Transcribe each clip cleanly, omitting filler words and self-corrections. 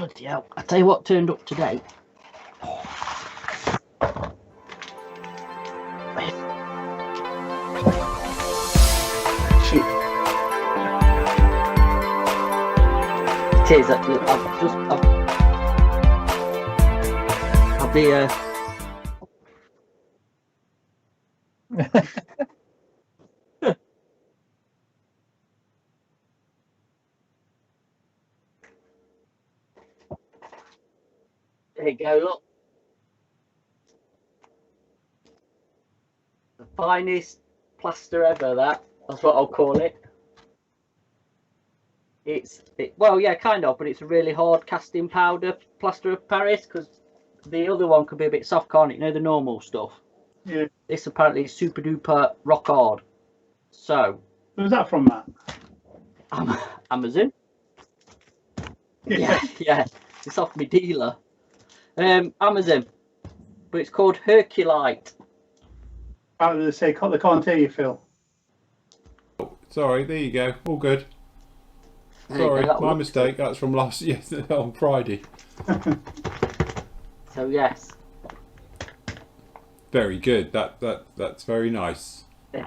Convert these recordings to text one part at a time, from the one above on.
Bloody hell. I tell you what turned up today. Shit. It is actually. I'll be There you go, look. The finest plaster ever, that's what I'll call it. Well, yeah, kind of, but it's a really hard casting powder plaster of Paris, because the other one could be a bit soft, can't it? You know, the normal stuff. Yeah. This apparently is super duper rock hard. So. Where's that from, Matt? Amazon. Yeah. It's off my dealer. Amazon, but it's called Herculite. How do they say? They can't hear you, Phil. Sorry, there you go. All good. Sorry, my mistake. That's from on Friday. So yes. Very good. That's very nice.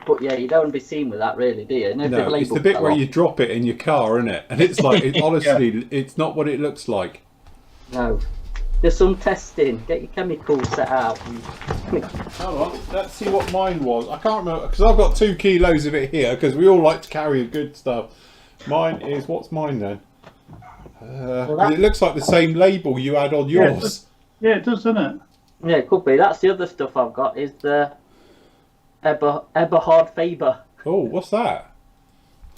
But yeah, you don't want to be seen with that, really, do you? No, it's the bit where you drop it in your car, isn't it? And it's like, honestly, it's not what it looks like. No. There's some testing. Get your chemicals set out. Hold on, let's see what mine was. I can't remember, because I've got 2 kilos of it here, because we all like to carry good stuff. Mine is, what's mine then? It looks like the same label you had on yours. Yeah, it does, doesn't it? Yeah, it could be. That's the other stuff I've got, is the Eberhard Faber. Oh, what's that?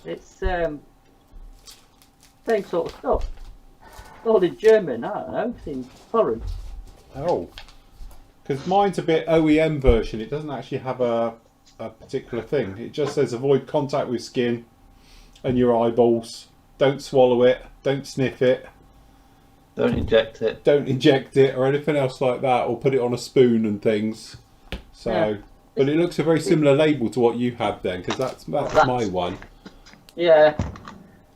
It's same sort of stuff. All in German, I don't know, it's in foreign. Oh, because mine's a bit OEM version. It doesn't actually have a particular thing. It just says avoid contact with skin and your eyeballs. Don't swallow it. Don't sniff it. Don't inject it. Don't inject it or anything else like that, or put it on a spoon and things. So, yeah. But it looks a very similar label to what you had then, because that's my one. Yeah.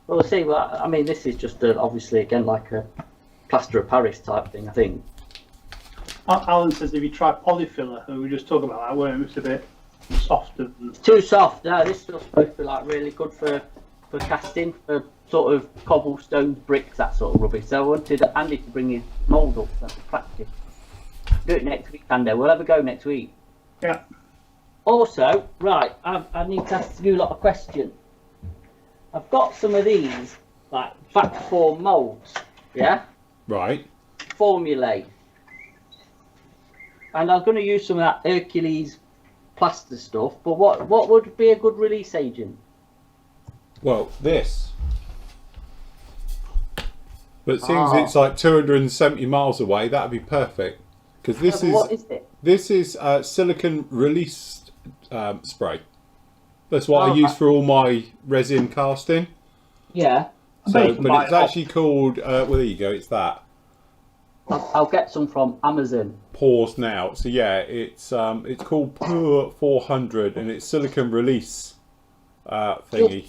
Well, we'll see. Well, I mean, this is just obviously again like a plaster of Paris type thing, I think. Alan says if you try polyfiller, and we just talk about that, where it's a bit softer. It's too soft. No, this stuff's supposed to be like really good for casting, for sort of cobblestones, bricks, that sort of rubbish. So I wanted Andy to bring his mould up and practice. Do it next week, Andy. We'll have a go next week. Yeah. Also, right, I need to ask you a lot of questions. I've got some of these, like, back form moulds, yeah? Right. Formulae. And I was going to use some of that Hercules plaster stuff, but what would be a good release agent? Well, this. But seeing it's like 270 miles away, that'd be perfect. Because this is... What is it? This is silicon release spray. That's what I use for all my resin casting. Yeah. So, but it's actually called, well, there you go, it's that. I'll get some from Amazon. Pause now. So yeah, it's called Pure 400 and it's silicon release thingy.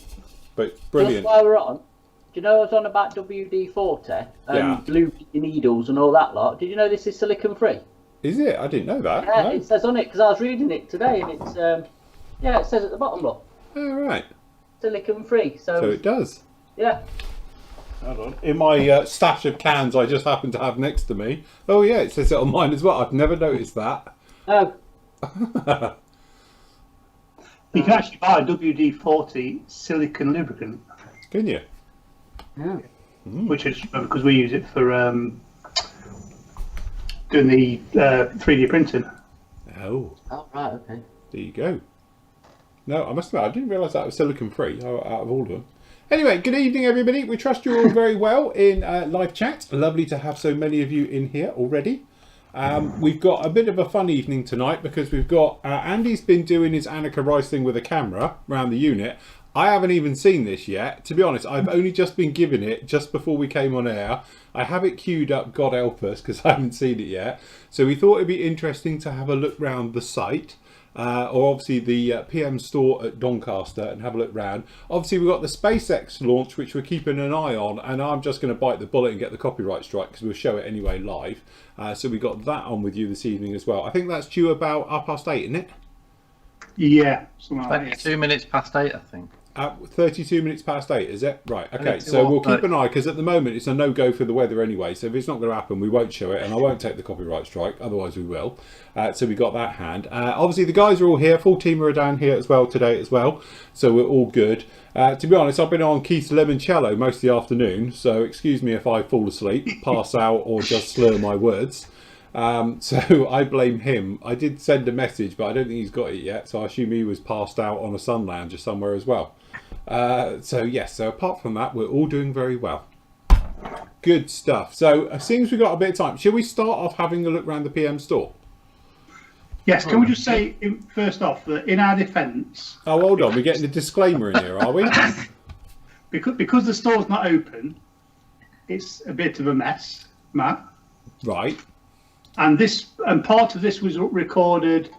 But brilliant. Just while we're on, do you know I was on about WD-40 and blue needles and all that lot? Did you know this is silicon free? Is it? I didn't know that. Yeah, no. It says on it, because I was reading it today, and it's yeah, it says at the bottom, look. Oh, right. Silicon free. So it does. Yeah. Hold on. In my stash of cans I just happen to have next to me. Oh yeah, it says it on mine as well. I've never noticed that. Oh. You can actually buy a WD-40 silicon lubricant. Can you? Yeah. Which is because we use it for doing the 3D printing. Oh. Oh, right, okay. There you go. No, I must admit, I didn't realise that was silicon free out of all of them. Anyway, good evening everybody. We trust you're all very well in live chat. Lovely to have so many of you in here already. We've got a bit of a fun evening tonight because we've got Andy's been doing his Annika Rice thing with a camera around the unit. I haven't even seen this yet. To be honest, I've only just been given it just before we came on air. I have it queued up, God help us, because I haven't seen it yet. So we thought it'd be interesting to have a look round the site. or obviously the PM store at Doncaster and have a look round. Obviously we've got the SpaceX launch, which we're keeping an eye on, and I'm just going to bite the bullet and get the copyright strike because we'll show it anyway live. So we got that on with you this evening as well. I think that's due about 8:30, isn't it? Yeah, something like that. 22 minutes past 8, I think. 32 minutes past 8, is it? Right, okay. it's So we'll what, keep an eye, because at the moment it's a no-go for the weather anyway. So if it's not going to happen, we won't show it, and I won't take the copyright strike. Otherwise, we will. So we got that hand. Obviously, the guys are all here. Full team are down here as well today as well. So we're all good. To be honest, I've been on Keith's limoncello most of the afternoon. So excuse me if I fall asleep, pass out, or just slur my words. So I blame him. I did send a message, but I don't think he's got it yet. So I assume he was passed out on a sun lounger somewhere as well. So yes, so apart from that, we're all doing very well. Good stuff. So it seems we've got a bit of time. Shall we start off having a look around the PM store? Yes, can we just say first off that in our defence... Oh, hold on. We're getting a disclaimer in here, are we? because the store's not open, it's a bit of a mess, Matt. Right. And part of this was recorded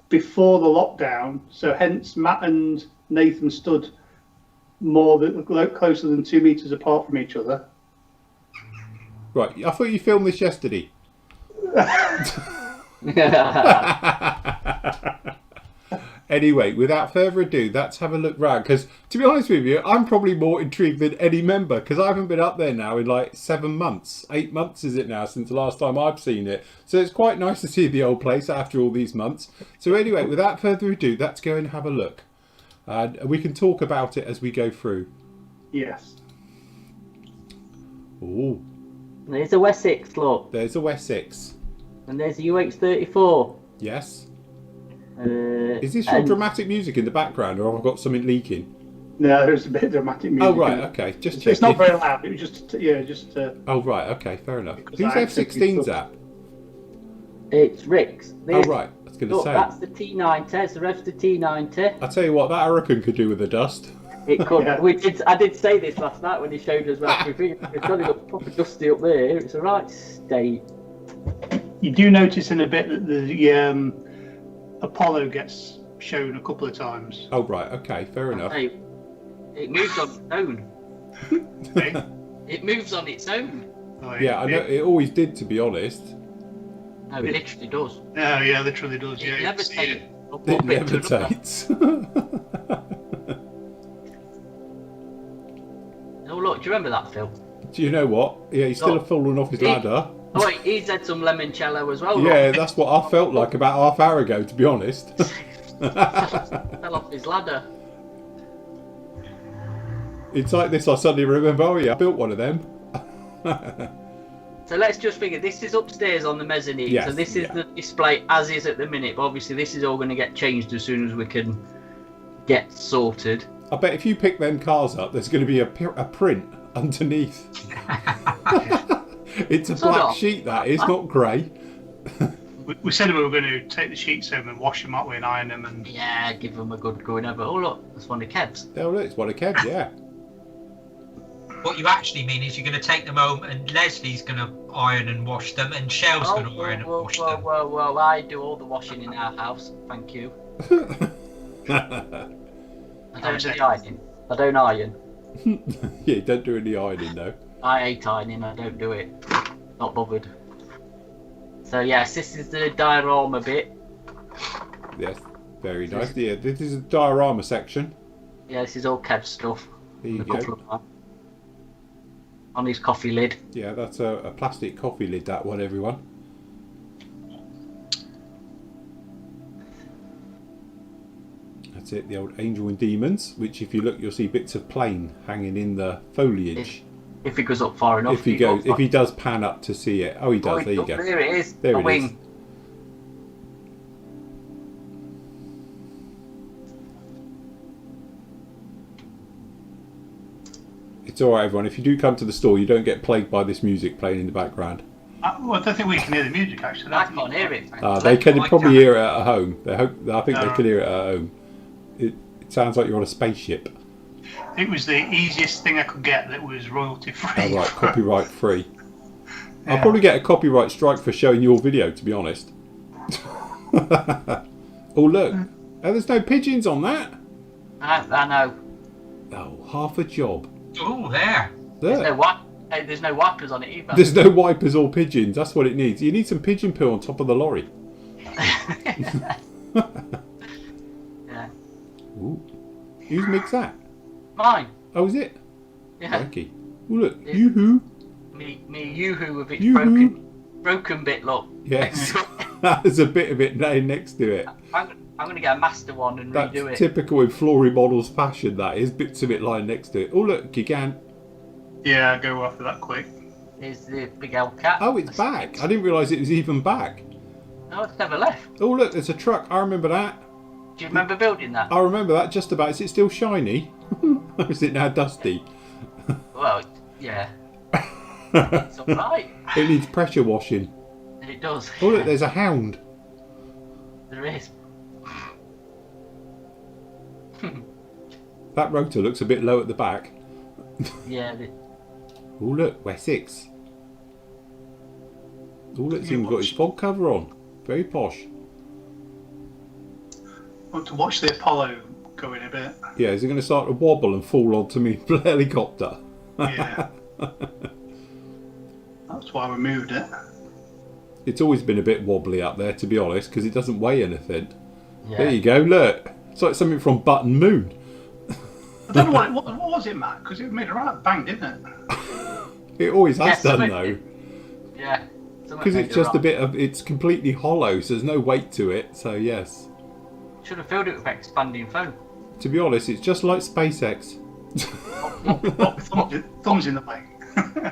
before the lockdown, so hence Matt and Nathan stood closer than 2 meters apart from each other. Right. I thought you filmed this yesterday. Anyway, without further ado, let's have a look round. Because to be honest with you, I'm probably more intrigued than any member, because I haven't been up there now in like 7 months. 8 months is it now since the last time I've seen it. So it's quite nice to see the old place after all these months. So anyway, without further ado, let's go and have a look. We can talk about it as we go through. Yes. Ooh. There's a Wessex, look. There's a Wessex. And there's a UX34. Yes. Is this your dramatic music in the background, or have I got something leaking? No, there's a bit of dramatic music. Oh, right, okay. Just checking. It's not very loud. It was just, just... Oh, right, okay, fair enough. Because Who's I F16's at? It's Rick's. Oh, right, I was going to Look, say. that's the T90. It's the rest of the T90. I tell you what, that I reckon could do with the dust. It could. Yeah. I did say this last night when he showed us that. It's got it up proper dusty up there. It's a right state. You do notice in a bit that the Apollo gets shown a couple of times. Oh, right, okay, fair enough. Hey, it moves on its own. Hey? It moves on its own. Oh, Yeah, I know, it always did, to be honest. No, it literally does. No, yeah, literally does. It Yeah, levitates. It levitates. Oh look, do you remember that, Phil? Do you know what? Yeah, he's still fallen off his ladder. Oh wait, he's had some limoncello as well. Yeah, look. that's what I felt like about half hour ago, to be honest. Fell off his ladder. It's like this, I suddenly remember, oh yeah, I built one of them. So let's just figure, this is upstairs on the mezzanine, Yes, so this is the display as is at the minute, but obviously this is all going to get changed as soon as we can get sorted. I bet if you pick them cars up, there's going to be a print underneath. It's a black sheet, that is, not grey. we said we were going to take the sheets home and wash them up and iron them. And Yeah, give them a good going over. Oh look, that's one of Kev's. Oh, look, it's one of Kev, yeah. What you actually mean is you're going to take them home and Leslie's going to iron and wash them and Shell's going to iron and wash them. Well, I do all the washing in our house, thank you. I don't do the ironing. I don't iron. Yeah, don't do any ironing though. I hate ironing, I don't do it. Not bothered. So yes, this is the diorama bit. Yes, very nice. Yeah, this is a diorama section. Yeah, this is all Kev's stuff. There you A couple go. of them. On his coffee lid. Yeah, that's a plastic coffee lid, that one, everyone. That's it, the old Angel and Demons, which if you look, you'll see bits of plane hanging in the foliage. If he goes up far enough. If he does pan up to see it. Oh, he does, there you go. There it is. There a it wing. is. It's alright, everyone. If you do come to the store, you don't get plagued by this music playing in the background. well, I don't think we can hear the music actually. I can't hear it. They can I probably can. hear it at home. I think they No. can hear it at home. It sounds like you're on a spaceship. It was the easiest thing I could get that was royalty free. Oh, right, copyright free. I'll Yeah. probably get a copyright strike for showing your video, to be honest. Oh, look. Oh, there's no pigeons on that. I know. Oh, half a job. Oh, there. There's Look. there's no wipers on it either. There's no wipers or pigeons. That's what it needs. You need some pigeon poo on top of the lorry. Yeah. Ooh. Whose mig's that? Mine. Oh, is it? Yeah. Crikey. Oh, look. Yeah. Yoo-hoo. Me Yoo-hoo with its Yoo-hoo. broken bit, look. Yes. There's a bit of it laying next to it. I'm going to get a master one and That's redo it. typical in Flory models fashion, that is. Bits of it lying next to it. Oh, look. Gigant. Yeah, go after that quick. Here's the big old cat. Oh, it's back. I didn't realise it was even back. No, it's never left. Oh, look. There's a truck. I remember that. Do you remember building that? I remember that just about. Is it still shiny? Or is it now dusty? Well, yeah. It's alright. It needs pressure washing. It does. Oh, look. There's a hound. There is. That rotor looks a bit low at the back. Yeah. Oh, look. Wessex. Oh, look. It's even got his fog cover on. Very posh. I want to watch the Apollo go in a bit. Yeah, is it going to start to wobble and fall onto me helicopter? Yeah. That's why we moved it. It's always been a bit wobbly up there, to be honest, because it doesn't weigh anything. Yeah. There you go, look. It's like something from Button Moon. I don't know what was it, Matt? Because it made a right bang, didn't it? It always has done, something- though. Yeah. Because it's just a bit of... It's completely hollow, so there's no weight to it, so yes. Should have filled it with expanding foam. To be honest, it's just like SpaceX. Thumbs in the way.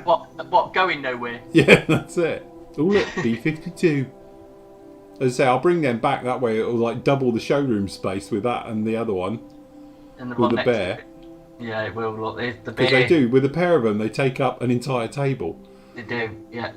What? Going nowhere? Yeah, that's it. Oh, look, B-52. As I say, I'll bring them back that way. It'll like double the showroom space with that and the other one. And the With one the next to bear. it. Yeah, it will. Look, there's the Because bear. they do. With a pair of them, they take up an entire table. They do. Yeah.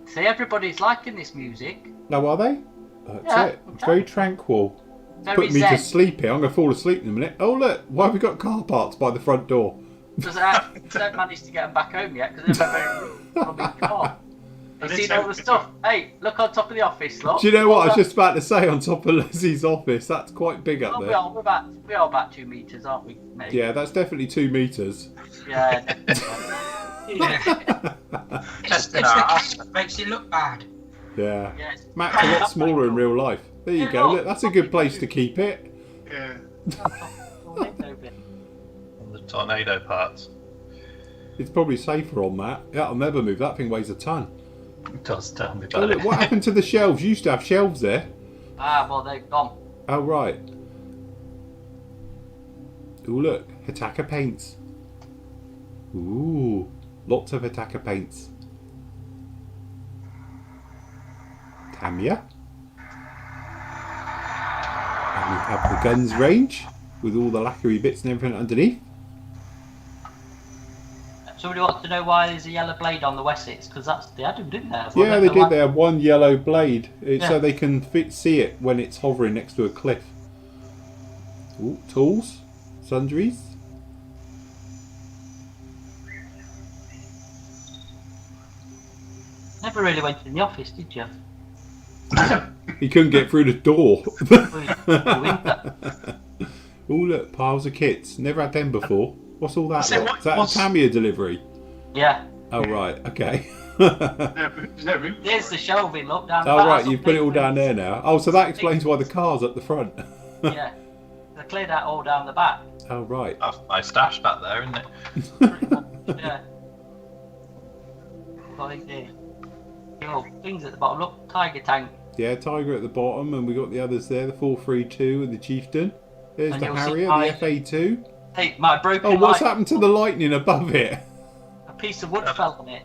See, everybody's liking this music. Now, are they? That's Yeah, it. I'm Very telling tranquil. Very Put me zen. to sleep here. I'm going to fall asleep in a minute. Oh, look. Why have we got car parts by the front door? Because I don't manage to get them back home yet because they're very rubbish car. You've seen all the stuff. Hey, look on top of the office, look. Do you know what I was just about to say on top of Leslie's office? That's quite big up Oh, we there. are about 2 meters, aren't we, mate? Yeah, that's definitely 2 meters. Yeah. It's the cat that makes it look bad. Yeah. Yeah, it's- Matt's a lot smaller in real life. There you go. Look, that's a good place to keep it. Yeah. The tornado parts. It's probably safer on that. Yeah, I'll never move. That thing weighs a ton. Does tell me Oh, about look, it. what happened to the shelves? You used to have shelves there. Well, they've gone. Oh, right. Oh, look. Hitaka paints. Ooh. Lots of Hitaka paints. Tamiya. And we have the guns range with all the lacquery bits and everything underneath. Somebody wants to know why there's a yellow blade on the Wessex, because they had them, didn't they? Yeah, they did. They have one yellow blade so Yeah. they can see it when it's hovering next to a cliff. Ooh, tools, sundries. Never really went in the office, did you? He couldn't get through the door. Winter. Oh, look, piles of kits. Never had them before. What's all that? So lot? what- Is that a what's- Tamiya delivery? Yeah. Oh, right. Okay. There's no room. There's the shelving, look, down the Oh, back. right. You've put it all down there now. Oh, so that explains why the car's at the front. Yeah. They cleared that all down the back. Oh, right. That's my stash back there, isn't it? Pretty much, yeah. What they did. Oh, things at the bottom. Look, Tiger Tank. Yeah, Tiger at the bottom, and we got the others there, the 432 and the Chieftain. There's And the you'll see Harrier, mine. the FA2. Hey, my broken Oh, what's light. happened to the lightning above it? A piece of wood fell on it.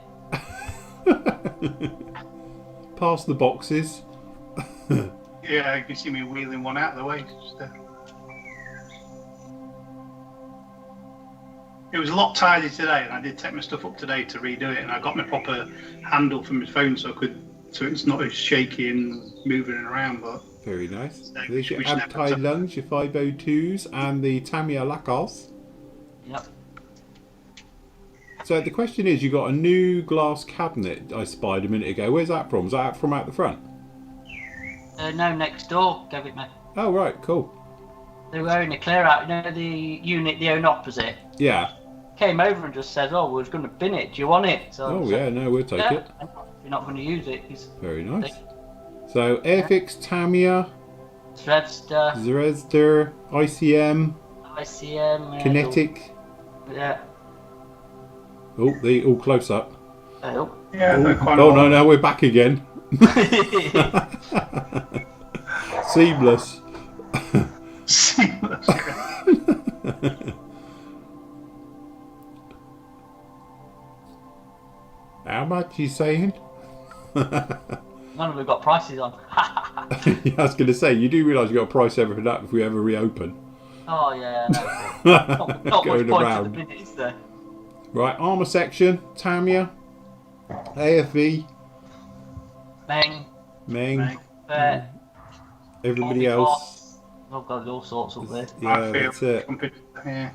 Past the boxes. Yeah, you can see me wheeling one out of the way. It was a lot tidier today, and I did take my stuff up today to redo it, and I got my proper handle from my phone so it's not as shaky and moving around. But Very nice. No, There's your we should have Abtai some. Lungs, your 502s, and the Tamiya Lacos. Yep. So the question is, you got a new glass cabinet I spied a minute ago. Where's that from? Is that from out the front? No, next door gave it me. Oh right, cool. They were in a clear out, you know, the unit they own opposite. Yeah. Came over and just said, "Oh, we was going to bin it. Do you want it?" So Oh yeah, no, we'll take it. If you're not going to use it, it's Very nice. So Airfix, Tamiya, Threadster, Zvezda, ICM, ICM, Kinetic. Yeah. Oh, they all close up. Oh. Yeah, Oh, they're quite oh a no, lot. no, we're back again. Seamless. Seamless. How much you saying? None of them got prices on. Yeah, I was going to say, you do realise you've got to price everything up if we ever reopen. Oh yeah, no. Not much Going point around. at the minute, is there? Right, armour section, Tamiya, AFV, Meng, Meng, Fair, everybody else. I've got all sorts up there. Yeah, that's it. Yeah.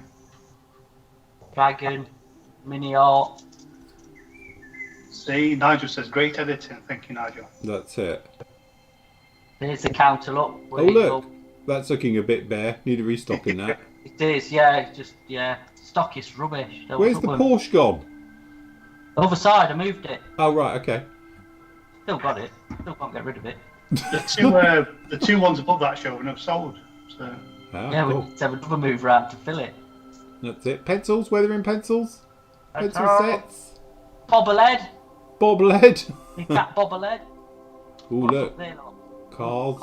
Dragon, Mini Art. See, Nigel says great editing. Thank you, Nigel. That's it. There's the counter look. Oh look, that's looking a bit bare. Need a restock in that. It is, yeah. It's just, yeah. Stock is rubbish. Don't Where's fuck the with 'em. Porsche gone? The other side, I moved it. Oh right, okay. Still got it. Still can't get rid of it. The two ones above that show are not sold. So Ah, Yeah, we cool. need to have another move round to fill it. That's it. Pencils, weathering pencils, pencil sets, Bobblehead. bobblehead. Big fat bobblehead. Oh What's look, up there, look? cars,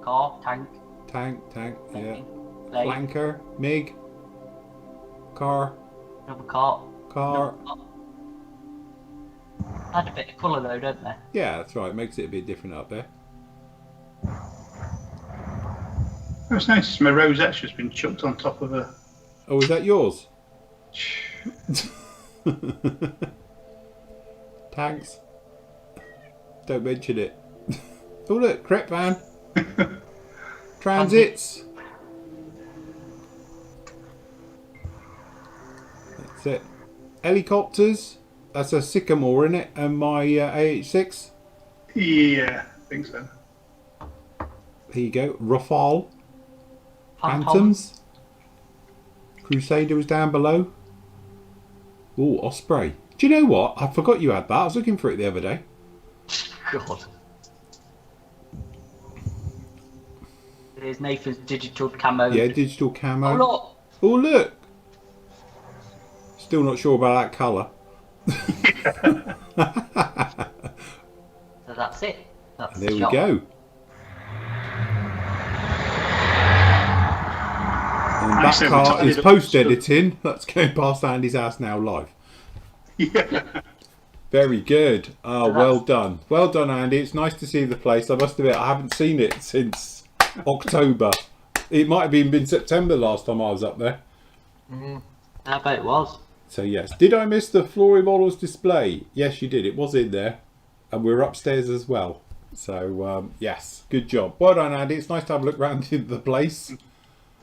Car, tank, tank, yeah. plane, Flanker, MiG, car, another car. car. Add a bit of colour though, don't they? Yeah, that's right. Makes it a bit different up there. it's nice. My rosette's just been chucked on top of a. Oh, is that yours? Thanks. Don't mention it. Oh look, crep van. Transits. That's it. Helicopters. That's a Sycamore in it, and my AH6. Yeah, I think so. There you go. Rafale. Phantom. Phantoms. Crusader was down below. Oh, Osprey. Do you know what? I forgot you had that. I was looking for it the other day. God. There's Nathan's digital camo. Yeah, digital camo. Oh look. Oh, look. Still not sure about that colour. So that's it. That's There the we shot. go. And that Actually, we car tidied is up post-editing. That's going past Andy's house now live. Yeah. Very good. Oh, So well that's- done. Well done, Andy. It's nice to see the place. I must admit, I haven't seen it since October. It might have even been September last time I was up there. I bet it was. So yes, did I miss the Flory models display? Yes, you did. It was in there, and we're upstairs as well. So yes, good job. Well done, Andy. It's nice to have a look around the place.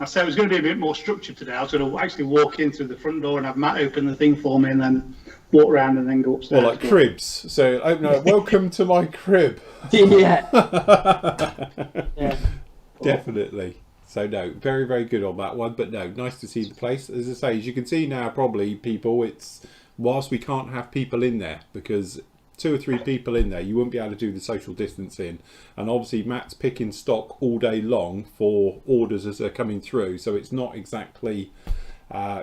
I said it was going to be a bit more structured today. I was going to actually walk in through the front door and have Matt open the thing for me, and then walk around and then go upstairs. Well, like cribs. So open up. Welcome to my crib. Yeah. Yeah. Definitely. So no, very, very good on that one. But no, nice to see the place. As I say, as you can see now, probably people, it's whilst we can't have people in there because 2 or 3 people in there, you won't be able to do the social distancing. And obviously Matt's picking stock all day long for orders as they're coming through. So it's not exactly,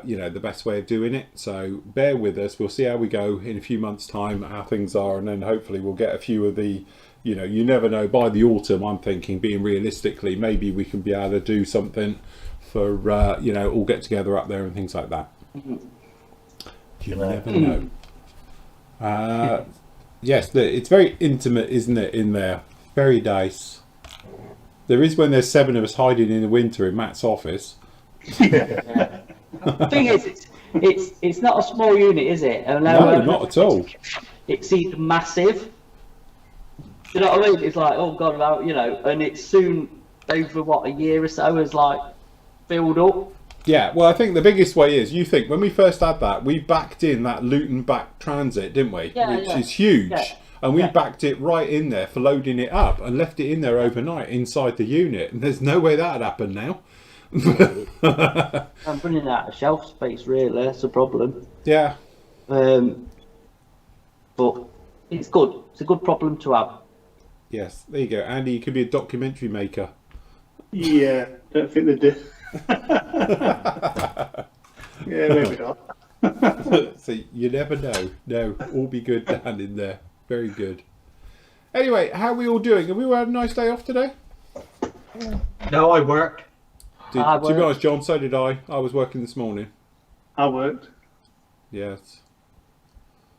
you know, the best way of doing it. So bear with us. We'll see how we go in a few months' time, how things are, and then hopefully we'll get a few of the. You know, you never know. By the autumn, I'm thinking, being realistically, maybe we can be able to do something for, you know, all get together up there and things like that. You never know. Yes, it's very intimate, isn't it, in there? Very nice. There is when there's 7 of us hiding in the winter in Matt's office. Yeah. The thing is, it's not a small unit, is it? No, not at all. It's either massive. You know what I mean? It's like, oh god, well, you know, and it's soon over what, a year or so is like filled up. Yeah, well, I think the biggest way is, you think when we first had that, we backed in that Luton back transit, didn't we? Yeah, Which yeah. is huge. Yeah. and we Yeah. backed it right in there for loading it up and left it in there overnight inside the unit. And there's no way that'd happen now. I'm running out of shelf space, really. That's a problem. Yeah. But it's good. It's a good problem to have. Yes. There you go, Andy. You could be a documentary maker. Yeah, don't think they do. Yeah, maybe not. So you never know. No, all be good down in there. Very good. Anyway, how are we all doing? Have we all had a nice day off today? No, I worked. I To be worked. honest, John, so did I. I was working this morning. I worked. Yes.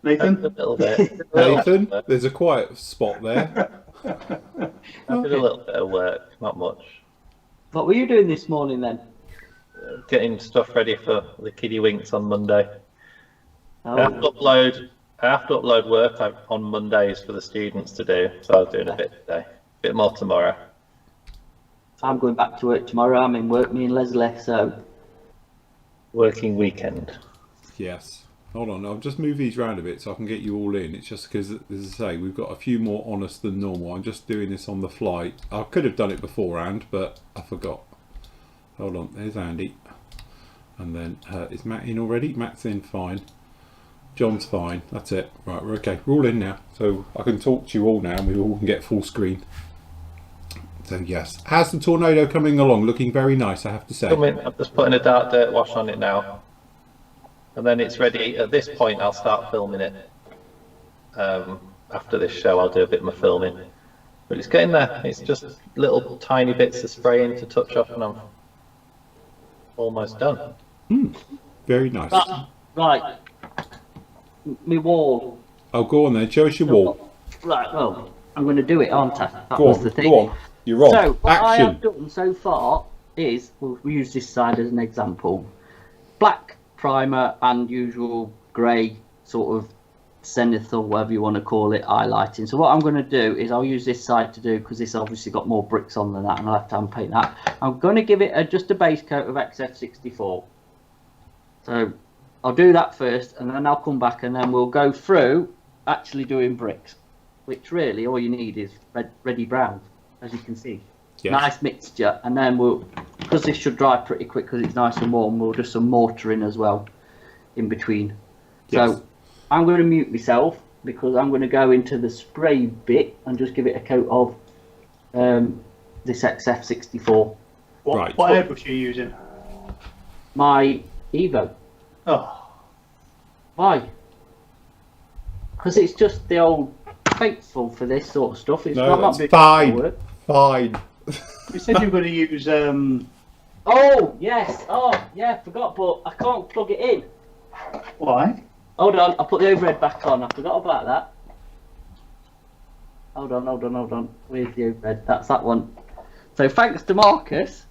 A Nathan? little bit. Nathan, there's a quiet spot there. I did a little bit of work, not much. What were you doing this morning then? Getting stuff ready for the kiddie winks on Monday. I have Oh, to upload work on Mondays for the students to do, so I was doing a bit today. A bit more tomorrow. I'm going back to work tomorrow. I'm in work, me and Leslie, so Working weekend. Yes. Hold on, I'll just move these round a bit so I can get you all in. It's just because, as I say, we've got a few more on us than normal. I'm just doing this on the fly. I could have done it beforehand, but I forgot. Hold on, there's Andy. And then, is Matt in already? Matt's in, fine. John's fine, that's it. Right, we're okay. We're all in now. So I can talk to you all now and we all can get full screen. So yes. How's the tornado coming along? Looking very nice, I have to say. I'm just putting a dark dirt wash on it now. And then it's ready. At this point, I'll start filming it. After this show, I'll do a bit more filming. But it's getting there. It's just little tiny bits of spraying to touch off, and I'm almost done. Very nice. right. My wall. Oh, go on then. Show us your wall. Right. Well, I'm going to do it, aren't I? That Go was on. the thing. Go on. You're on. So what I have Action. done so far is we'll use this side as an example. Black primer and usual grey sort of zenith or whatever you want to call it highlighting. So what I'm going to do is I'll use this side to do, because this obviously got more bricks on than that, and I'll have to paint that. I'm going to give it just a base coat of XF64. So I'll do that first, and then I'll come back and then we'll go through actually doing bricks, which really all you need is ready brown, as you can see. Yes. Nice mixture, and then we'll, because this should dry pretty quick because it's nice and warm, we'll do some mortaring as well in between. Yes. So I'm going to mute myself because I'm going to go into the spray bit and just give it a coat of this XF64. Right. What airbrush are you using? My Evo. Oh, Why? Because it's just the old faithful for this sort of stuff. It's No, not that's big fine. work. Fine. you said you were going to use. Oh yes. Oh yeah. Forgot, but I can't plug it in. Why? Hold on. I put the overhead back on. I forgot about that. Hold on. Where's the overhead? That's that one. So thanks to Marcus.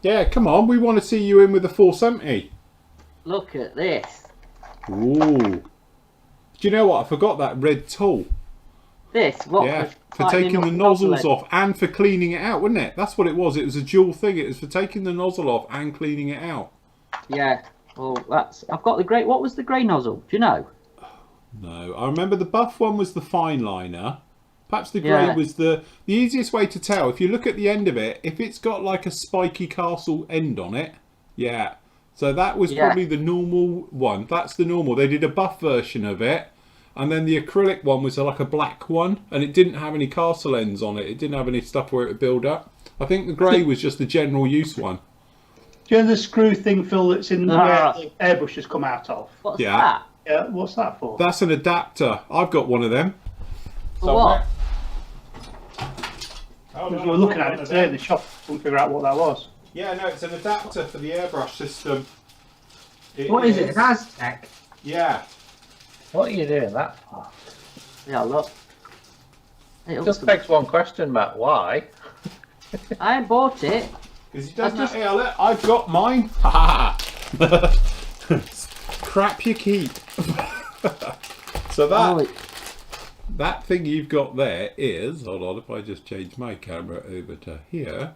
Yeah, come on. We want to see you in with the 470. Look at this. Ooh. Do you know what? I forgot that red tool. This. What? Yeah, for taking the nozzles off and for cleaning it out, wasn't it? That's what it was. It was a dual thing. It was for taking the nozzle off and cleaning it out. Yeah. Well, that's. I've got the grey. What was the grey nozzle? Do you know? No, I remember the buff one was the fine liner. Perhaps the grey Yeah. was the easiest way to tell. If you look at the end of it, if it's got like a spiky castle end on it, yeah. So that was Yeah. probably the normal one. That's the normal. They did a buff version of it. And then the acrylic one was like a black one, and it didn't have any castle ends on it. It didn't have any stuff where it would build up. I think the grey was just the general use one. Do you know the screw thing, Phil, that's in Ah. where the airbrush has come out of? What's Yeah. that? Yeah, what's that for? That's an adapter. I've got one of them. For what? Because we were looking at it today in the shop, couldn't figure out what that was. Yeah, no, it's an adapter for the airbrush system. What is it? An Aztec? Yeah. What are you doing that for? Yeah, look. Hey, Just begs one question, Matt. Why? I ain't bought it. Because he doesn't I've have, hey, I've got mine. Ha ha. Crap you keep. So Oh, that thing you've got there is, hold on, if I just change my camera over to here.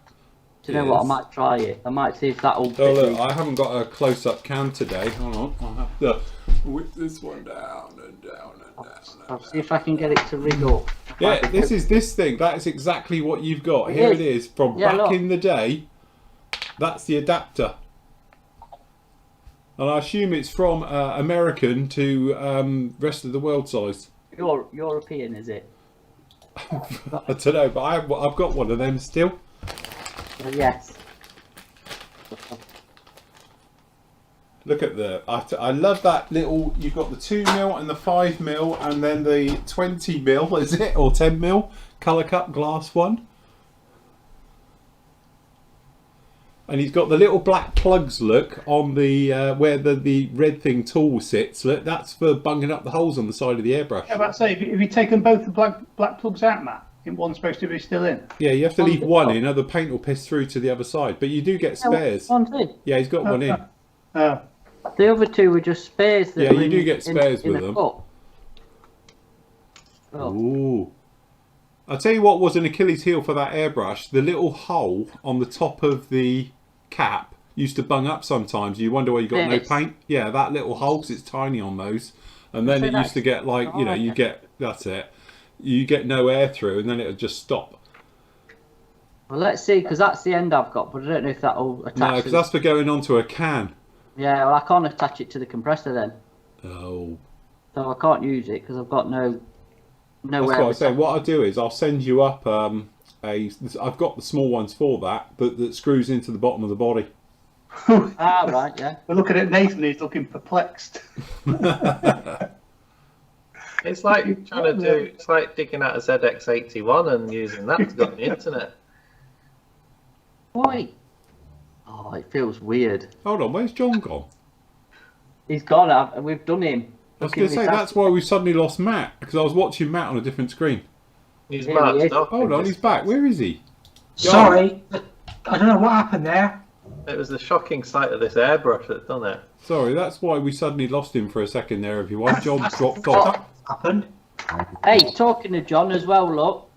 do you know what? I is- might try it. I might see if that'll. Oh look, I haven't got a close-up cam today. Hold on, I'll have to whip this one down and down and down. I'll see if I can get it to rig up. Yeah, this is this thing. That is exactly what you've got. It Here is. it is from Yeah, back look. in the day. That's the adapter. And I assume it's from American to rest of the world size. European, is it? I don't know, but I've got one of them still. Yes. Look at I love that little. You've got the 2mm and the 5mm, and then the 20mm, is it, or 10mm colour cup glass one. And he's got the little black plugs. Look on the where the red thing tool sits. Look, that's for bunging up the holes on the side of the airbrush. Yeah, about to say, have you taken both the black plugs out, Matt? One's supposed to be still in. Yeah, you have to leave one in, other paint will piss through to the other side. But you do get spares. One's in. Yeah, he's got one in. The other two were just spares. That Yeah, were you do in- get spares in with a them. cup. Oh. Ooh. I'll tell you what was an Achilles heel for that airbrush. The little hole on the top of the cap used to bung up sometimes. You wonder why you got no This. paint. Yeah, that little hole, 'cause it's tiny on those. And then So it used to get like, you know, okay. you get, that's it. You get no air through and then it would just stop. Well, let's see, because that's the end I've got, but I don't know if that'll attach. No, because that's for going onto a can. Yeah, well, I can't attach it to the compressor then, Oh. so I can't use it because I've got no. That's what I say. What I'll do is I'll send you up I've got the small ones for that screws into the bottom of the body. Ah, right, yeah. We're looking at Nathan, he's looking perplexed. It's like trying to do. It's like digging out a ZX81 and using that to go on the internet. Why? Oh, it feels weird. Hold on, where's John gone? He's gone. We've done him. I was going to say, that's why we suddenly lost Matt, because I was watching Matt on a different screen. He's Yeah, mad he is. stuff. Hold on, he's back. Where is he? Sorry, I don't know what happened there. It was the shocking sight of this airbrush that's done it. Sorry, that's why we suddenly lost him for a second there, everyone. John That's dropped what off. happened. Hey, talking to John as well, look.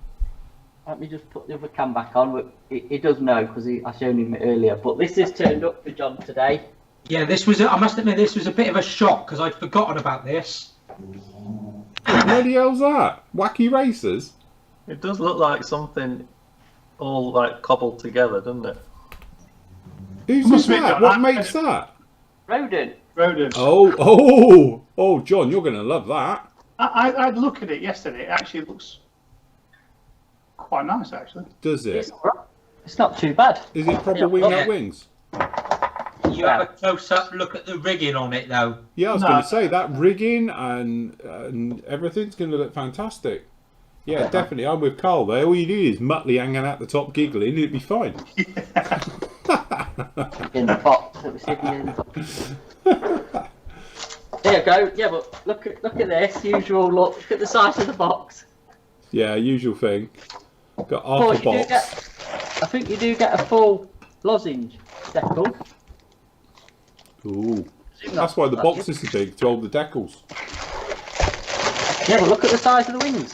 Let me just put the other cam back on. But he does know because I showed him earlier. But this is turned up for John today. Yeah, I must admit, this was a bit of a shock because I'd forgotten about this. What the bloody hell's that? Wacky Racers? It does look like something all like cobbled together, doesn't it? Who's Must be that? John. What makes that? Rodent. Roden. Oh, John, you're going to love that. I'd look at it yesterday. It actually looks quite nice, actually. Does it? It's alright. It's not too bad. Is it proper wing Yeah. nut wings? You have a close-up look at the rigging on it, though. Yeah, I was No. going to say, that rigging and everything's going to look fantastic. Yeah, definitely. I'm with Carl there. All you need is Muttley hanging out the top giggling, it'd be fine. In the box. It was sitting in the box. There you go. Yeah, but look at this. Usual look. Look at the size of the box. Yeah, usual thing. Got Oh, half a box. I think you do get a full lozenge decal. Ooh. That's why the box is so big, to hold the decals. Yeah, but look at the size of the wings.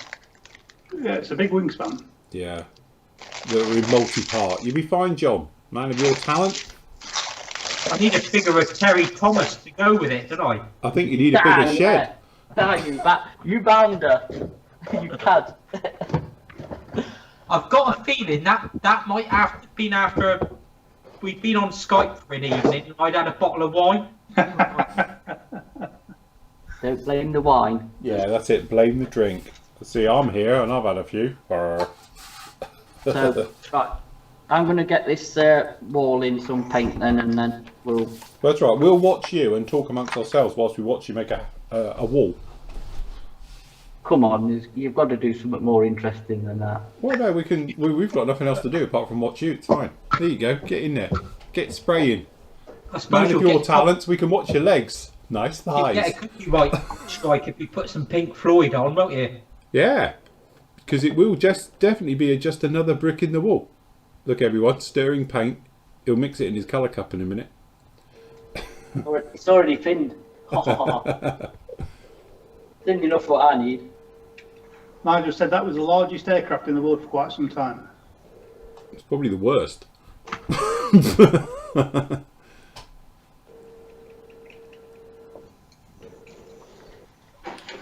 Yeah, it's a big wingspan. Yeah. They're in multi-part. You'll be fine, John. Man of your talent. I need a figure of Terry Thomas to go with it, don't I? I think you need a bigger shed. You bounder. You cad. I've got a feeling that might have been after we'd been on Skype for an evening and I'd had a bottle of wine. Don't blame the wine. Yeah, that's it. Blame the drink. See, I'm here and I've had a few. So, right. I'm going to get this wall in some paint then, and then we'll... That's right. We'll watch you and talk amongst ourselves whilst we watch you make a wall. Come on, you've got to do something more interesting than that. Well, no, we've got nothing else to do apart from watch you. It's fine. There you go. Get in there. Get spraying. I Man suppose of you'll your get talents, we can watch your legs. Nice You'll thighs. get a cookie right strike if you put some Pink Floyd on, won't you? Yeah, because it will just definitely be just another brick in the wall. Look, everyone, stirring paint. He'll mix it in his colour cup in a minute. It's already thinned. Thin enough what I need. Nigel said that was the largest aircraft in the world for quite some time. It's probably the worst.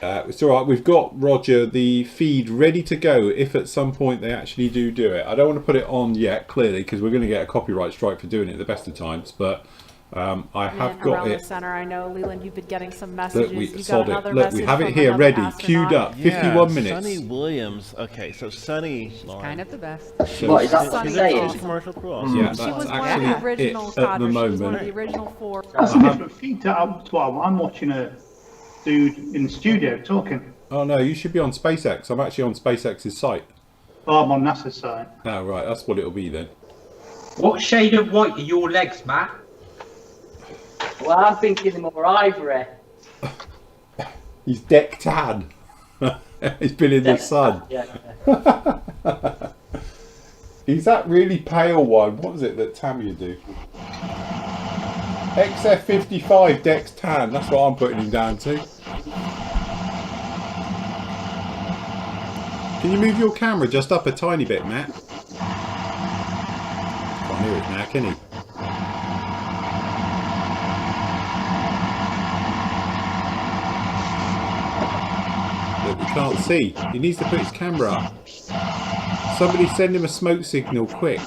It's all right. We've got, Roger, the feed ready to go if at some point they actually do it. I don't want to put it on yet, clearly, because we're going to get a copyright strike for doing it at the best of times. But I have got around it. the center, I know, Leland, you've been getting some messages. Look, You got another Look, message we have it from here another ready, astronaut. queued up. 51 minutes. Sunny Williams. Okay, so Sunny. Kind of the best. What is that Sunny She's saying? a commercial cross. Yeah, She was that's one of the actually original it at the cadres. She was one of moment. the original 4. That's a different feed to I'm watching a dude in the studio talking. Oh no, you should be on SpaceX. I'm actually on SpaceX's site. Oh, I'm on NASA's site. Oh right, that's what it'll be then. What shade of white are your legs, Matt? Well, I'm thinking more ivory. He's deck tan. He's been in the sun. Yeah. He's that really pale one. What was it that Tammy do? XF55 Dex Tan. That's what I'm putting him down to. Can you move your camera just up a tiny bit, Matt? Can't hear it now, can he? Look, we can't see. He needs to put his camera up. Somebody send him a smoke signal, quick.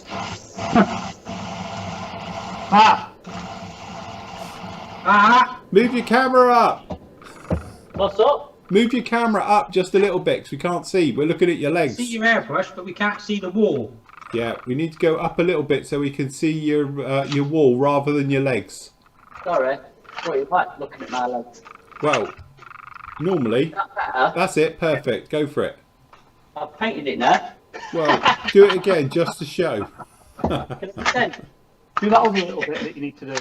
Move your camera up. What's up? Move your camera up just a little bit because we can't see. We're looking at your legs. See your airbrush, but we can't see the wall. Yeah, we need to go up a little bit so we can see your wall rather than your legs. Sorry. What, you like looking at my legs? Well, normally, Is that better? that's it. Perfect. Go for it. I've painted it now. Well, do it again just to show. Can I pretend? Do that other little bit that you need to do.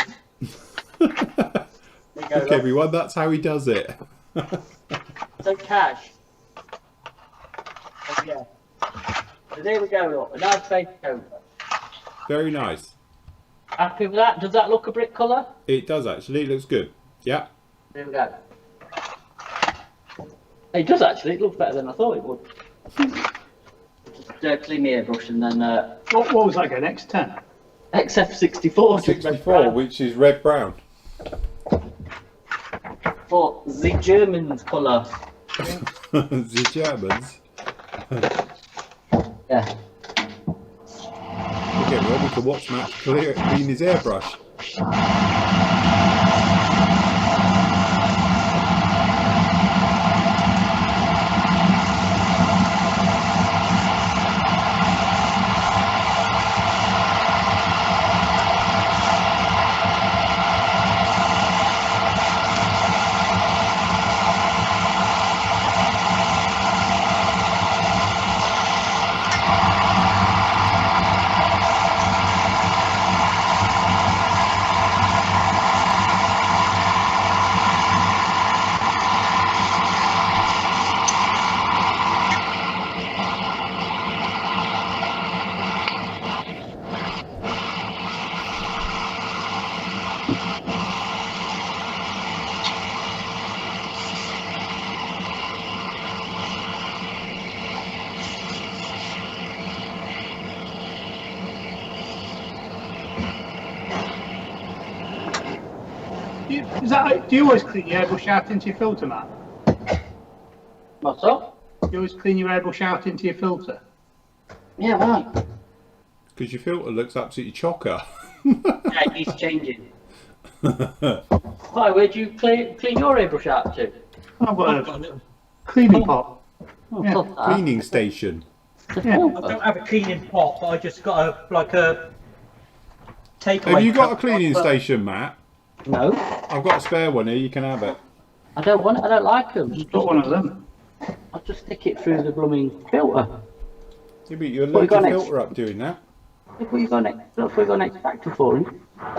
There you go, Look, look. everyone, that's how he does it. So cash. Oh, yeah. So there we go, look. A nice face over. Very nice. Happy with that? Does that look a brick colour? It does actually. It looks good. Yeah. There we go. It does actually. It looks better than I thought it would. Just clean my airbrush and then What was that again? X10? XF64. 64, which is red brown. For the Germans colour. The Germans. Yeah. Okay, well, we can watch Matt clean his airbrush. Do you always clean your airbrush out into your filter, Matt? What's up? Do you always clean your airbrush out into your filter? Yeah, why? Because your filter looks absolutely chocker. Yeah, it needs changing. Why, where'd you clean your airbrush out to? I've got a cleaning pot. Oh, Yeah. fuck that. Cleaning station. Yeah. I don't have a cleaning pot, but I just got a takeaway. Have you got a cup. cleaning station, Matt? No, I've got a spare one here. You can have it. I don't want it. I don't like them. Just got one of them. I'll just stick it through the blooming filter. Yeah, but you're What you load got the next? filter up doing that. That's what you got next. That's what you got next factor for him.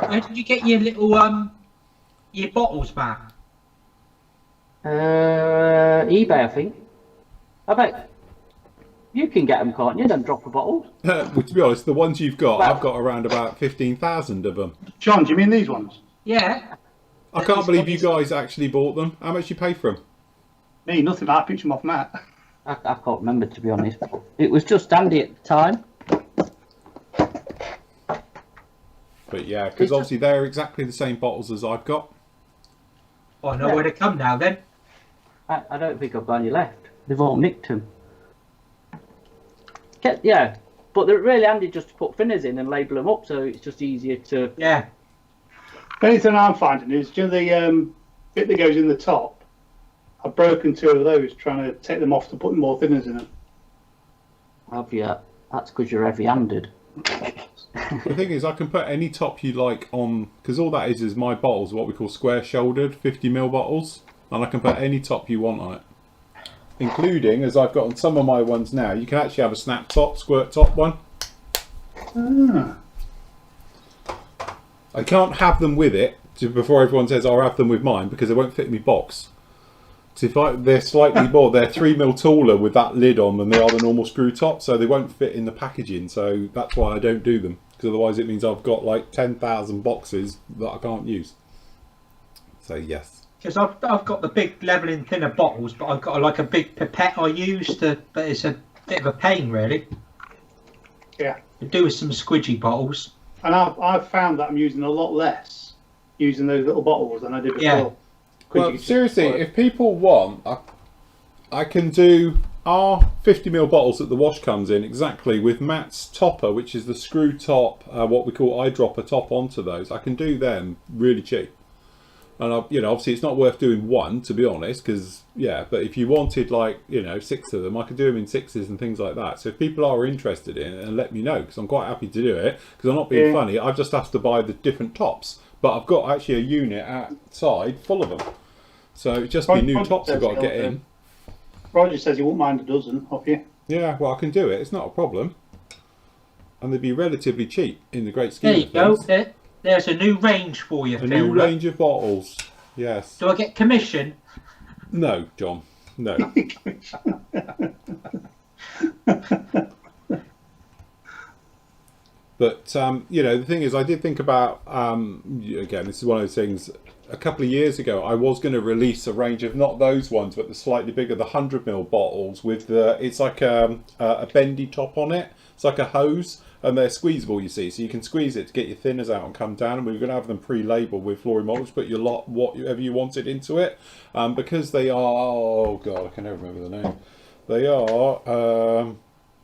Where did you get your little your bottles back? eBay, I think. I bet you can get them, can't you? Them dropper bottles. Well, to be honest, the ones you've got, I've got around about 15,000 of them. John, do you mean these ones? Yeah. I can't believe you guys actually bought them. How much you pay for them? Me, nothing. I picked them off Matt. I can't remember, to be honest. It was just handy at the time. But yeah, because obviously they're exactly the same bottles as I've got. I know where to come now then. I don't think I've got any left. They've all nicked them. Yeah, but they're really handy just to put thinners in and label them up, so it's just easier to. Yeah. The only thing I'm finding is, do you know the bit that goes in the top? I've broken 2 of those trying to take them off to put more thinners in them. Have you? That's because you're heavy-handed. The thing is, I can put any top you like on, because all that is my bottles, what we call square-shouldered 50ml bottles, and I can put any top you want on it. Including, as I've got on some of my ones now, you can actually have a snap top, squirt top one. Ah. I can't have them with it before everyone says I'll have them with mine because they won't fit in my box. So they're slightly more, they're 3mm taller with that lid on than they are the normal screw top, so they won't fit in the packaging. So that's why I don't do them, because otherwise it means I've got like 10,000 boxes that I can't use. So yes. Because I've got the big leveling thinner bottles, but I've got like a big pipette I use to, but it's a bit of a pain really. Yeah. To do with some squidgy bottles. And I've found that I'm using a lot less using those little bottles than I did before. Yeah. Well, seriously, if people want, I can do our 50ml bottles that the wash comes in exactly with Matt's topper, which is the screw top, what we call eyedropper top onto those. I can do them really cheap. And obviously it's not worth doing one, to be honest, because but if you wanted 6 of them, I could do them in 6s and things like that. So if people are interested in it, and let me know, because I'm quite happy to do it, because I'm not being funny. I just have to buy the different tops, but I've got actually a unit outside full of them. So it's just be new tops I've got to get in. Roger says he won't mind a dozen off you. Yeah, well, I can do it. It's not a problem, and they'd be relatively cheap in the great scheme There you of things. go. There's a new range for you, A Phil. new Look. range of bottles. Yes. Do I get commission? No, John. No. But the thing is, I did think about again, this is one of those things. A couple of years ago, I was going to release a range of not those ones, but the slightly bigger, the 100ml bottles with it's like a bendy top on it. It's like a hose, and they're squeezable, you see, so you can squeeze it to get your thinners out and come down. And we were going to have them pre-labeled with Flory models, put your lot, whatever you wanted into it, because they are, oh god, I can never remember the name. They are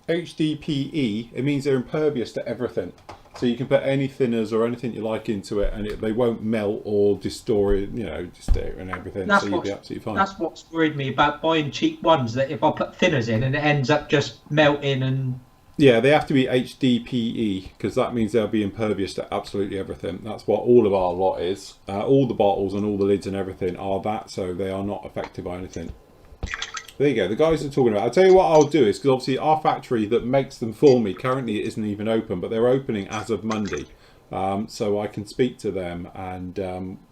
HDPE. It means they're impervious to everything. So you can put any thinners or anything you like into it, and they won't melt or distort it, and everything. That's so you'll be absolutely fine. That's what's worried me about buying cheap ones, that if I put thinners in and it ends up just melting and... Yeah, they have to be HDPE, because that means they'll be impervious to absolutely everything. That's what all of our lot is. All the bottles and all the lids and everything are that, so they are not affected by anything. There you go, the guys are talking about. I'll tell you what I'll do is, because obviously our factory that makes them for me, currently it isn't even open, but they're opening as of Monday. So I can speak to them, and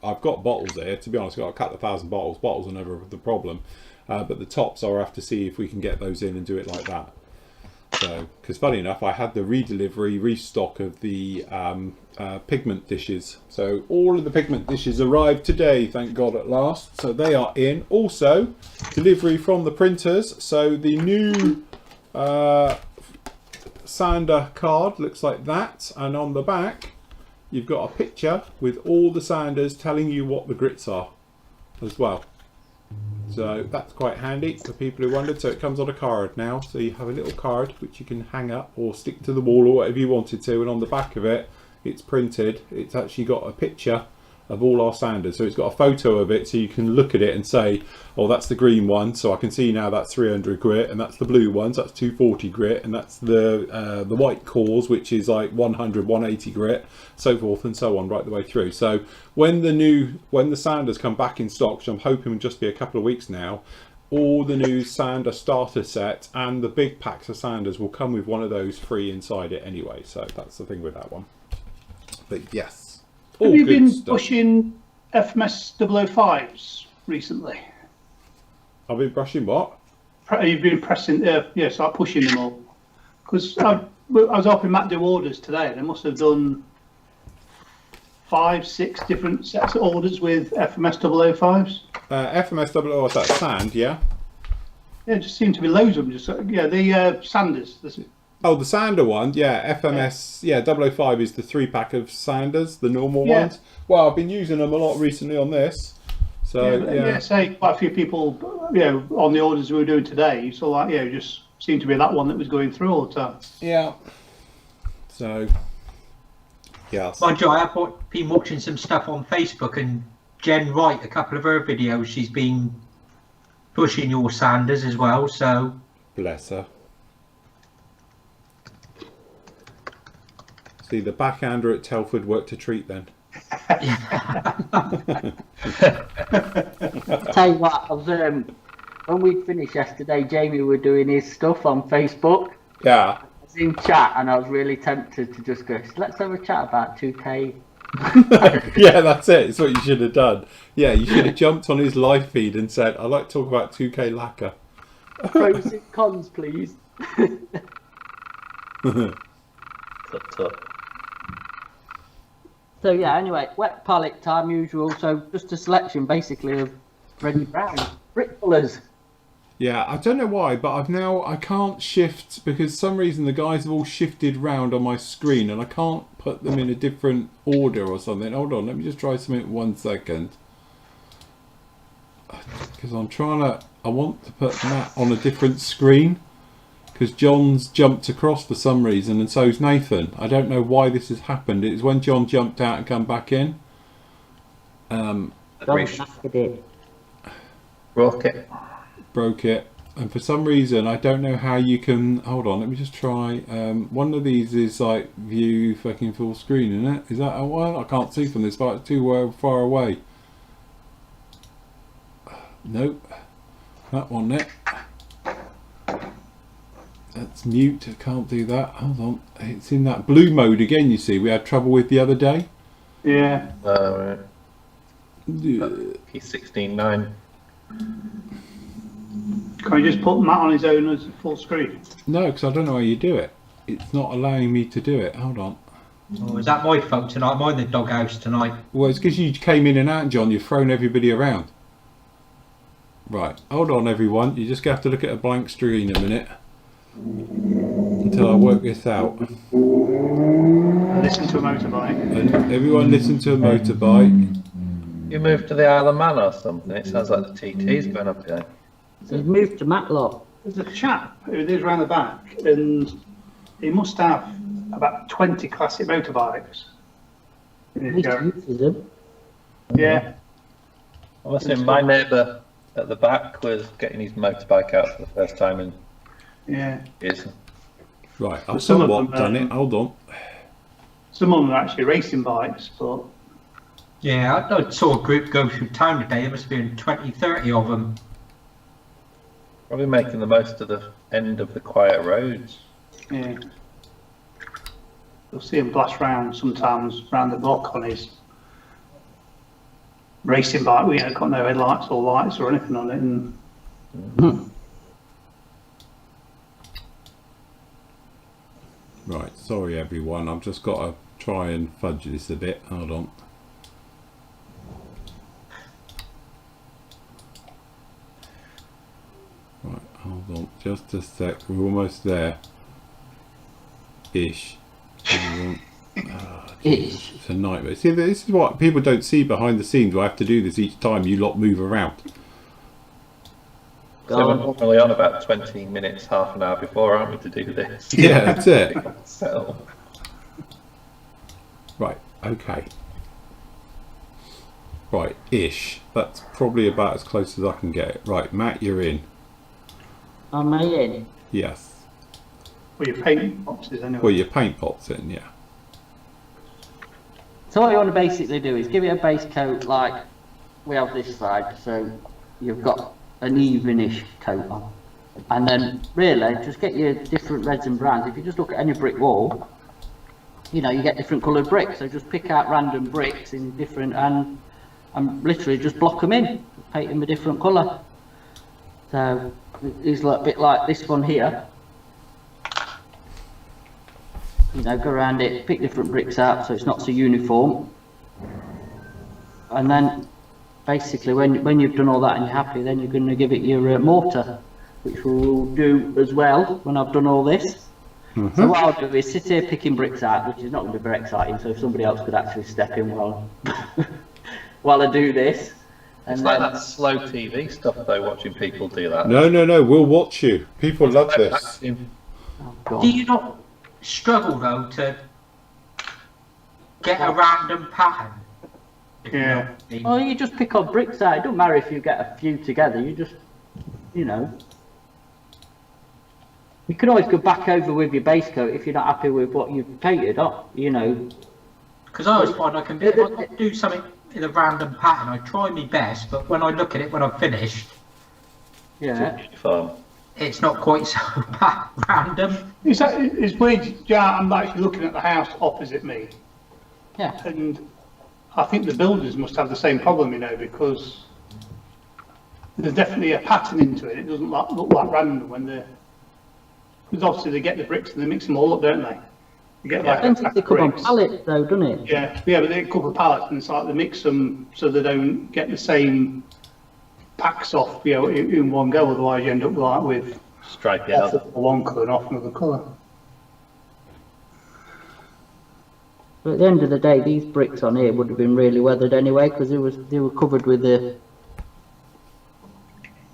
I've got bottles there. To be honest, I've got a couple of thousand bottles. Bottles are never the problem. But the tops, I'll have to see if we can get those in and do it like that. So, because funny enough, I had the restock of the pigment dishes. So all of the pigment dishes arrived today, thank God, at last. So they are in. Also, delivery from the printers. So the new sander card looks like that, and on the back you've got a picture with all the sanders telling you what the grits are as well. So that's quite handy for people who wondered. So it comes on a card now, so you have a little card which you can hang up or stick to the wall or whatever you wanted to, and on the back of it, it's printed. It's actually got a picture of all our sanders, so it's got a photo of it, so you can look at it and say, oh, that's the green one, so I can see now that's 300 grit, and that's the blue ones, that's 240 grit, and that's the white cores, which is like 100, 180 grit, so forth and so on, right the way through. So when the sanders come back in stock, which I'm hoping will just be a couple of weeks now, all the new sander starter set and the big packs of sanders will come with one of those free inside it anyway. So that's the thing with that one. But yes. Have you been pushing FMS 005s recently? I've been brushing what? You've been pressing, start pushing them all. Because I was helping Matt do orders today. They must have done 5, 6 different sets of orders with FMS 005s. FMS 005, what's that? Sand, yeah? Yeah, it just seemed to be loads of them. The sanders. Oh, the sander one, yeah, FMS, yeah, 005 is the 3-pack of sanders, the normal ones. Well, I've been using them a lot recently on this. So, say quite a few people on the orders we were doing today, you saw like, it just seemed to be that one that was going through all the time. Yeah. So, yes. Mind you, I have been watching some stuff on Facebook, and Jen Wright, a couple of her videos, she's been pushing your Sanders as well, so... Bless her. See, the backhander at Telford worked a treat then. Tell you what, I was, when we finished yesterday, Jamie were doing his stuff on Facebook. Yeah. I was in chat and I was really tempted to just go, let's have a chat about 2K. Yeah, that's it. It's what you should have done. Yeah, you should have jumped on his live feed and said, I'd like to talk about 2K lacquer. Pros and cons, please. Tut. So yeah, anyway, wet palette time usual. So just a selection basically of Freddie Brown brick colours. Yeah, I don't know why, but I can't shift because for some reason the guys have all shifted round on my screen and I can't put them in a different order or something. Hold on, let me just try something 1 second. Because I want to put that on a different screen. Because John's jumped across for some reason and so's Nathan. I don't know why this has happened. It's when John jumped out and come back in. Broke it. And for some reason, I don't know how you can... Hold on, let me just try. One of these is like view fucking full screen, isn't it? Is that a one? I can't see from this, but it's too far away. Nope. That one there. That's mute. I can't do that. Hold on. It's in that blue mode again, you see. We had trouble with the other day. Yeah. Right. P16.9. Can you just put Matt on his own as full screen? No, because I don't know how you do it. It's not allowing me to do it. Hold on. Oh, is that my fault tonight? I'm in the doghouse tonight. Well, it's because you came in and out, John. You've thrown everybody around. Right. Hold on, everyone. You just have to look at a blank screen a minute. Until I work this out. Listen to a motorbike. And everyone listen to a motorbike. You moved to the Isle of Man or something? It sounds like the TT's going up here. So he's moved to Matlock. There's a chap who lives round the back and he must have about 20 classic motorbikes in his He garage. uses them. Yeah. I was saying my neighbour at the back was getting his motorbike out for the first time in years. Right, I've Some of somewhat them, done it. Hold on. Some of them are actually racing bikes, but Yeah, I saw a group go through town today. There must have been 20, 30 of them. Probably making the most of the end of the quiet roads. yeah. You'll see him blast round sometimes round the block on his racing bike. We ain't got no headlights or lights or anything on it. And Right, sorry everyone. I've just got to try and fudge this a bit. Hold on. Right, hold on. Just a sec. We're almost there. Ish. Ish. It's a nightmare. See, this is what people don't see behind the scenes. I have to do this each time you lot move around. So we're normally on about 20 minutes, half an hour before, aren't we, to do this? Yeah, that's it. So, Right, okay. Right, ish. That's probably about as close as I can get it. Right, Matt, you're in. Am I in? Yes. well, your paint boxes anyway. Well, your paint pot's in, yeah. So what you want to basically do is give it a base coat like we have this side, so you've got an evenish coat on. And then really just get your different reds and browns. If you just look at any brick wall, you know, you get different coloured bricks. So just pick out random bricks in different and literally just block them in, paint them a different colour. So it's a bit like this one here. You know, go around it, pick different bricks out so it's not so uniform. And then basically when you've done all that and you're happy, then you're going to give it your mortar, which we'll do as well when I've done all this. So what I'll do is sit here picking bricks out, which is not going to be very exciting, so if somebody else could actually step in while while I do this. It's like that slow TV stuff though, watching people do that. No, we'll watch you. People love this. God. Do you not struggle though to get a random pattern? If you know what I mean? Well, you just pick up bricks out. It don't matter if you get a few together. You just, you know. You can always go back over with your base coat if you're not happy with what you've painted up, you know. Because I always find if I do something in a random pattern, I try my best, but when I look at it when I've finished, Yeah. it's not quite so random. It's weird, yeah, I'm actually looking at the house opposite me. Yeah. And I think the builders must have the same problem, you know, because there's definitely a pattern into it. It doesn't look like random when they're... Because obviously they get the bricks and they mix them all up, don't they? You get like Depends if they come on pallets though, doesn't it? Yeah, but they couple of pallets and it's like they mix them so they don't get the same packs off, you know, in one go. Otherwise you end up like with stripe off one colour and off another colour. But at the end of the day, these bricks on here would have been really weathered anyway, because they were covered with the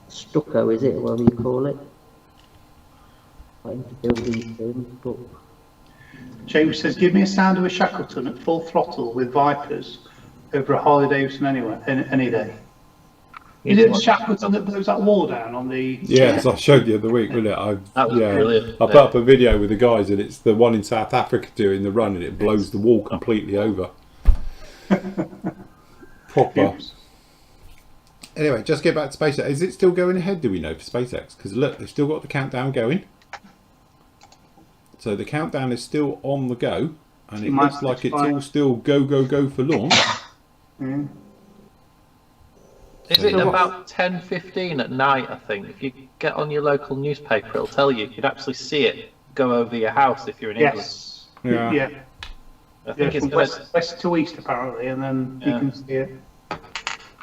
stucco, is it, whatever you call it? To build these things, but... James says, give me a sound of a Shackleton at full throttle with Vipers over a Harley Davidson anyway, any day. Is it Shackleton that blows that wall down on the... Yes, I showed you the other week, wasn't it? That was brilliant. I put up a video with the guys and it's the one in South Africa doing the run and it blows the wall completely over. Proper. Anyway, just get back to SpaceX. Is it still going ahead, do we know, for SpaceX? Because look, they've still got the countdown going. So the countdown is still on the go, and it looks like it's all still go for launch. Mm. Is it about 10:15 at night, I think? If you get on your local newspaper, it'll tell you. You can actually see it go over your house if you're in England. Yes. Yeah. I think it's from west to east apparently, and then you can see it. I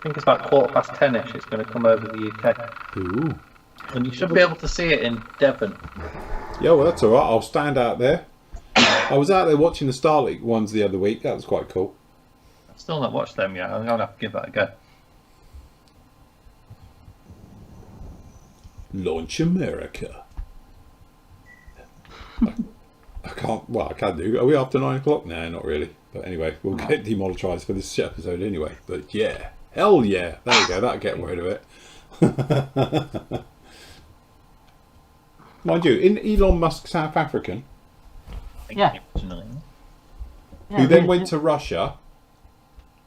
think it's about 10:15ish. It's going to come over the UK. Ooh. And you should be able to see it in Devon. Yeah, well, that's all right. I'll stand out there. I was out there watching the Starlink ones the other week. That was quite cool. I've still not watched them yet. I'm going to have to give that a go. Launch America. I can't. Well, I can do. Are we after 9 o'clock? No, not really. But anyway, we'll get demonetised for this episode anyway. But yeah, hell yeah. There you go. That'll get rid of it. Mind you, in Elon Musk South African? Yeah. Who then went to Russia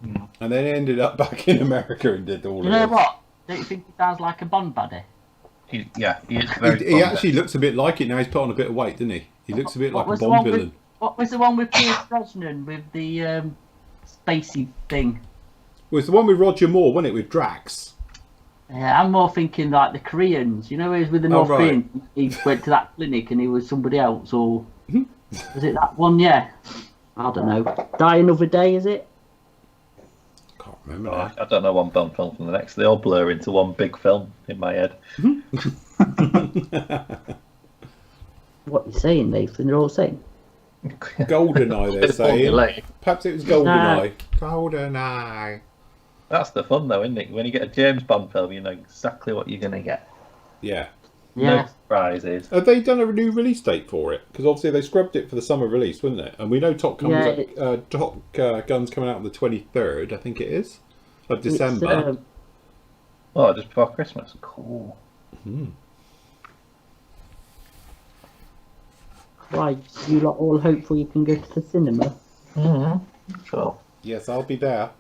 and then ended up back in America and did all of You know this. what? Don't you think he sounds like a Bond baddie? He is very He actually looks a bit like it now. He's put on a bit of weight, doesn't he? He looks a bit like a Bond villain. What was the one with Pierce Brosnan with the spacey thing? Well, it's the one with Roger Moore, wasn't it, with Drax? Yeah, I'm more thinking like the Koreans. You know, he was with the North Koreans. He went to that clinic and he was somebody else, or was it that one? Yeah, I don't know. Die Another Day, is it? Can't remember. I don't know one Bond film from the next. They all blur into one big film in my head. What are you saying, Nathan? They're all saying. GoldenEye, they're saying. Perhaps it was GoldenEye. GoldenEye. That's the fun, though, isn't it? When you get a James Bond film, you know exactly what you're going to get. Yeah. No surprises. Have they done a new release date for it? Because obviously they scrubbed it for the summer release, wasn't it? And we know Top Gun's coming out on the 23rd, I think it is, of December. Oh, just before Christmas. Cool. Why, you lot all hopeful you can go to the cinema? Sure. Yes, I'll be there.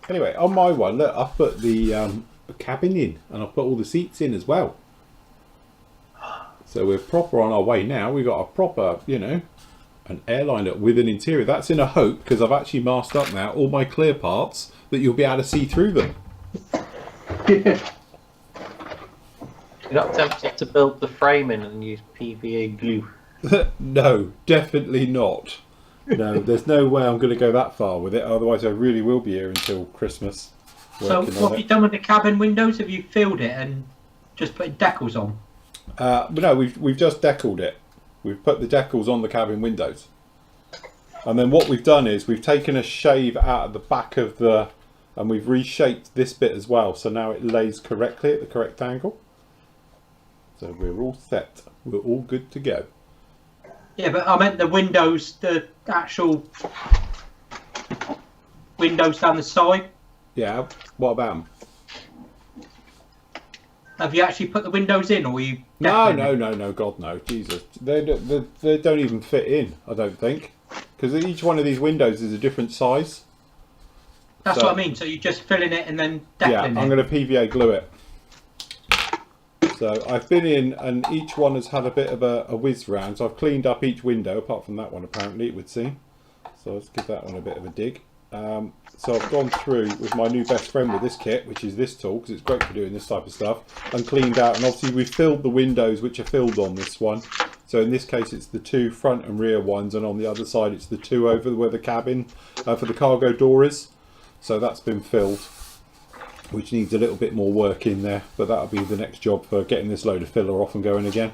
Anyway, on my one, look, I've put the cabin in, and I've put all the seats in as well. So we're proper on our way now. We've got a proper, you know, an airliner with an interior. That's in a hope, because I've actually masked up now all my clear parts, that you'll be able to see through them. You're not tempted to build the framing and use PVA glue? No, definitely not. No, there's no way I'm going to go that far with it. Otherwise, I really will be here until Christmas. So, what have you done with the cabin windows? Have you filled it and just put decals on? No, we've just decaled it. We've put the decals on the cabin windows, and then what we've done is we've taken a shave out of the back of the and we've reshaped this bit as well, so now it lays correctly at the correct angle. So we're all set. We're all good to go. Yeah, but I meant the windows, the actual windows down the side. Yeah, what about them? Have you actually put the windows in, or are you? No, God no, Jesus. They don't even fit in, I don't think. Because each one of these windows is a different size. That's what I mean, so you're just filling it and then yeah, deckling it. I'm going to PVA glue it. So I've been in and each one has had a bit of a whiz round. So I've cleaned up each window, apart from that one apparently, it would seem. So let's give that one a bit of a dig. So I've gone through with my new best friend with this kit, which is this tool, because it's great for doing this type of stuff, and cleaned out. And obviously we've filled the windows which are filled on this one. So in this case it's the 2 front and rear ones, and on the other side it's the 2 over where the cabin for the cargo door is. So that's been filled, which needs a little bit more work in there, but that'll be the next job for getting this load of filler off and going again.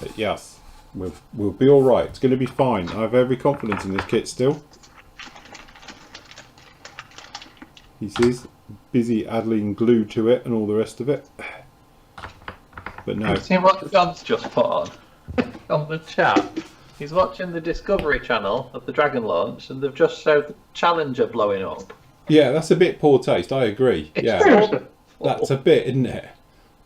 But yes, we'll be all right. It's going to be fine. I have every confidence in this kit still. He says busy adding glue to it and all the rest of it. But no. Have you seen what John's just put on the chat? He's watching the Discovery Channel of the Dragon launch, and they've just showed the Challenger blowing up. Yeah, that's a bit poor taste. I agree. Yeah, that's a bit, isn't it?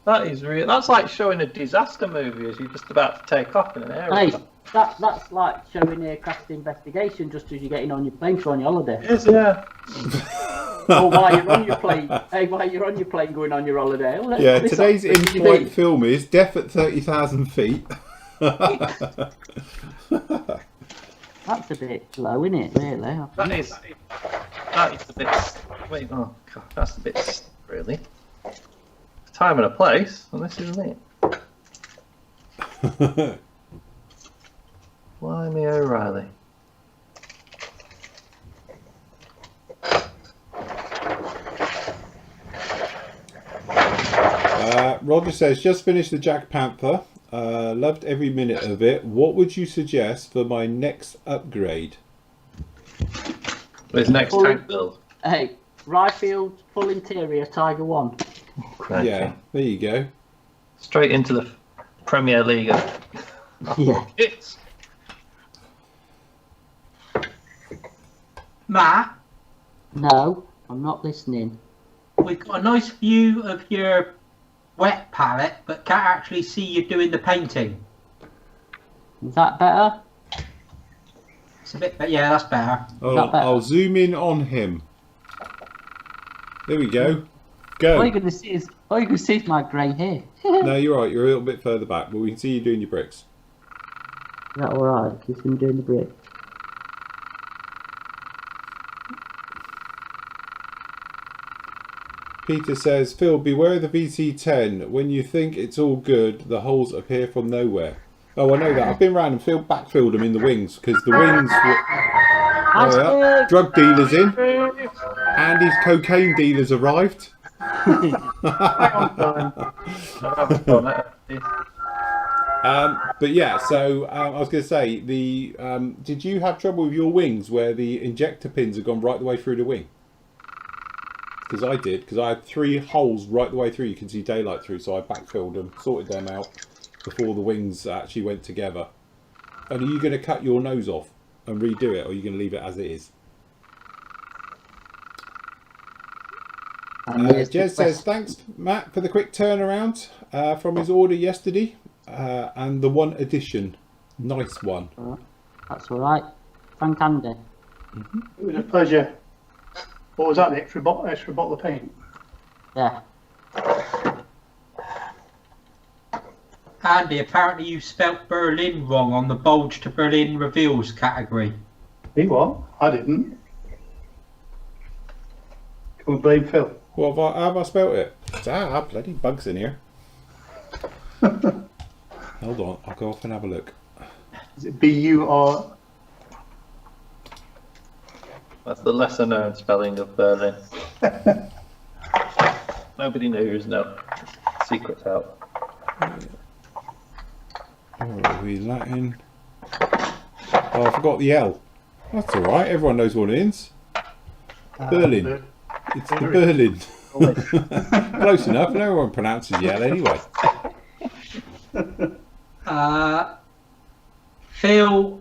That is real. That's like showing a disaster movie as you're just about to take off in an aeroplane. Hey, that's like showing aircraft investigation just as you're getting on your plane to on your holiday. Yes, yeah. Or while you're on your plane, while you're on your plane going on your holiday. Well, Yeah, today's in-flight film is Death at 30,000 feet. That's a bit low, isn't it? Really? That is a bit. Wait, oh god, that's a bit really. Time and a place, and this isn't it. Blimey O'Reilly. Roger says, just finished the Jack Panther. Loved every minute of it. What would you suggest for my next upgrade? His next tank build. Hey, Ryfield full interior Tiger 1. Yeah, there you go. Straight into the Premier League. Yeah. It's Matt, No, I'm not listening. we've got a nice view of your wet palette, but can't actually see you doing the painting. Is that better? It's a bit, but yeah, that's better. I'll zoom in on him. There we go. Go. All you're gonna see is my grey hair. No, you're right. You're a little bit further back, but we can see you doing your bricks. Is that alright? You've been doing the brick. Peter says, Phil, beware of the VC10. When you think it's all good, the holes appear from nowhere. Oh, I know that. I've been around and backfilled them in the wings, because the wings were... drug dealers in. Andy's cocaine dealers arrived. But yeah, so I was going to say, did you have trouble with your wings where the injector pins have gone right the way through the wing? Because I did, because I had 3 holes right the way through. You can see daylight through, so I backfilled them, sorted them out before the wings actually went together. And are you going to cut your nose off and redo it, or are you going to leave it as it is? Jez says, thanks, Matt, for the quick turnaround from his order yesterday. And the 1 edition. Nice one. That's alright. Thank Andy. It was a pleasure. What was that, the extra bottle of paint? Yeah. Andy, apparently you spelt Berlin wrong on the Bulge to Berlin reveals category. He what? I didn't. Can we blame Phil? What have how have I spelt it? Bloody bugs in here. Hold on, I'll go off and have a look. Is it B-U-R? That's the lesser known spelling of Berlin. Nobody knows, no. Secret's out. Oh, are we Latin? Oh, I forgot the L. That's all right. Everyone knows what it is. Berlin. It's the Berlin. Close enough. No one pronounces Yell anyway. Phil,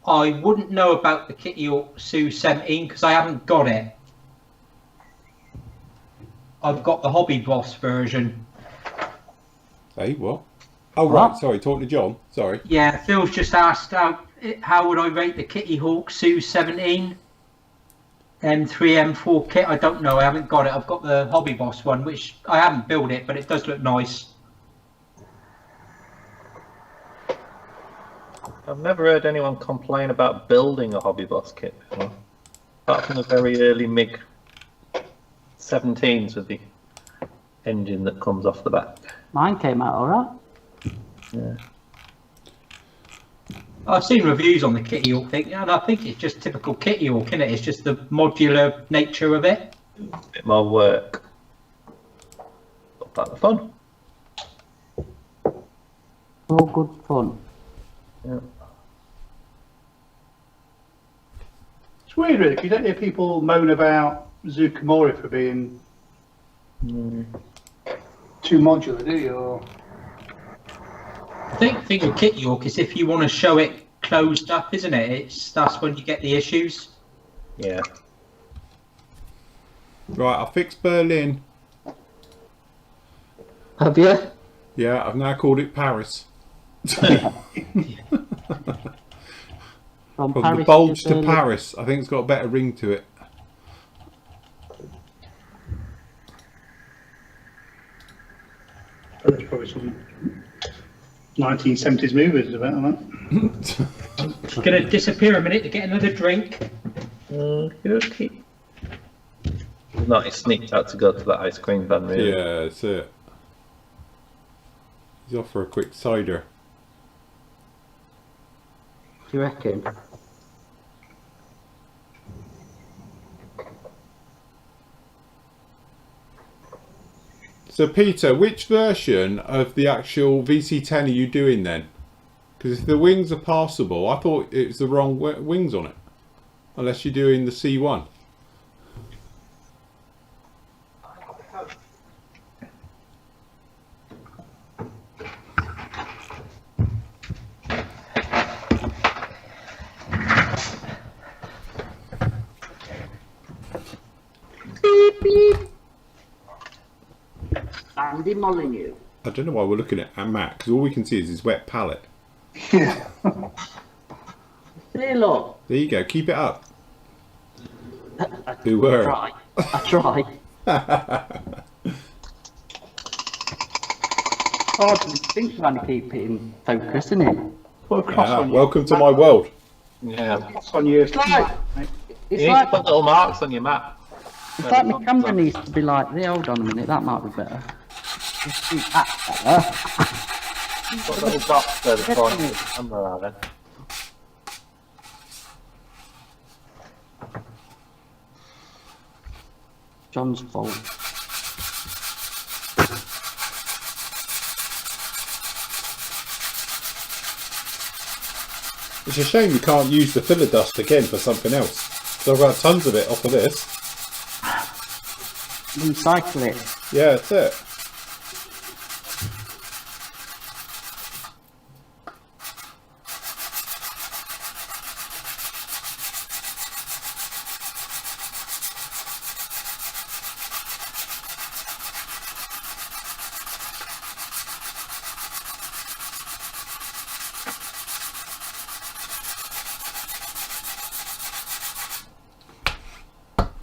I wouldn't know about the Kitty Hawk Su-17 because I haven't got it. I've got the Hobby Boss version. Hey, what? Oh, right. Sorry, talking to John. Sorry. Yeah, Phil's just asked how would I rate the Kitty Hawk Su-17 M3 M4 kit. I don't know. I haven't got it. I've got the Hobby Boss one, which I haven't built it, but it does look nice. I've never heard anyone complain about building a Hobby Boss kit before. Apart from the very early MiG 17s with the engine that comes off the back. Mine came out alright. Yeah. I've seen reviews on the Kitty Hawk thing, and I think it's just typical Kitty Hawk, isn't it? It's just the modular nature of it. A bit more work. But part of the fun. All good fun. Yeah. It's weird, really, 'cause you don't hear people moan about Zucamori for being too modular, do you? Or... I think the thing with Kitty Hawk is if you want to show it closed up, isn't it? That's when you get the issues. Yeah. Right, I fixed Berlin. Have you? Yeah, I've now called it Paris. From the bulge to Paris. I think it's got a better ring to it. There's probably some 1970s movies about that. It's going to disappear a minute to get another drink. Okay. No, he sneaked out to go to that ice cream van, really. Yeah, that's it. He's off for a quick cider. Do you reckon? So Peter, which version of the actual VC10 are you doing then? Because if the wings are passable, I thought it was the wrong wings on it. Unless you're doing the C1. Beep, beep. Andy Molyneux. I don't know why we're looking at Matt, because all we can see is his wet palate. Yeah. See, look. There you go, keep it up. Who were? I try. Hard to think trying to keep it in focus, isn't it? Put a cross on Welcome to my world. Yeah. Cross on your It's like, You it's need like, to put little marks on your map. it's like my camera needs to be like, hold on a minute, that might be better. Just do that better. Put little dots where the corners of the camera are then. John's fault. It's a shame you can't use the filler dust again for something else. So I've got tons of it off of this. Recycle it. Yeah, that's it.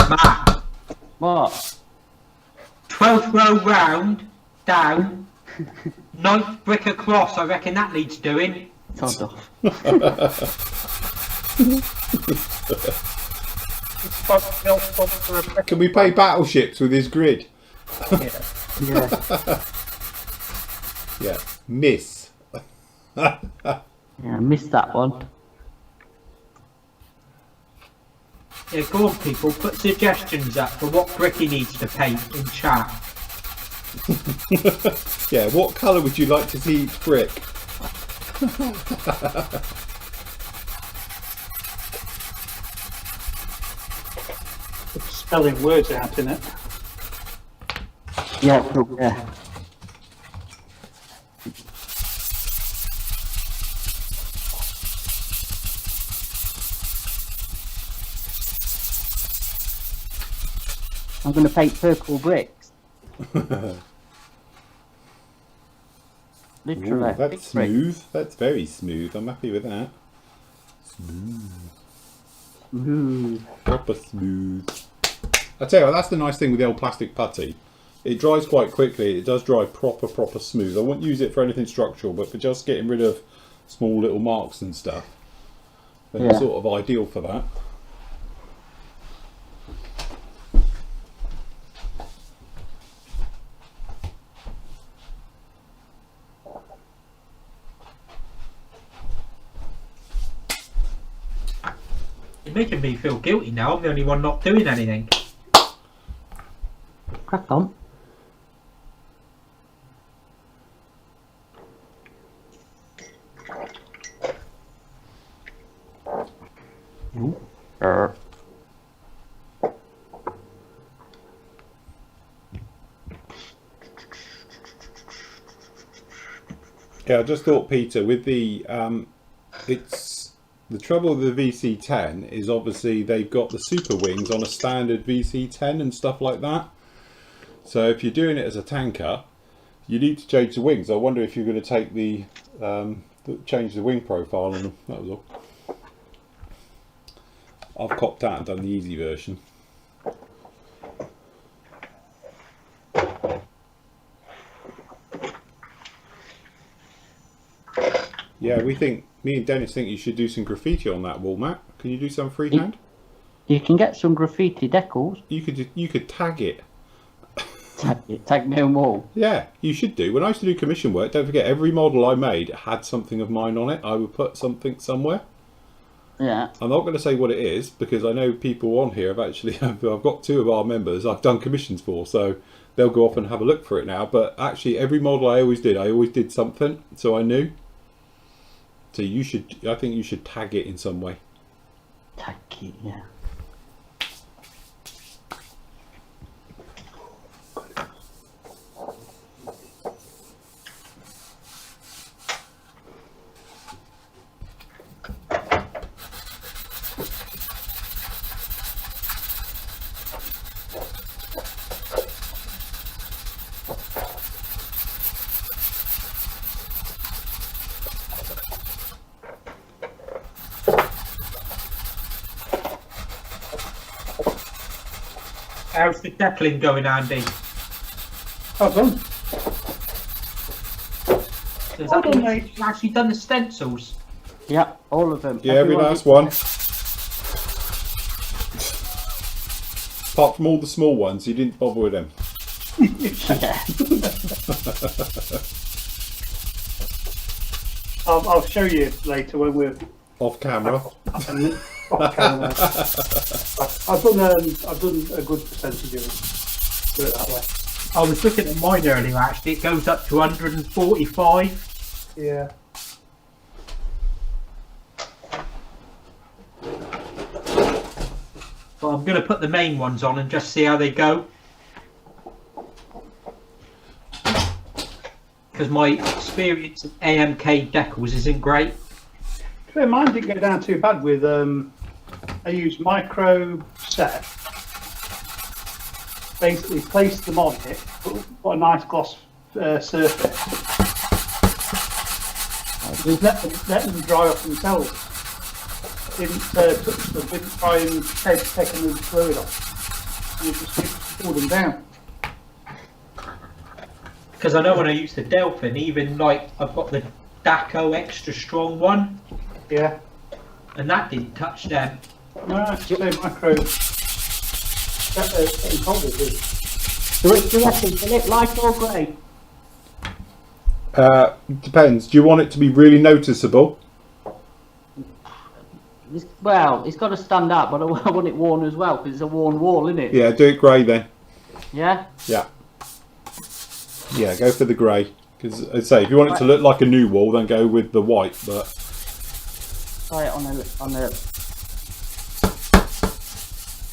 Matt, What? 12th row round, down, 9th brick across. I reckon that needs doing. Todd off. Can we play battleships with his grid? Yeah. Yeah. Miss. Yeah, I missed that one. Yeah, go on, people. Put suggestions up for what brick he needs to paint in chat. Yeah, what colour would you like to see each brick? spelling words out in it. Yeah, cool, yeah. I'm going to paint purple bricks. Literally. Ooh, that's big smooth. That's very smooth. I'm happy with that. Smooth. Ooh. Proper smooth. I tell you what, that's the nice thing with the old plastic putty. It dries quite quickly. It does dry proper smooth. I wouldn't use it for anything structural, but for just getting rid of small little marks and stuff, then it's sort of ideal for that. You're making me feel guilty now. I'm the only one not doing anything. Crack on. Yeah, I just thought, Peter, with the it's the trouble with the VC10 is obviously they've got the super wings on a standard VC10 and stuff like that. So if you're doing it as a tanker, you need to change the wings. I wonder if you're going to take the change the wing profile, and that was all. I've copped out and done the easy version. Yeah, me and Dennis think you should do some graffiti on that wall, Matt. Can you do some freehand? You can get some graffiti decals. You could tag it. Tag me on wall. Yeah, you should do. When I used to do commission work, don't forget, every model I made had something of mine on it. I would put something somewhere. Yeah. I'm not going to say what it is, because I know people on here have actually, I've got 2 of our members I've done commissions for, so they'll go off and have a look for it now. But actually, every model I always did something, so I knew. So I think you should tag it in some way. Tag it, yeah. How's the deckling going, Andy? Oh, done. Has that been actually done the stencils? Yeah, all of them. Yeah, every last one. Apart from all the small ones, you didn't bother with them. I'll show you later when we're Off camera. off camera. I've done a good percentage of it. Put it that way. I was looking at mine earlier, actually. It goes up to 145. Yeah. But I'm going to put the main ones on and just see how they go. Because my experience of AMK decals isn't great. Yeah, mine didn't go down too bad with I used micro set, basically placed them on it, put a nice gloss surface, just let them dry off themselves. Didn't touch them, didn't try and take any fluid off, and just pull them down. Because I know when I use the Delphin, even like I've got the Daco extra strong one, Yeah. and that didn't touch them. No, it's the same micro. Which direction? Is it light or grey? Depends. Do you want it to be really noticeable? Well, it's got to stand out, but I want it worn as well, because it's a worn wall, isn't it? Yeah, do it grey then. Yeah? Yeah. Yeah, go for the grey. Because, I'd say, if you want it to look like a new wall, then go with the white, but... Try it on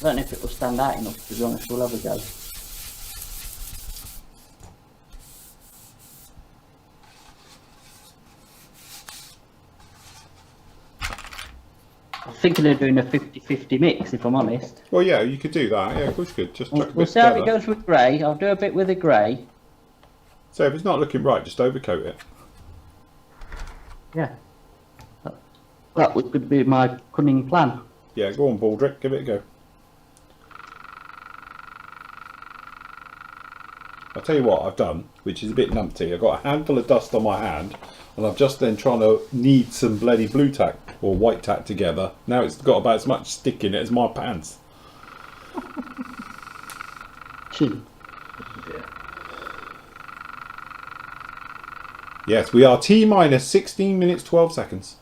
a I don't know if it will stand out enough, to be honest. We'll have a go. I'm thinking of doing a 50-50 mix, if I'm honest. Well, yeah, you could do that. Yeah, of course you could. Just chuck a We'll bit see how it together. goes with grey. I'll do a bit with the grey. So if it's not looking right, just overcoat it. Yeah. That would be my cunning plan. Yeah, go on, Baldrick, give it a go. I'll tell you what I've done, which is a bit numpty. I've got a handful of dust on my hand, and I'm just then trying to knead some bloody blue tack or white tack together. Now it's got about as much stick in it as my pants. Chin. Yes, we are T minus 16 minutes 12 seconds.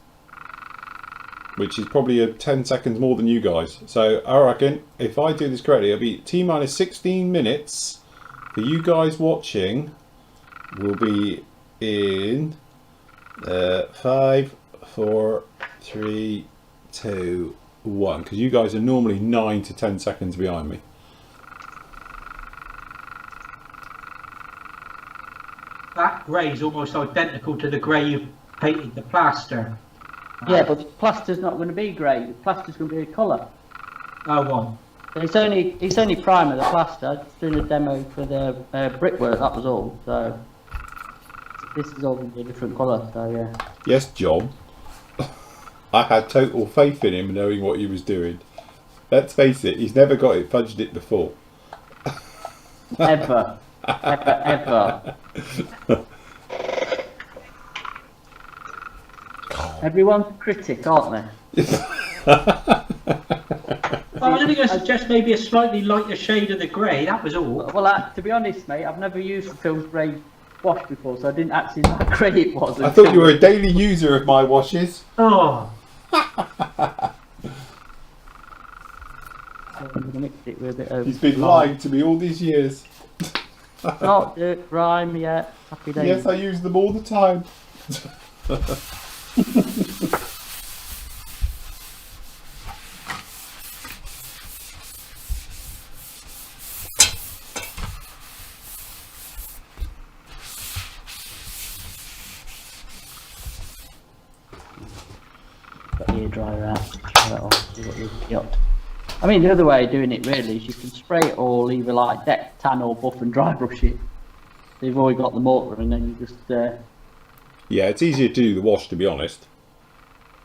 Which is probably 10 seconds more than you guys. So I reckon if I do this correctly, it'll be T minus 16 minutes for you guys watching. Will be in 5, 4, 3, 2, 1. Because you guys are normally 9 to 10 seconds behind me. That grey is almost identical to the grey you painted the plaster. Yeah, but the plaster's not going to be grey. The plaster's going to be a colour. Oh, one. It's only primer, the plaster. Just doing a demo for the brickwork, that was all. So this is all going to be a different colour, so yeah. Yes, John. I had total faith in him knowing what he was doing. Let's face it, he's never got it fudged it before. Ever. Ever. Everyone's a critic, aren't they? Well, I was only going to suggest maybe a slightly lighter shade of the grey, that was all. Well, to be honest, mate, I've never used the Phil's grey wash before, so I didn't actually know how grey it was. I thought you were a daily user of my washes. Oh, I'm going to mix it with a bit of... He's been lying to me all these years. Not dirt, grime, yeah. Happy days. Yes, I use them all the time. Got the hairdryer out. Try that off, see what you've got. I mean, the other way of doing it really is you can spray it all, either like deck, tan or buff and dry brush it. So you've already got the mortar and then you just... Yeah, it's easier to do the wash, to be honest.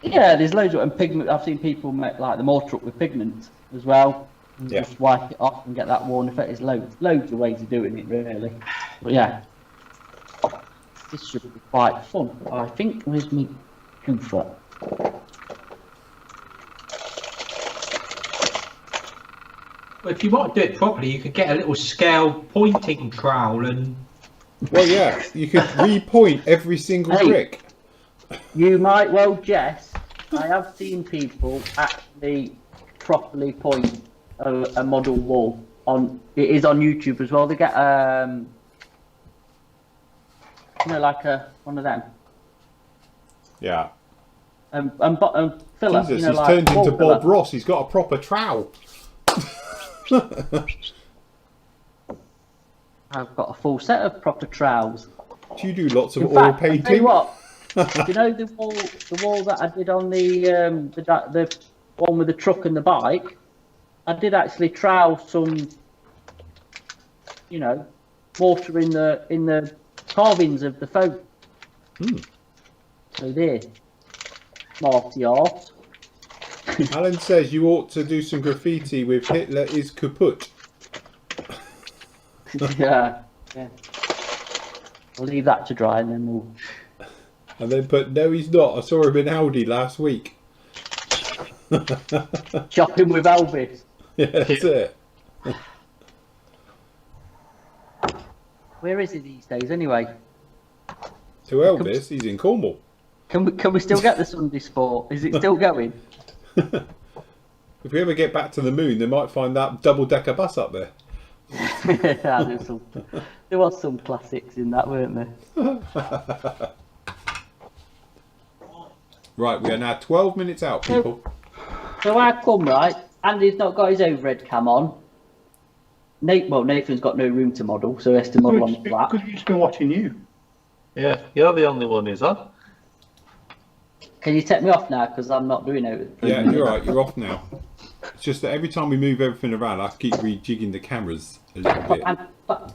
Yeah, there's loads of and pigment. I've seen people make like the mortar up with pigment as well. And Yeah. just wipe it off and get that worn effect. There's loads of ways of doing it really. But yeah, this should be quite fun. I think with me goofer. well, if you want to do it properly, you could get a little scale pointing trowel and... Well, yeah, you could repoint every single Hey. brick. You might well guess. I have seen people actually properly point a model wall on. It is on YouTube as well. They get like one of them. Yeah. And filler. Jesus, you know, he's like turned wall into Bob filler. Ross. He's got a proper trowel. I've got a full set of proper trowels. Do you do lots of In oil fact, I'll tell you painting? what. You know the wall that I did on the one with the truck and the bike. I did actually trowel some, mortar in the carvings of the folk. So there, smarty arse. Alan says you ought to do some graffiti with Hitler is kaput. yeah. I'll leave that to dry and then we'll. And then put, no he's not, I saw him in Aldi last week. Shopping with Elvis. Yeah, that's it. Where is he these days anyway? To Elvis, he's in Cornwall. Can we still get the Sunday Sport? Is it still going? If we ever get back to the moon, they might find that double-decker bus up there. Yeah, there was some classics in that, weren't there? Right, we are now 12 minutes out, people. So how come, right? Andy's not got his overhead cam on. Nathan's got no room to model, so he has to model on the flat. Because we've just been watching you. Yeah, you're the only one who's on. Can you take me off now? Because I'm not doing it. Yeah, you're right. You're off now. It's just that every time we move everything around, I have to keep rejigging the cameras a little bit.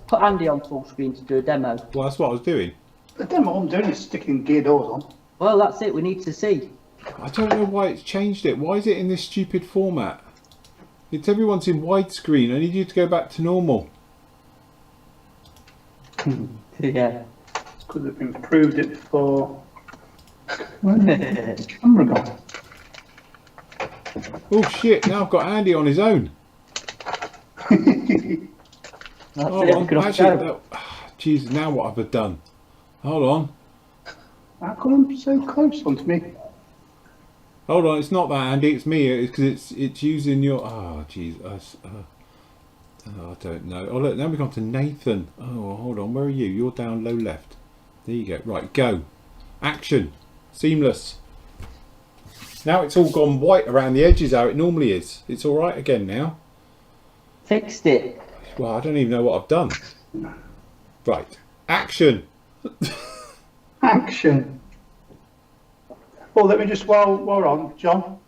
Put Andy on full screen to do a demo. Well, that's what I was doing. The demo I'm doing is sticking gear doors on. Well, that's it. We need to see. I don't know why it's changed it. Why is it in this stupid format? It's everyone's in widescreen. I need you to go back to normal. Yeah. Because they've improved it for. Where's the camera gone? Oh shit! Now I've got Andy on his own. That's Hold it. on. We can off Actually, go. Jesus, now what have I done? Hold on. How come I'm so close onto me? Hold on. It's not that, Andy. It's me. It's because it's using your. Oh, jeez. I don't know. Oh look, now we've gone to Nathan. Oh, hold on. Where are you? You're down low left. There you go. Right, go. Action. Seamless. Now it's all gone white around the edges how it normally is. It's all right again now. Fixed it. Well, I don't even know what I've done. Right. Action. Action. Well, let me just, while we're on, John.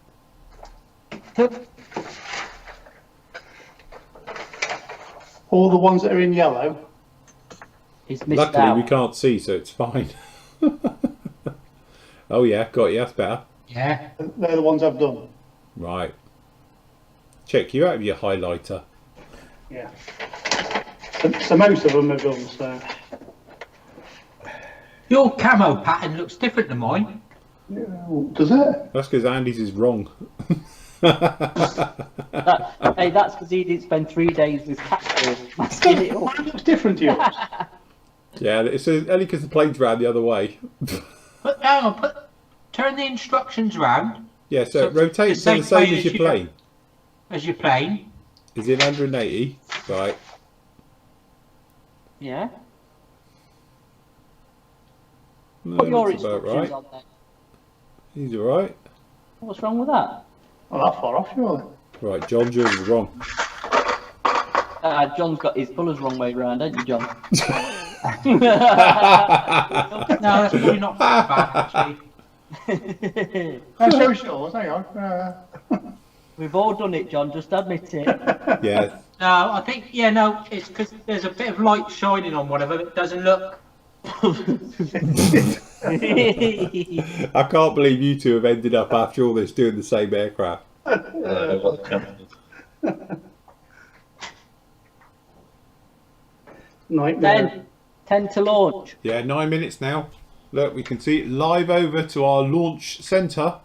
All the ones that are in yellow. He's missed Luckily, out. we can't see, so it's fine. Oh, yeah. Got you. That's better. Yeah. They're the ones I've done. Right. Check you out with your highlighter. Yeah. So most of them are done, so. Your camo pattern looks different to mine. Yeah, does it? That's because Andy's is wrong. Hey, that's because he didn't spend 3 days with Casper masking it up. Mine looks different to yours. Yeah, it's only because the plane's round the other way. But hang on, turn the instructions round Yeah, so it So rotates the to the same same way as as your you plane. as your plane. Is it 180? Right. Yeah. No, Put your that's about instructions right. on there. He's alright. What's wrong with that? Not that far off, surely. Right, John, yours is wrong. John's got his colours wrong way round, ain't you, John? No, that's probably not bad actually. I'll show you yours, hang on. We've all done it, John. Just admit it. Yeah. No, I think it's because there's a bit of light shining on one of them. It doesn't look. I can't believe you two have ended up after all this doing the same aircraft. Nightmare. 10 to launch. Yeah, 9 minutes now. Look, we can see it live over to our launch centre.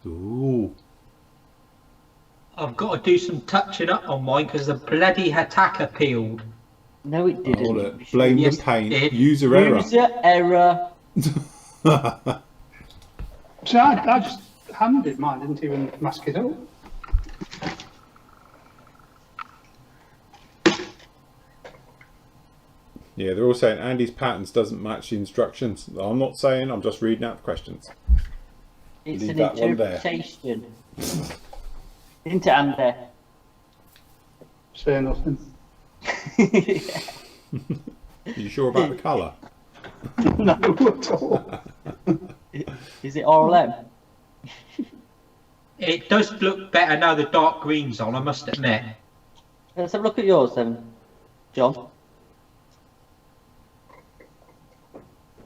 Ooh. I've got to do some touching up on mine because the bloody attacker peeled. No, it didn't. Oh, look. Blame Yes, the paint. it did. User error. User error. So I just handed mine, didn't even mask it up. Yeah, they're all saying Andy's patterns doesn't match the instructions. I'm not saying, I'm just reading out the questions. It's Leave an that one there. interpretation. Into Andy. Say nothing. You sure about the colour? No, at all. Is it RLM? It does look better now the dark green's on, I must admit. Let's have a look at yours then, John.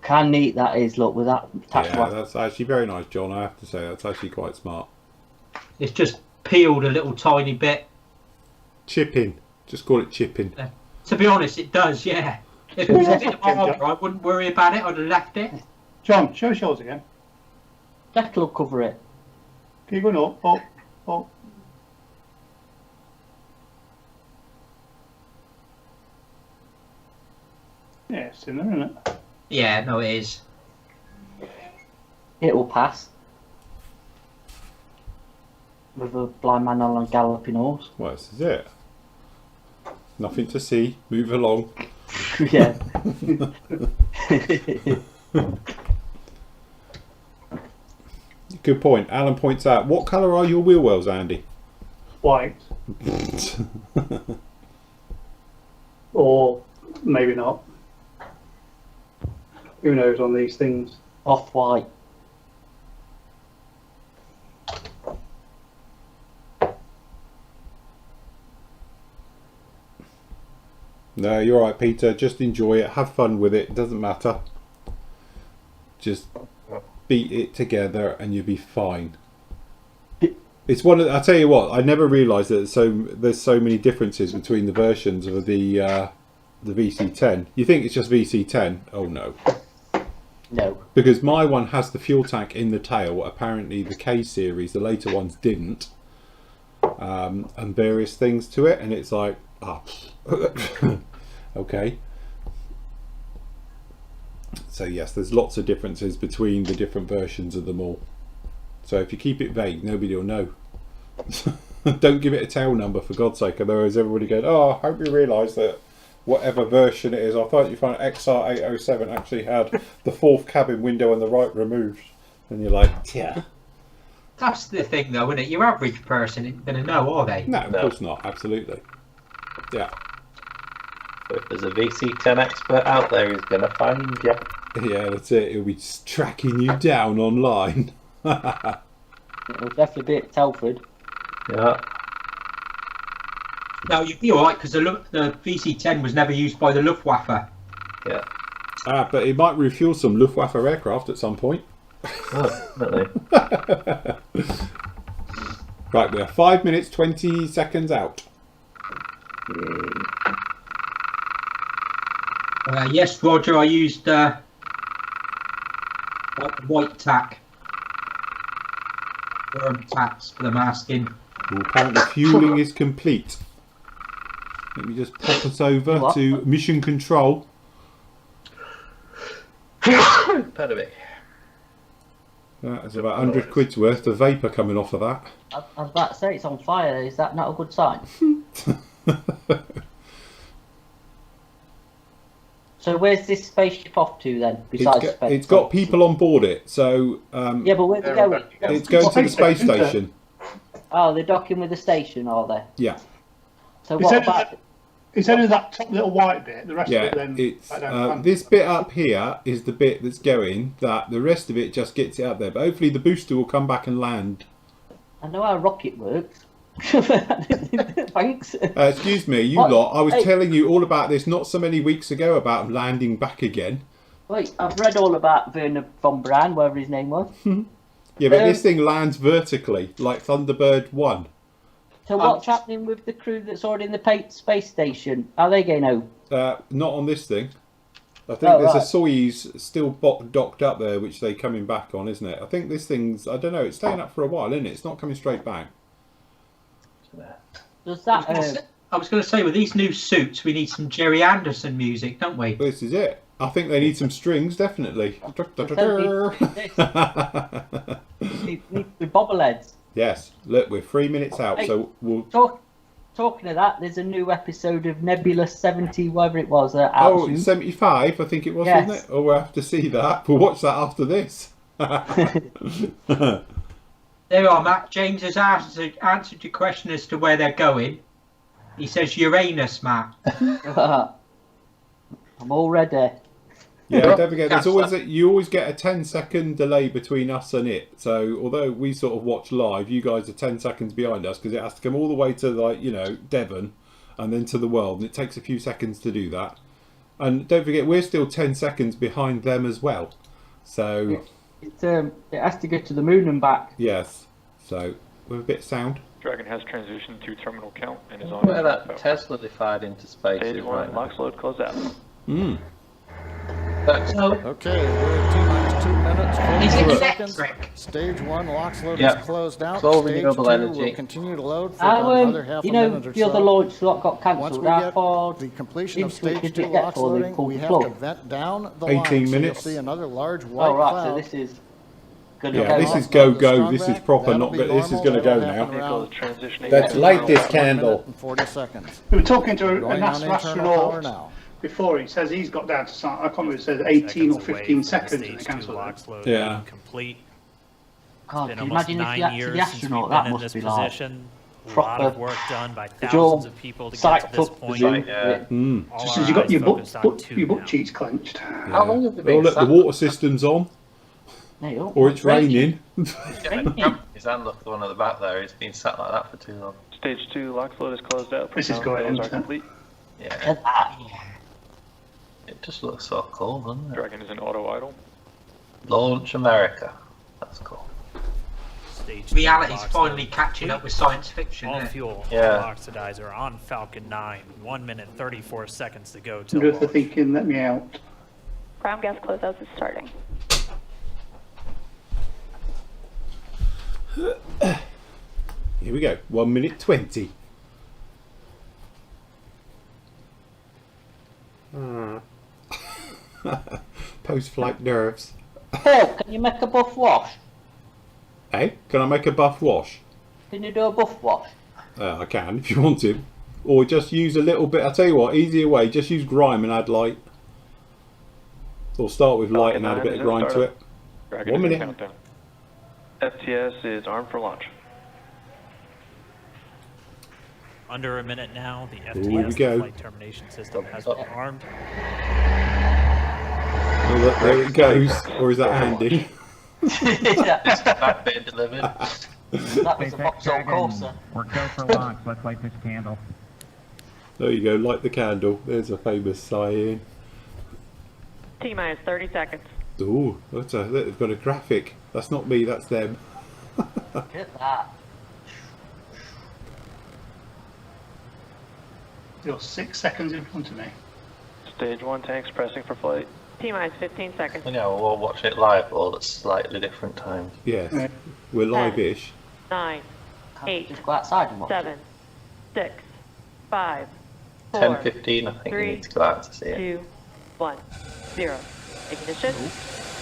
How neat that is, look, with that tack Yeah, one. that's actually very nice, John. I have to say, that's actually quite smart. It's just peeled a little tiny bit. Chipping. Just call it chipping. To be honest, it does, yeah. If it was a bit of harder, I wouldn't worry about it, I'd have left it. John, show us yours again. Jack will cover it. Keep going up, up, up. Yeah, it's in there, isn't it? Yeah, no, it is. It will pass. With a blind man on a galloping horse. Well, this is it. Nothing to see. Move along. Yeah. You Good point. Alan points out, what colour are your wheel wells, Andy? White. Or maybe not. Who knows on these things? Off-white. No, you're right, Peter. Just enjoy it. Have fun with it. Doesn't matter. Just beat it together and you'll be fine. It's one of, I tell you what, I never realised that there's so many differences between the versions of the VC10. You think it's just VC10? Oh no. No. Because my one has the fuel tank in the tail. Apparently the K series, the later ones didn't. And various things to it, and it's like, okay. So yes, there's lots of differences between the different versions of them all. So if you keep it vague, nobody will know. Don't give it a tail number, for God's sake, otherwise everybody goes, oh, I hope you realise that whatever version it is, I thought you found XR807 actually had the fourth cabin window on the right removed. And you're like, yeah. That's the thing, though, isn't it? Your average person isn't going to know, are they? No, of course not. Absolutely. Yeah. But if there's a VC10 expert out there, he's going to find you. Yeah, that's it. He'll be tracking you down online. It'll definitely be at Telford. Yeah. No, you'd be alright, because the VC10 was never used by the Luftwaffe. Yeah. But it might refuel some Luftwaffe aircraft at some point. Oh, really? Right, we are 5 minutes 20 seconds out. Yes, Roger, I used white tack. Worm tacks for the masking. Well, apparently fueling is complete. Let me just pop us over to mission control. Pardon me. That is about 100 quid's worth of vapour coming off of that. I was about to say it's on fire. Is that not a good sign? So where's this spaceship off to then? Besides It's got people on board it, so yeah, but where's it going? it's going to the space station. Oh, they're docking with the station, are they? Yeah. So what about? It's only that top little white bit. The rest Yeah, of it then. it's back down this bit up here is the bit that's going. That the rest of it just gets it up there. But hopefully the booster will come back and land. I know how a rocket works. Thanks. Excuse me, you What? lot. I was Hey. telling you all about this not so many weeks ago about landing back again. Wait, I've read all about Werner von Braun, whatever his name was. Yeah, but this thing lands vertically like Thunderbird 1. So what's happening with the crew that's already in the space station? Are they going home? Not on this thing. I think Oh, there's a right. Soyuz still docked up there, which they're coming back on, isn't it? I think this thing's, I don't know, it's staying up for a while, isn't it? It's not coming straight back. Does that? I was going to say, with these new suits, we need some Jerry Anderson music, don't we? This is it. I think they need some strings, definitely. Need with bobbleheads. Yes, look, we're 3 minutes out, Hey, so we'll... Talking of that, there's a new episode of Nebula 70, whatever it was. Out Oh, soon. 75, I think it was, Yes. wasn't it? Oh, we'll have to see that. We'll watch that after this. There you are, Matt. James has answered your question as to where they're going. He says Uranus, Matt. I'm all ready. Yeah, don't forget, there's always you always get a 10-second delay between us and it. So although we sort of watch live, you guys are 10 seconds behind us because it has to come all the way to, like, you know, Devon and then to the world, and it takes a few seconds to do that. And don't forget, we're still 10 seconds behind them as well. So It has to go to the moon and back. yes, so with a bit of sound. Dragon has transitioned to terminal count and is on. Where that Tesla defied into space Stage is 1, right now. LOX load closed out. So, Okay, we're at T-minus 2 minutes, is it 42 seconds. electric? Stage 1 LOX load Yep. is closed out. It's all Stage renewable 2 energy. will continue to load for about another half You a know, minute or the other so. launch slot got Once cancelled. we How get far the completion of into it stage did 2 it get LOX for they loading, pulled we the have to plug? vent down the 18 line. So you'll minutes. see another large white Oh, right, cloud. so this is going to Yeah, go this on. is go. Strong This is back, proper. that'll Not be go. This is normal, going to go that'll now. happen Vehicle around is transitioning. Let's to light this 1 candle. minute and 40 seconds. We were talking to a Going on NASA internal astronaut power now. before. He says he's got down to I can't remember. It says 18 or 15 seconds and they cancelled it. Yeah. Complete. God, Been can you almost imagine if 9 you had to years the since we've astronaut? been That in must this be like position. A lot proper. of work done by It's all thousands of people to get to psyched this up, point. presumably. Yeah. All Just our as you got eyes your focused on two your butt now. cheeks clenched. How long have they Oh, been look, the sat? water system's on, Hey, oh, or it's raining. His hand, look, the one at the back there, he's been sat like that for too long. Stage 2 lock float is closed out. This is Propellant going fails are into- complete. Yeah, Yeah. it just looks so cool, doesn't it? Dragon is in auto idle. Launch America. That's cool. Stage Reality's 2 finally box catching up with science fiction. all Isn't it? fuel, Yeah. all oxidizer on Falcon 9. 1 minute 34 seconds to go I till wonder if they're launch. thinking, let me out. Ground gas closeouts is starting. Here we go. 1 minute 20. Post-flight nerves. Phil, can you make a buff wash? Hey, can I make a buff wash? Can you do a buff wash? I can if you want to. Or just use a little bit. I'll tell you what, easier way, just use grime and add light. Or start with light and add a bit of grime to it. Dragon 1 is in minute. countdown. FTS is armed for launch. Under a minute now, the Here we FTS, go. the flight termination system, has been armed. Oh, look, there it goes. Or is that Andy? Yeah, It's back being delivered. that was a Vauxhall Corsa. We're go for launch. Let's light this candle. There you go, light the candle. There's a famous saying. T-minus 30 seconds. Ooh, they've got a graphic. That's not me, that's them. Look at that. You're 6 seconds in front of me. Stage 1 tanks pressing for flight. T-minus 15 seconds. You know, we'll watch it live all at slightly different times. Yes, Right. we're live-ish. 9, Can't 8, just go outside and watch 7, 6, 5, 4, 10:15, I think Three, you need to go out to see it. 2, 1, 0. Ignition.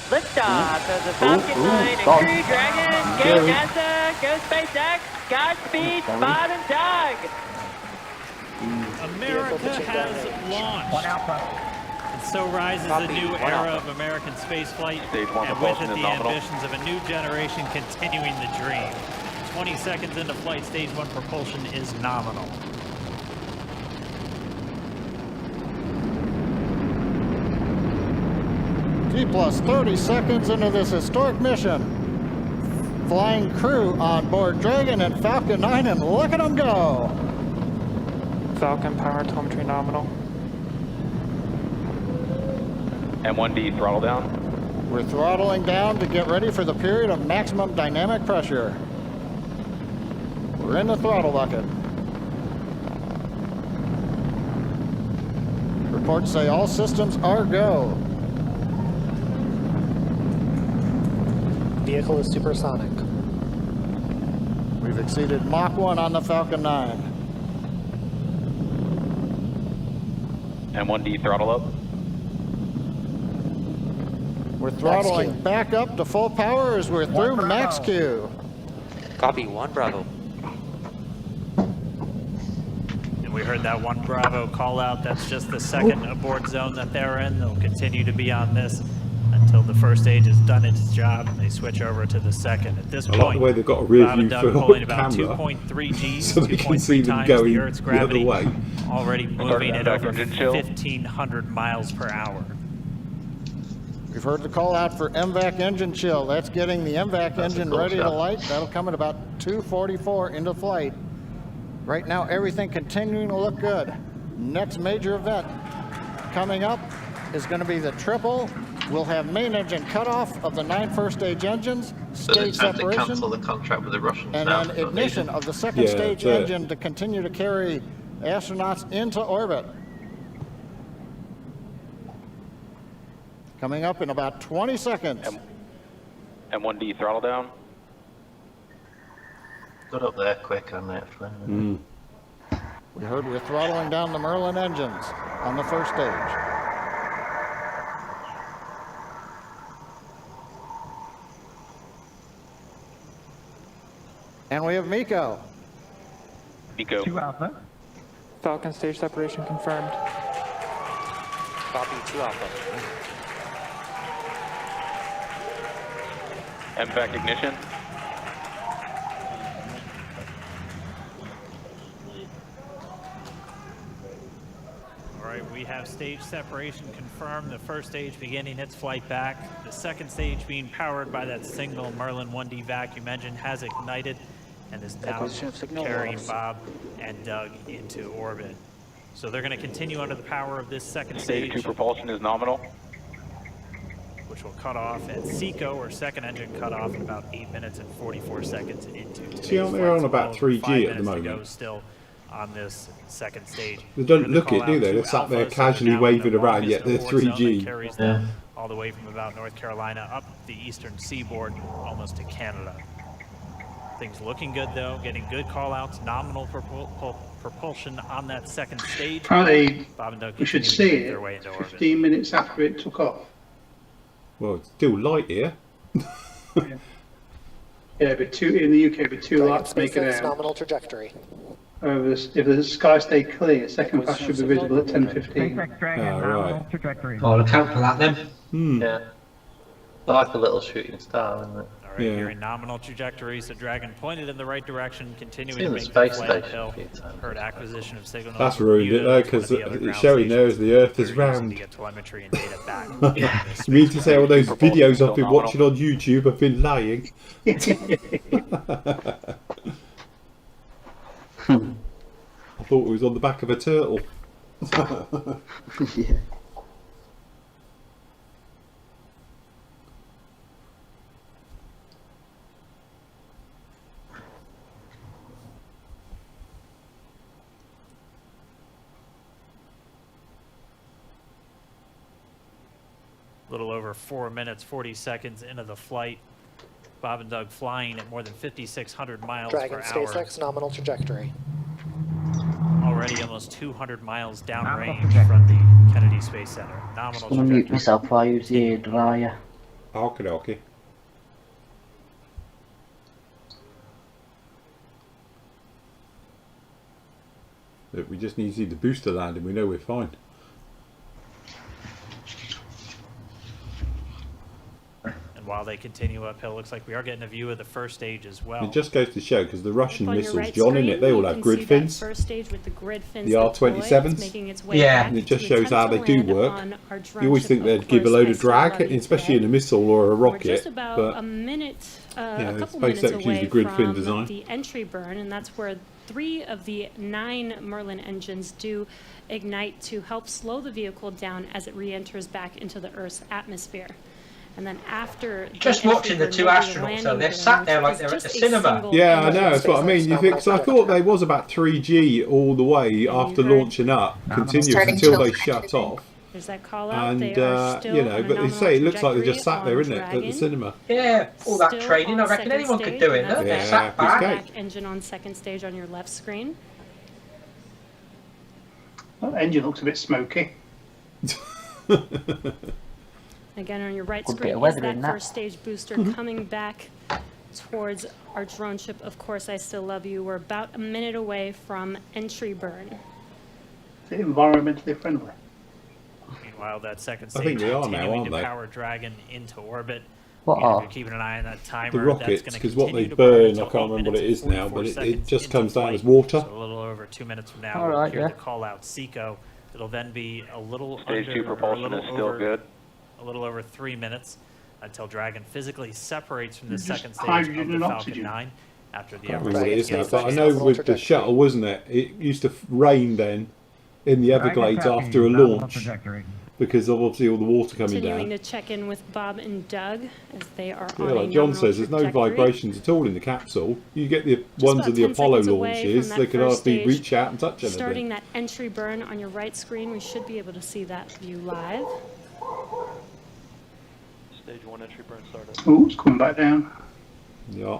Liftoff of the Falcon 9 and gone. Crew Dragon. Go Jerry. NASA. Go SpaceX. Godspeed, Bob and Doug. America has launched. And so rises a new era of American spaceflight, Stage 1 and with it propulsion is the nominal. ambitions of a new generation continuing the dream. 20 seconds into flight, stage 1 propulsion is nominal. T plus 30 seconds into this historic mission. Flying crew on board Dragon and Falcon 9, and look at them go. Falcon power telemetry nominal. M1D throttle down. We're throttling down to get ready for the period of maximum dynamic pressure. We're in the throttle bucket. Reports say all systems are go. Vehicle is supersonic. We've exceeded Mach 1 on the Falcon 9. M1D throttle up. We're throttling back up to full power as we're through max Q. Copy 1 Bravo. And we heard that 1 Bravo call out. That's just the second abort zone that they're in. They'll continue to be on this until the first stage has done its job and they switch over to the second. At this I like point, the way they've got a rear Bob and view Doug for pulling about camera 2.3 Gs, so they can see 2.3 them times going the Earth's the other gravity, way. already moving at over engine chill. 1,500 miles per hour. We've heard the call out for MVAC engine chill. That's getting the MVAC engine cool ready to shot. light. That'll come at about 2:44 into flight. Right now, everything continuing to look good. Next major event coming up is going to be the triple. We'll have main engine cutoff of the 9 first stage engines, So they stage have to separation, cancel the contract with the Russians and now. then don't they? ignition of the second Yeah, stage that's it. engine to continue to carry astronauts into orbit. Coming up in about 20 seconds. M1D throttle down. Got up there quick on that, Flynn. We heard we're throttling down the Merlin engines on the first stage. And we have Miko. Nico. 2 Alpha. Falcon stage separation confirmed. Copy 2 Alpha. MVAC ignition. right, we have stage separation confirmed. The first stage beginning its flight back. The second stage being powered by that single Merlin 1D vacuum engine has ignited and is now carrying Bob and Doug into orbit. So they're going to continue under the power of this second Stage Stage 2 stage, propulsion is nominal. which will cut off at SECO, or second engine cut off in about 8 minutes and 44 seconds into See, aren't they on about 3G at the moment? To go still on this second stage. They don't We're gonna look call it, do out they? two They're sat there alphas, so casually they're now in waving the around, yet longest they're abort zone that 3G. carries them all the way from about North Carolina up the eastern seaboard, almost to Canada. Things looking good though, getting good call outs, nominal propulsion on that second stage. Apparently, Bob and Doug we should continue to see make their it way into orbit. 15 minutes after it took off. Well, it's still light here. Yeah, but in the UK, it'd be too light to make it out. Nominal trajectory. If the sky stayed clear, second pass should be visible at 10:15. Right. I'll account for that then. Yeah. Like a little shooting star, isn't it? All right, Yeah. hearing nominal trajectory, so Dragon pointed in the right direction, continuing Seen to the make space the flight station until a few times. heard acquisition of signal. That's ruined it though, because it's showing there as the Earth is round. To get telemetry and data back. You mean to say all those videos I've been watching on YouTube have been lying? I thought it was on the back of a turtle. Yeah. A little over 4 minutes, 40 seconds into the flight. Bob and Doug flying at more than 5,600 miles Dragon per hour. SpaceX nominal trajectory. Already almost 200 miles downrange from the Kennedy Space Center. Nominal I'm gonna mute trajectory. myself while I use the dryer. Okie dokie. Look, we just need to see the booster land and we know we're fine. And while they continue uphill, looks like we are getting a view of the first stage as well. It just goes to show, because the Russian On your missiles, right John, in screen, it, they all you have can grid see fins. That first stage with the grid fins The deployed. R-27s. It's making its way Yeah. back And it just to shows how attempt they to do land work. on our You always drone think ship. they'd Of give a course, load I of still drag, love you especially today. in a missile or a We're rocket. just about But a minute, yeah, a couple SpaceX minutes used away the grid fin from design. the entry burn, and that's where 3 of the 9 Merlin engines do ignite to help slow the vehicle down as it re-enters back into the Earth's atmosphere. And then after Just the watching the entry two burn, astronauts, though, they're landing sat there burn, like it's they're at just the a cinema. single yeah, I engine. know, that's what I mean. You think, so I thought they was about 3G all the way after heard- launching up, continuous until they shut off. There's that call out. And, They are still you know, on a but they nominal say it looks like they just sat trajectory there, on isn't it, at the Dragon. cinema. Yeah, all that Still training, I on reckon second anyone could stage, do it. and that's Look, Yeah, they're sat piece of back. cake. engine on second stage on your left screen. That engine looks a bit smoky. Again, on your right Good bit screen of is weather that in that. first stage booster Mm-hmm. coming back towards our drone ship. Of course, I still love you. We're about a minute away from entry burn. Is it environmentally friendly? Meanwhile, that second I think stage they are now, continuing aren't to they? power Dragon into orbit. What Again, if are? you're keeping an eye on that timer, The that's rockets, gonna because what they continue to burn burn, I until can't 8 remember what it minutes is and now, but 44 it seconds just into comes down flight. as water. So a little over 2 minutes from now, All we'll right, hear yeah. the call out SECO. It'll then be a little Stage 2 under, or a propulsion little is still over, good. a little over 3 minutes until Dragon physically separates from the Just second stage hydrogen of the and Falcon oxygen. 9 after the I can't remember what it is now, Everglades but I gets know Nominal with the trajectory. shuttle, wasn't it? It used to rain then in the Everglades after a launch, because of obviously all the water coming Continuing down. to check in with Bob and Doug as they are Yeah, on a like John nominal says, there's no trajectory. vibrations at all in the capsule. You get the Just ones about of the 10 Apollo seconds away launches, from they that can first hardly stage. reach out and touch Starting anything. that entry burn on your right screen, we should be able to see that view live. Stage 1 entry burn started. Oh, it's coming back down. Yeah.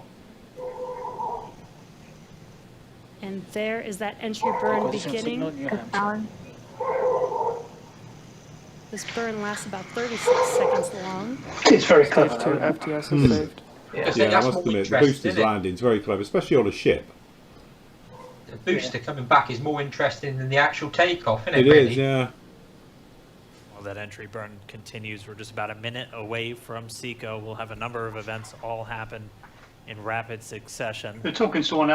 And there is that entry burn beginning. This burn lasts about 36 seconds long. It's very Stage clever. 2 though, isn't it? FTS is saved. I Yeah, think I that's must more admit, the interesting, booster's isn't it? landing's very clever, especially on a ship. The booster coming back is more interesting than the actual takeoff, isn't It it? Really? is, yeah. Well, that entry burn continues. We're just about a minute away from SECO. We'll have a number of events all happen in rapid succession. They're talking to someone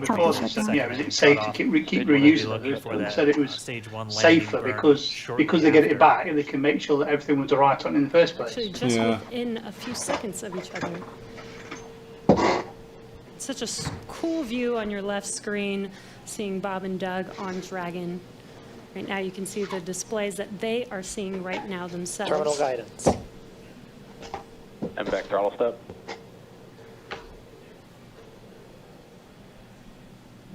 before that said, yeah, is it safe to keep We'll be reusing looking it? for They that said it was stage 1 safer landing burn because they get after. it back and they can make sure that everything was alright on it in the first place. Actually, just Yeah. within a few seconds of each other. Such a cool view on your left screen, seeing Bob and Doug on Dragon. Right now you can see the displays that they are seeing right now themselves. Terminal guidance. And back throttle step.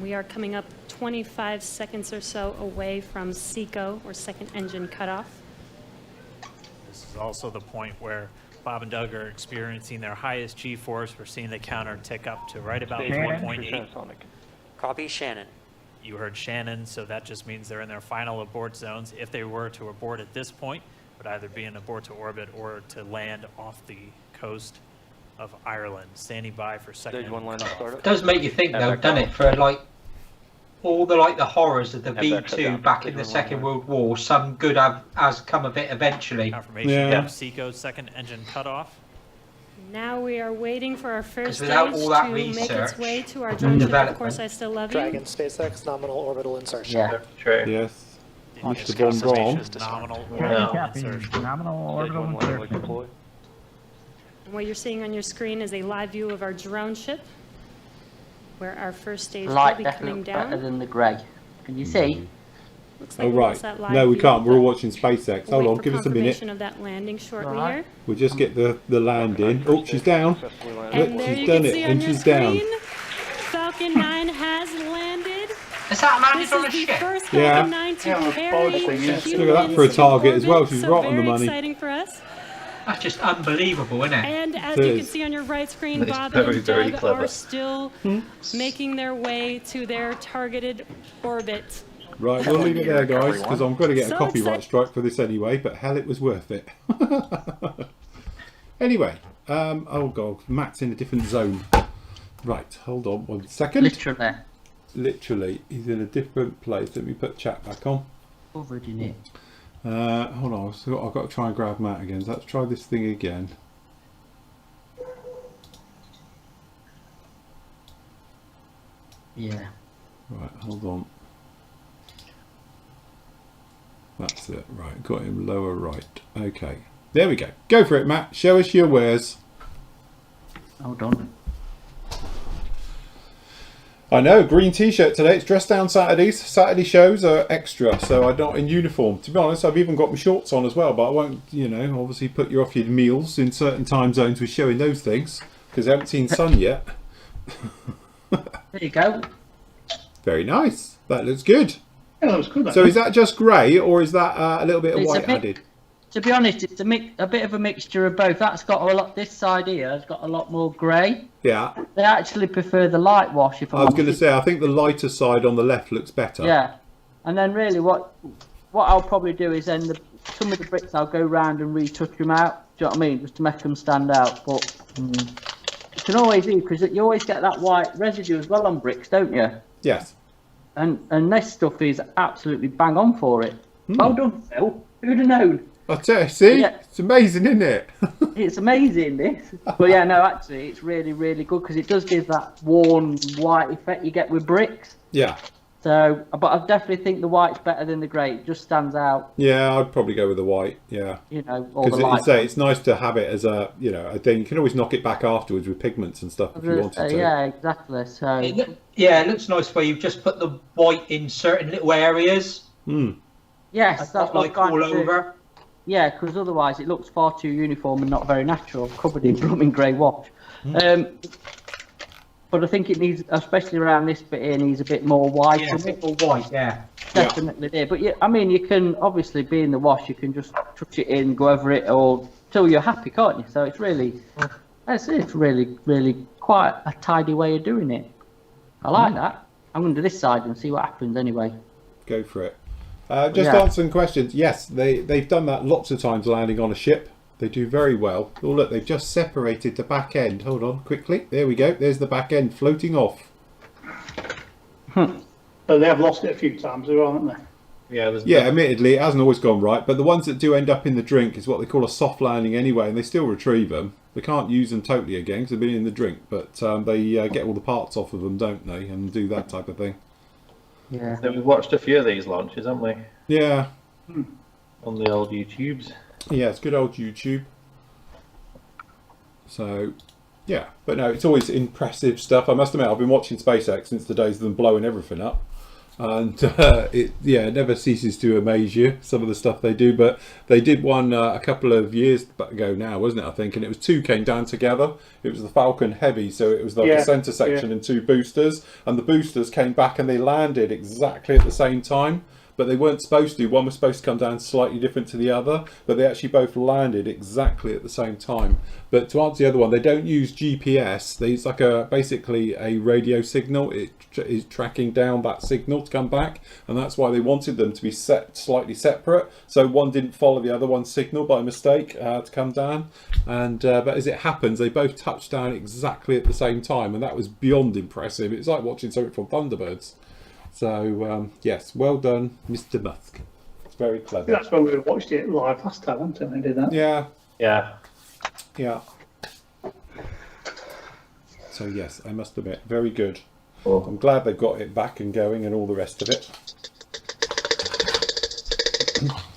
We are coming up 25 seconds or so away from SECO, or second engine cutoff. This is also the point where Bob and Doug are experiencing their highest G-force. We're seeing the counter tick up to right about 1.8. Copy, Shannon. You heard Shannon, so that just means they're in their final abort zones. If they were to abort at this point, it would either be an abort to orbit or to land off the coast of Ireland. Standing by for second. Stage 1 line cutoff. startup. It does make you think, though, doesn't it? For like all the the horrors of the V2 back in the Second World War, some good has come of it eventually. Confirmation Yeah. of SECO's second engine cutoff. Now we are waiting for our first stage without all that to make its research way to our and drone ship. Of development. course, I still love you. Dragon SpaceX nominal orbital insertion. Yeah. True. Yes. The Mr. Von Braun. is nominal Yeah. orbital insertion. Nominal Stage orbital 1 line like insertion. deploy. And what you're seeing on your screen is a live view of our drone ship, where our first stage will Light be definitely coming looks better down. than the grey. Can you see? Looks Oh, like right. it's that live No, we view, can't. We're all but watching SpaceX. we'll Hold wait on, for give us a minute. confirmation of that landing shortly Right. here. We'll just get the land in. Oh, she's down. Successfully landed. And Look, there she's you done can it, see and on your she's down. screen, Falcon 9 has landed. Is that landed This on a is the ship? first Yeah. Falcon 9 to Yeah, carry forward thing, yeah. humans Look at that for a into target as well. orbit, She's so right on the very money. exciting for us. That's just unbelievable, isn't it? And as It you can is. see on your right screen, It's Bob very, and very Doug clever. are still making their way to their targeted orbit. Right, we'll leave it there, guys, Everyone. because I'm going to get a So copyright excited. strike for this anyway, but hell, it was worth it. Anyway, oh god, Matt's in a different zone. Right, hold on 1 second. Literally Literally, he's in a different place. Let me put chat back on. covered in it. Hold on, I've got to try and grab Matt again. So let's try this thing again. Yeah. Right, hold on. That's it. Right, got him lower right. Okay, there we go. Go for it, Matt. Show us your wares. Hold on. I know, green t-shirt today. It's dress down Saturdays. Saturday shows are extra, so I'm not in uniform. To be honest, I've even got my shorts on as well, but I won't, you know, obviously put you off your meals in certain time zones with showing those things, because I haven't seen sun yet. There you go. Very nice. That looks good. Yeah, that was good. So is that just grey, or is that a little bit of It's a white bit- added? To be honest, it's a bit of a mixture of both. That's got a lot. This side here has got a lot more grey. Yeah. They actually prefer the light wash. If I was going to honest. say, I think the lighter side on the left looks better. Yeah, and then really what I'll probably do is then some of the bricks I'll go round and retouch them out. Do you know what I mean? Just to make them stand out. But you can always do, because you always get that white residue as well on bricks, don't you? Yes. And this stuff is absolutely bang on for it. Well done, Phil. Who'd have known? I tell you, see, Yeah. it's amazing, isn't it? It's amazing, this. But yeah, no, actually, it's really, really good, because it does give that worn white effect you get with bricks. Yeah. So, but I definitely think the white's better than the grey. It just stands out, Yeah, I'd probably go with the white. Yeah. you know, all the Because light. it's nice to have it as a, you know, a thing. You can always knock it back afterwards with pigments and stuff if you wanted to. Yeah, exactly. So, It looks nice where you've just put the white in certain little areas. yes, that's Not what like I'm all trying to do. over. Yeah, because otherwise it looks far too uniform and not very natural, covered in blooming grey wash. But I think it needs, especially around this bit here, needs a bit more white. Yeah, in a bit it. more white, yeah. Definitely there. But yeah, I mean, you can obviously be in the wash, you can just touch it in, go over it, or till you're happy, can't you? So it's really, it's really, really quite a tidy way of doing it. I like that. I'm going to do this side and see what happens anyway. Go for it. Just Yeah. answering questions. Yes, they've done that lots of times landing on a ship. They do very well. Oh, look, they've just separated the back end. Hold on, quickly. There we go. There's the back end floating off. But they have lost it a few times, haven't they? Yeah, admittedly, it hasn't always gone right, but the ones that do end up in the drink is what they call a soft landing anyway, and they still retrieve them. They can't use them totally again because they've been in the drink, but they get all the parts off of them, don't they, and do that type of thing. Yeah. So we've watched a few of these launches, haven't we? Yeah. On the old YouTubes. Yeah, it's good old YouTube. So, yeah, but no, it's always impressive stuff. I must admit, I've been watching SpaceX since the days of them blowing everything up. And it never ceases to amaze you, some of the stuff they do. But they did one a couple of years ago now, wasn't it, I think? And it was two came down together. It was the Falcon Heavy, so it was like a centre section and two boosters. And the boosters came back and they landed exactly at the same time. But they weren't supposed to. One was supposed to come down slightly different to the other, but they actually both landed exactly at the same time. But to answer the other one, they don't use GPS. It's like basically a radio signal. It is tracking down that signal to come back, and that's why they wanted them to be set slightly separate, so one didn't follow the other one's signal by mistake to come down. And but as it happens, they both touched down exactly at the same time, and that was beyond impressive. It's like watching something from Thunderbirds. So, yes, well done, Mr. Musk. It's very clever. That's when we watched it live last time, wasn't it? When we did that. Yeah. Yeah. Yeah. So, yes, I must admit, very good. Oh. I'm glad they've got it back and going and all the rest of it.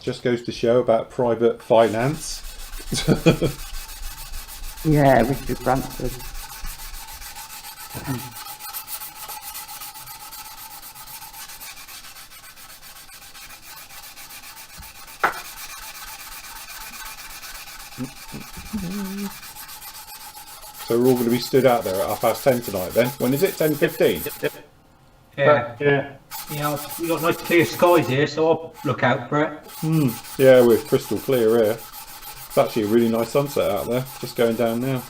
Just goes to show about private finance. Yeah, Richard Branson. So we're all going to be stood out there at 10:30 tonight then. When is it? 10:15? Yeah. We got nice clear skies here, so I'll look out for it. Yeah, we're crystal clear here. It's actually a really nice sunset out there. Just going down now.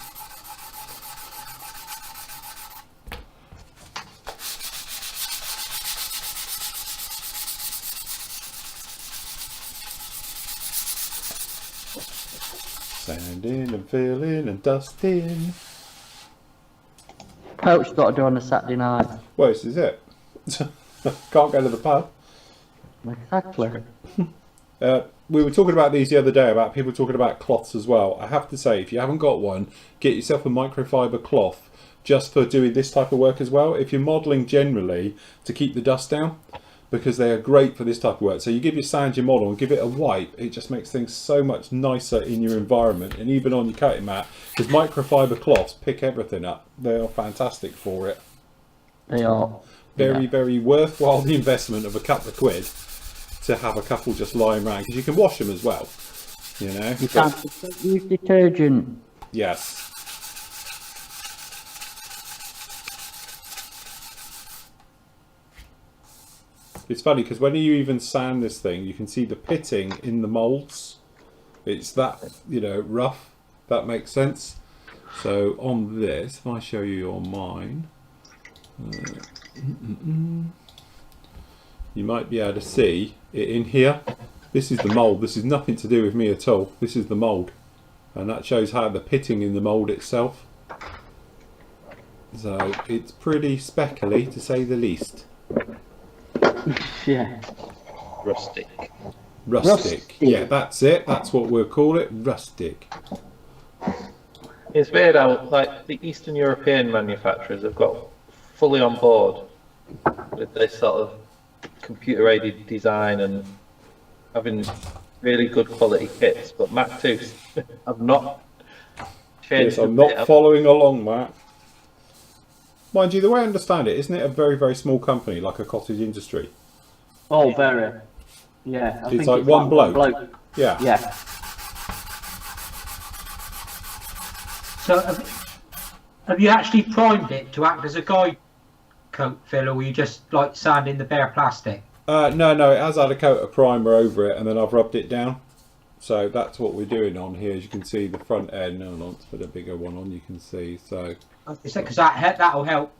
Sanding and filling and dusting. What you got to do on a Saturday night? Well, this is it. Can't go to the pub. Exactly. We were talking about these the other day, about people talking about cloths as well. I have to say, if you haven't got one, get yourself a microfiber cloth just for doing this type of work as well. If you're modelling generally, to keep the dust down, because they are great for this type of work. So you give your sand your model and give it a wipe, it just makes things so much nicer in your environment and even on your cutting mat, because microfiber cloths pick everything up. They are fantastic for it. They are. Very, very worthwhile the investment of a couple of quid to have a couple just lying around, because you can wash them as well, you know. You can't use detergent. Yes. It's funny because when you even sand this thing, you can see the pitting in the moulds. It's that, you know, rough. That makes sense. So on this, if I show you on mine, you might be able to see it in here. This is the mould. This is nothing to do with me at all. This is the mould, and that shows how the pitting in the mould itself. So it's pretty speckly, to say the least. Yeah. Rustic. Rustic. Yeah, that's it. That's what we'll call it. Rustic. It's weird how, like, the Eastern European manufacturers have got fully on board with this sort of computer-aided design and having really good quality kits, but Mac 2 have not changed. Yes, I'm not following along, Matt. Mind you, the way I understand it, isn't it a very, very small company, like a cottage industry? Oh, very. Yeah. I It's think like it's one like bloke. Yeah. Yeah. So have you actually primed it to act as a guide coat, Phil, or were you just like sanding the bare plastic? No, it has had a coat of primer over it, and then I've rubbed it down. So that's what we're doing on here. As you can see, the front end. No, let's put a bigger one on. You can see. So because that'll help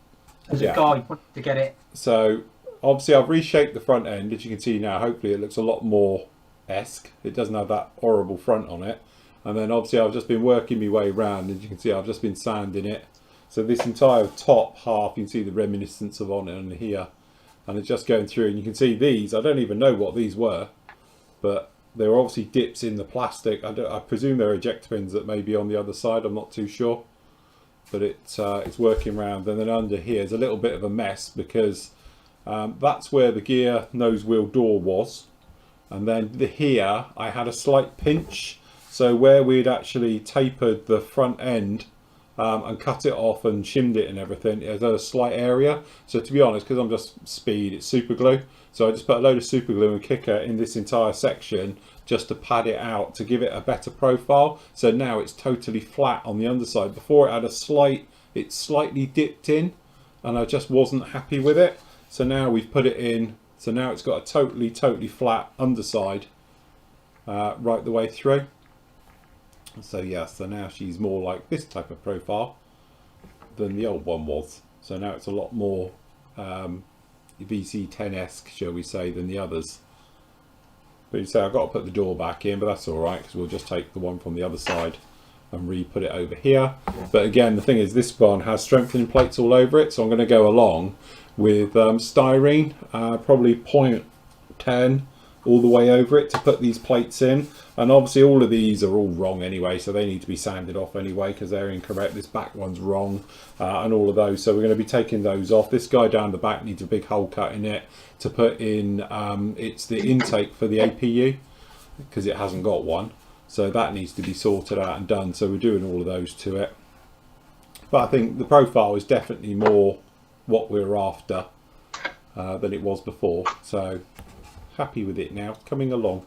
as a guide to get it. So obviously, I've reshaped the front end. As you can see now, hopefully, it looks a lot more esque. It doesn't have that horrible front on it. And then obviously, I've just been working my way around. As you can see, I've just been sanding it. So this entire top half, you can see the reminiscence of on it on here. and it's just going through, and you can see these. I don't even know what these were, but there were obviously dips in the plastic. I presume they're ejector pins that may be on the other side. I'm not too sure, but it's working round. And then under here is a little bit of a mess because that's where the gear nose wheel door was, and then here I had a slight pinch. So where we'd actually tapered the front end and cut it off and shimmed it and everything, there's a slight area. So to be honest, because I'm just speed, it's super glue. So I just put a load of super glue and kicker in this entire section just to pad it out to give it a better profile. So now it's totally flat on the underside. Before it had it slightly dipped in, and I just wasn't happy with it. So now we've put it in. So now it's got a totally flat underside right the way through. So yeah, so now she's more like this type of profile than the old one was. So now it's a lot more VC10-esque, shall we say, than the others. But you say I've got to put the door back in, but that's all right because we'll just take the one from the other side and re-put it over here. But again, the thing is, this one has strengthening plates all over it, so I'm going to go along with styrene, probably 0.10 all the way over it to put these plates in. And obviously all of these are all wrong anyway, so they need to be sanded off anyway because they're incorrect. This back one's wrong, and all of those, so we're going to be taking those off. This guy down the back needs a big hole cut in it to put in it's the intake for the APU because it hasn't got one, so that needs to be sorted out and done. So we're doing all of those to it, but I think the profile is definitely more what we're after than it was before, so happy with it now. It's coming along.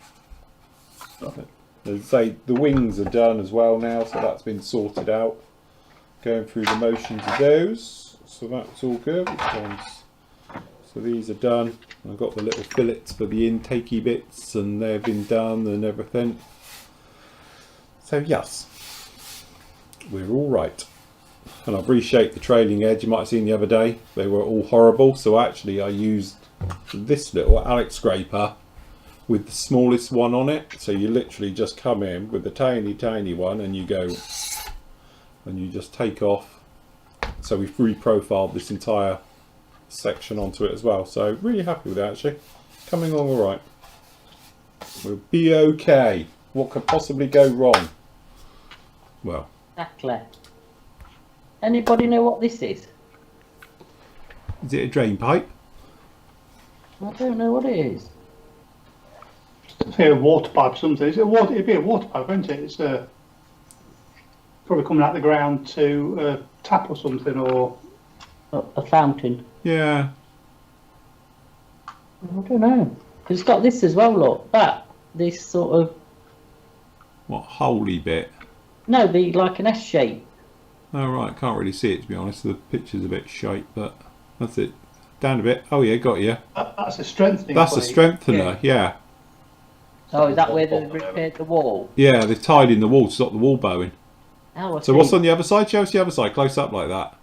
As I say, the wings are done as well now, so that's been sorted out. Going through the motions of those, so that's all good. So these are done. I've got the little fillets for the intakey bits, and they've been done and everything. So yes, we're all right. And I've reshaped the trailing edge. You might have seen the other day, they were all horrible. So actually, I used this little Alex scraper with the smallest one on it. So you literally just come in with the tiny one and you go and you just take off. So we've reprofiled this entire section onto it as well. So really happy with that actually. Coming along all right. We'll be okay. What could possibly go wrong? Well. Exactly. Anybody know what this is? Is it a drain pipe? I don't know what it is. Say a water pipe or something. It'd be a water pipe, wouldn't it? It's probably coming out the ground to a tap or something, or a fountain. Yeah. I don't know. Because it's got this as well, look. This sort of... What, holy bit? No, like an S shape. Oh right, can't really see it to be honest. The picture's a bit shite, but that's it. Down a bit. Oh yeah, got you. That's a strengthening. That's a strengthener, yeah. Oh, is that where they've repaired the wall? Yeah, they've tied in the wall to stop the wall bowing. Oh, I so see. what's on the other side? Show us the other side, close up like that.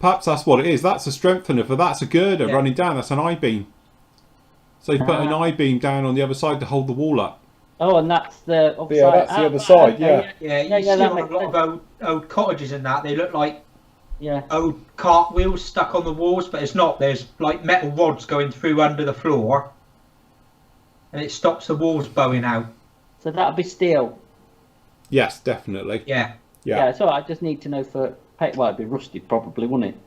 Perhaps that's what it is. That's a strengthener for that's a girder running down. That's an I-beam. So you put an I-beam down on the other side to hold the wall up. Oh, and that's the other yeah, side. that's the other side, Yeah, you see that on a makes lot of old cottages and that, they look like Yeah. old cart wheels stuck on the walls, but it's not. There's like metal rods going through under the floor, and it stops the walls bowing out. So that'll be steel. Yes, definitely. Yeah. Yeah, so I just need to know for paint. Well, it'd be rusted probably, wouldn't it?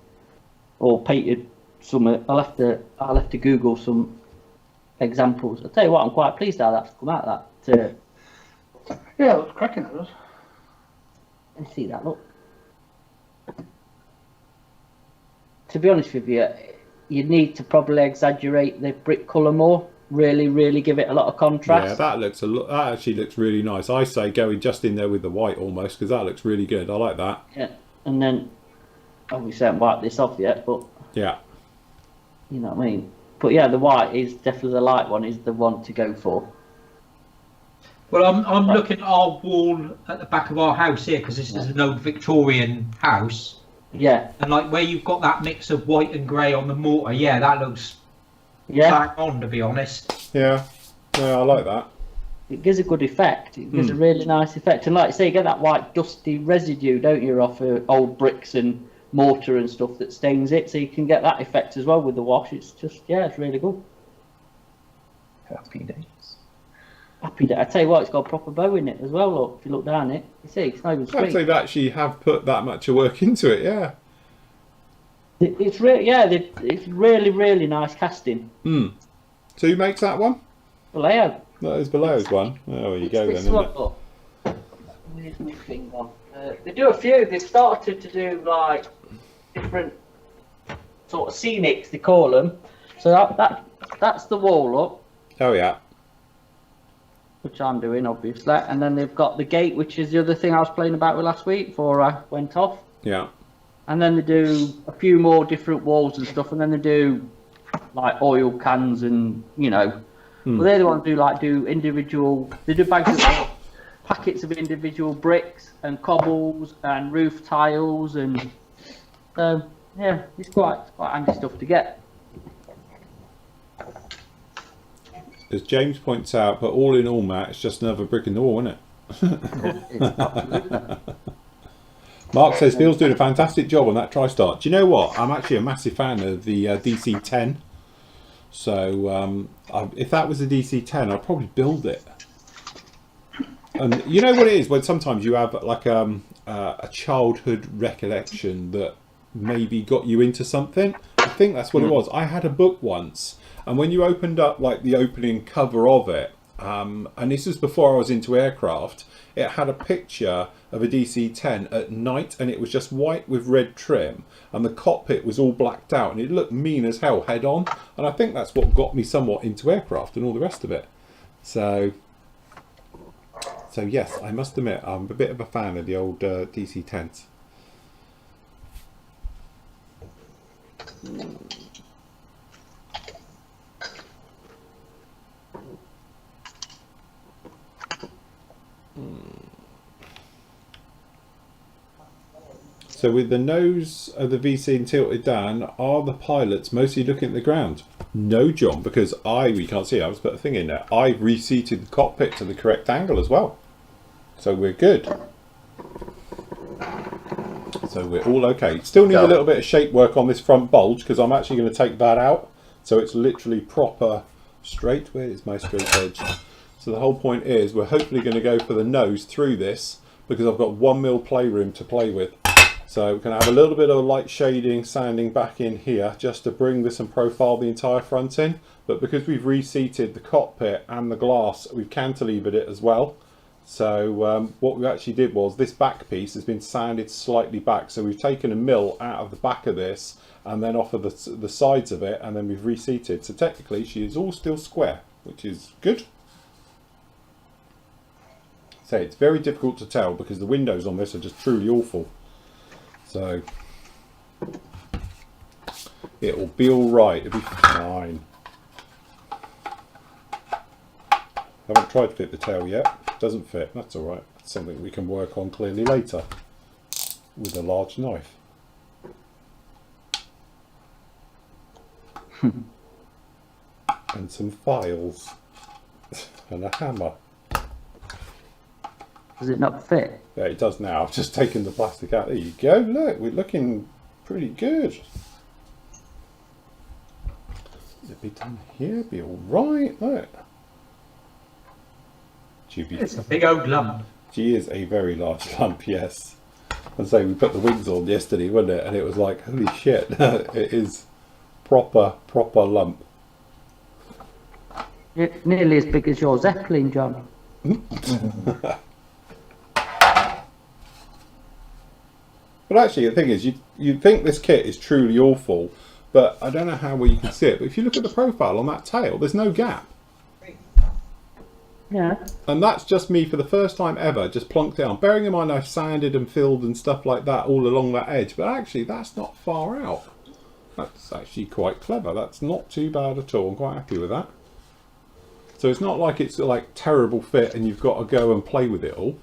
Or painted. I'll have to Google some examples. I'll tell you what, I'm quite pleased how that's come out. That. Yeah, it looks cracking at us. Let's see that look. To be honest with you, you need to probably exaggerate the brick colour more. Really give it a lot of contrast. Yeah, that looks that actually looks really nice. I say going just in there with the white almost, because that looks really good. I like that. Yeah, and then obviously I haven't wiped this off yet, but yeah, you know what I mean. But yeah, the white is definitely the light one is the one to go for. Well, I'm looking at our wall at the back of our house here because this is an old Victorian house. Yeah. And like where you've got that mix of white and grey on the mortar, yeah, that looks bang on, to be honest. Yeah, I like that. It gives a good effect. It gives a really nice effect. And like I say, you get that white dusty residue, don't you, off old bricks and mortar and stuff that stains it, so you can get that effect as well with the wash. It's just, yeah, it's really good. Happy days. Happy day. I tell you what, it's got a proper bow in it as well. Look, if you look down it, you see it's not even I'd straight. say they actually have put that much of work into it. Yeah. It's really, yeah, it's really nice casting. So who makes that one? Vallejo. That is Vallejo's one. Oh, there you go then. This Isn't one, it? look. Where's my thing on? They do a few. They've started to do like different sort of scenics, they call them. So that's the wall up, Oh yeah. which I'm doing obviously, and then they've got the gate, which is the other thing I was playing about with last week before I went off. Yeah. And then they do a few more different walls and stuff, and then they do like oil cans and Well, they're the ones who do individual. They do bags of packets of individual bricks and cobbles and roof tiles, and yeah, it's quite handy stuff to get. As James points out, but all in all, Matt, it's just another brick in the wall, isn't it? Mark says Phil's doing a fantastic job on that TriStar. Do you know what? I'm actually a massive fan of the DC-10. So if that was a DC-10, I'd probably build it. And you know what it is? When sometimes you have like a childhood recollection that maybe got you into something. I think that's what it was. I had a book once, and when you opened up like the opening cover of it, and this was before I was into aircraft, it had a picture of a DC-10 at night, and it was just white with red trim, and the cockpit was all blacked out, and it looked mean as hell head on. And I think that's what got me somewhat into aircraft and all the rest of it. So yes, I must admit I'm a bit of a fan of the old DC-10s. So with the nose of the VC tilted down, are the pilots mostly looking at the ground? No, John, because we can't see, I was put a thing in there. I've reseated the cockpit to the correct angle as well. So we're good. So we're all okay. Still need a little bit of shape work on this front bulge, because I'm actually going to take that out. So it's literally proper straight. Where is my straight edge? So the whole point is we're hopefully going to go for the nose through this, because I've got 1mm playroom to play with. So we're going to have a little bit of light shading, sanding back in here, just to bring this and profile the entire front in. But because we've reseated the cockpit and the glass, we've cantilevered it as well. So what we actually did was this back piece has been sanded slightly back. So we've taken a mill out of the back of this and then off of the sides of it, and then we've reseated. So technically she is all still square, which is good. So it's very difficult to tell because the windows on this are just truly awful. So it'll be all right. It'll be fine. Haven't tried to fit the tail yet. Doesn't fit. That's all right. That's something we can work on clearly later with a large knife. And some files and a hammer. Does it not fit? Yeah, it does now. I've just taken the plastic out. There you go. Look, we're looking pretty good. It'll be done here. Be all right. Look. It's a big old lump. She is a very large lump, yes. And so we put the wings on yesterday, wasn't it? And it was like, holy shit, it is proper lump. It's nearly as big as your Zeppelin, John. But actually, the thing is, you think this kit is truly awful, but I don't know how well you can see it. But if you look at the profile on that tail, there's no gap. Yeah. And that's just me for the first time ever, just plonked down. Bearing in mind I've sanded and filled and stuff like that all along that edge, but actually that's not far out. That's actually quite clever. That's not too bad at all. I'm quite happy with that. So it's not like it's like terrible fit and you've got to go and play with it all.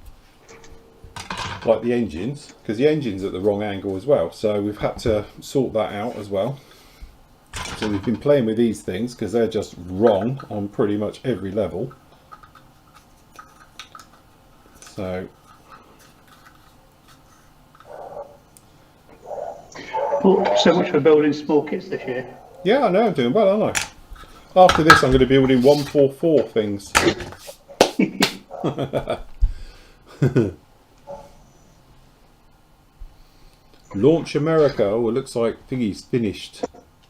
Like the engines, because the engine's at the wrong angle as well. So we've had to sort that out as well. So we've been playing with these things because they're just wrong on pretty much every level. So Well, so much for building small kits this year. Yeah, I know, I'm doing well, aren't I? After this, I'm going to be building 144 things. Launch America. Oh, it looks like thingy's finished.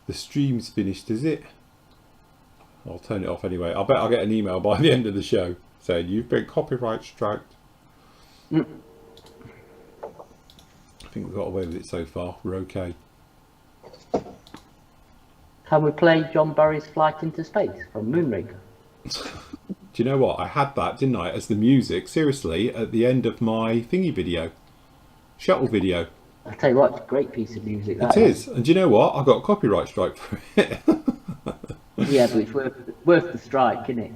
The stream's finished, is it? I'll turn it off anyway. I bet I'll get an email by the end of the show saying you've been copyright striked. I think we've got away with it so far. We're okay. Can we play John Barry's Flight into Space from Moonraker? Do you know what? I had that, didn't I, as the music, seriously, at the end of my thingy video. Shuttle video. I tell you what, it's a great piece of music. It is. And do you know what? I got a copyright strike for it. Yeah, but it's worth the strike, isn't it?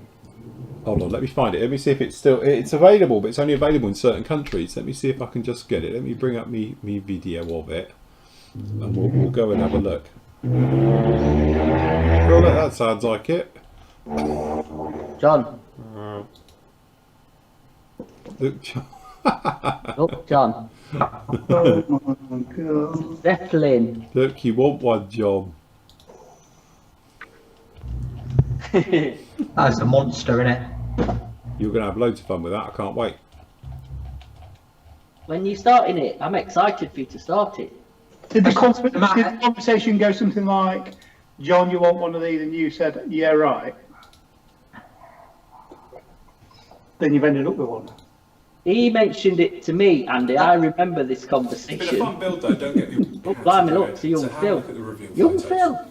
Hold on, let me find it. Let me see if it's still... It's available, but it's only available in certain countries. Let me see if I can just get it. Let me bring up me video of it. And we'll go and have a look. Well, that sounds like it. John. Look, John. Look, John. Oh my God. Zeppelin. Look, you want one, John. That's a monster, isn't it? You're going to have loads of fun with that. I can't wait. When you starting it, I'm excited for you to start it. Did the conversation go something like, John, you want one of these? And you said, yeah, right. Then you've ended up with one. He mentioned it to me, Andy. I remember this conversation. It's been a fun build, though. Don't get me. Oh, blimey, look, it's a young Phil. Young Phil.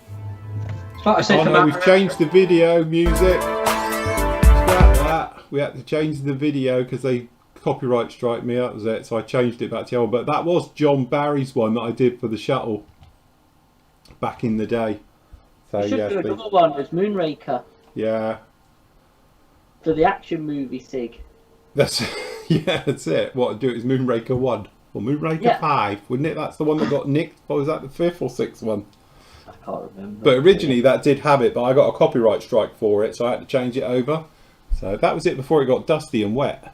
Like I said, Oh no, we've changed the video music. Scrap that. We had to change the video because they copyright strike me. That was it. So I changed it back to the old. But that was John Barry's one that I did for the shuttle back in the day. So You should yes, do another one as Moonraker yeah. for the action movie SIG. That's yeah, that's it. What do it is Moonraker 1 or Moonraker 5, wouldn't it? That's the one that got nicked. What was that, the 5th or 6th one? I can't remember. But originally that did have it, but I got a copyright strike for it, so I had to change it over. So that was it before it got dusty and wet.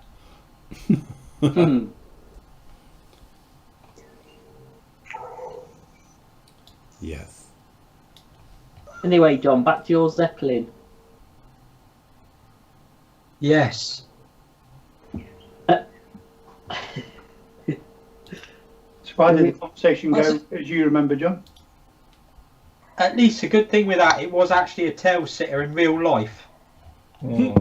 Yes. Anyway, John, back to your Zeppelin. Yes. So why did the conversation go as you remember, John? At least a good thing with that, it was actually a tail sitter in real life. Go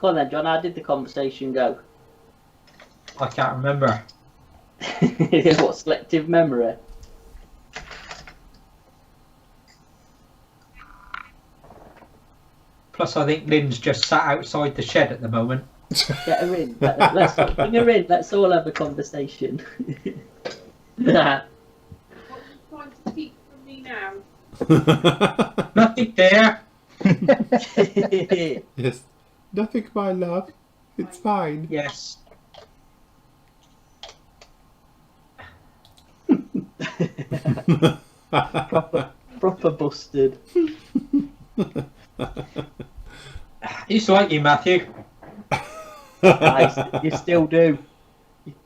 on then, John, how did the conversation go? I can't remember. What selective memory? Plus, I think Lynn's just sat outside the shed at the moment. Get her in. Let's bring her in. Let's all have a conversation. What's trying to keep from me now? Nothing there. Yes. Nothing, my love. It's fine. Yes. Proper busted. Used to like you, Matthew. You still do.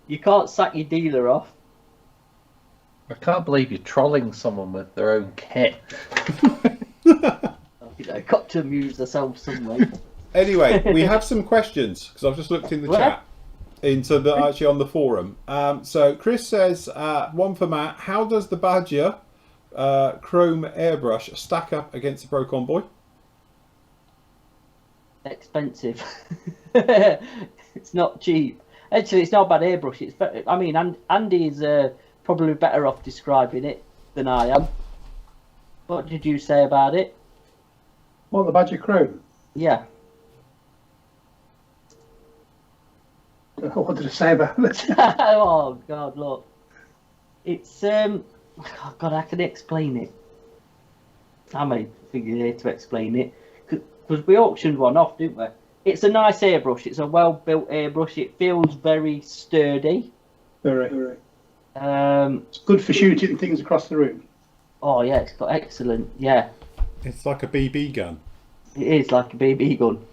You can't sack your dealer off. I can't believe you're trolling someone with their own kit. You know, got to amuse ourselves some way. Anyway, we have some questions because I've just looked in the chat, actually on the forum. So Chris says, one for Matt. How does the Badger chrome airbrush stack up against the Pro Convoy? Expensive. It's not cheap. Actually, it's not a bad airbrush. It's better. I mean, Andy is probably better off describing it than I am. What did you say about it? What, the Badger Chrome? Yeah. What did I say about it? Oh God, look. It's oh God, how can I explain it? I may figure here to explain it because we auctioned one off, didn't we? It's a nice airbrush. It's a well-built airbrush. It feels very sturdy. Very. It's good for shooting things across the room. Oh yeah, it's got excellent. Yeah. It's like a BB gun. It is like a BB gun.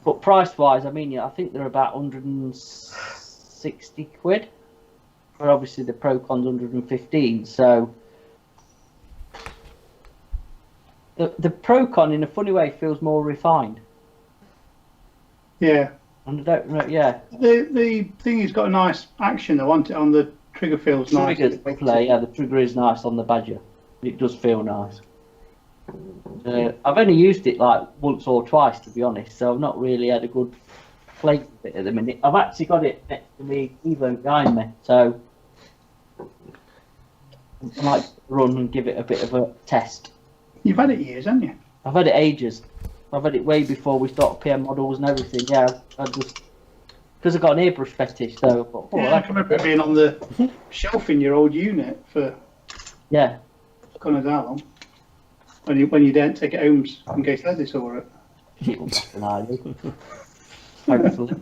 But price-wise, I mean, yeah, I think they're about 160 quid. But obviously the Procon's 115, so the Procon in a funny way feels more refined. Yeah. And I don't know, yeah. The thing has got a nice action though, on it, on the trigger feels nice. Trigger's lovely, yeah, the trigger is nice on the Badger. It does feel nice. I've only used it like once or twice, to be honest, so I've not really had a good play with it at the minute. I've actually got it next to me Evo behind me, so I might run and give it a bit of a test. You've had it years, haven't you? I've had it ages. I've had it way before we started PM models and everything. Yeah, I just because I got an airbrush fetish, so I thought, I can remember it being on the shelf in your old unit for God knows how long. When you didn't take it home in case Leslie saw it. It was back when I did. Hopefully.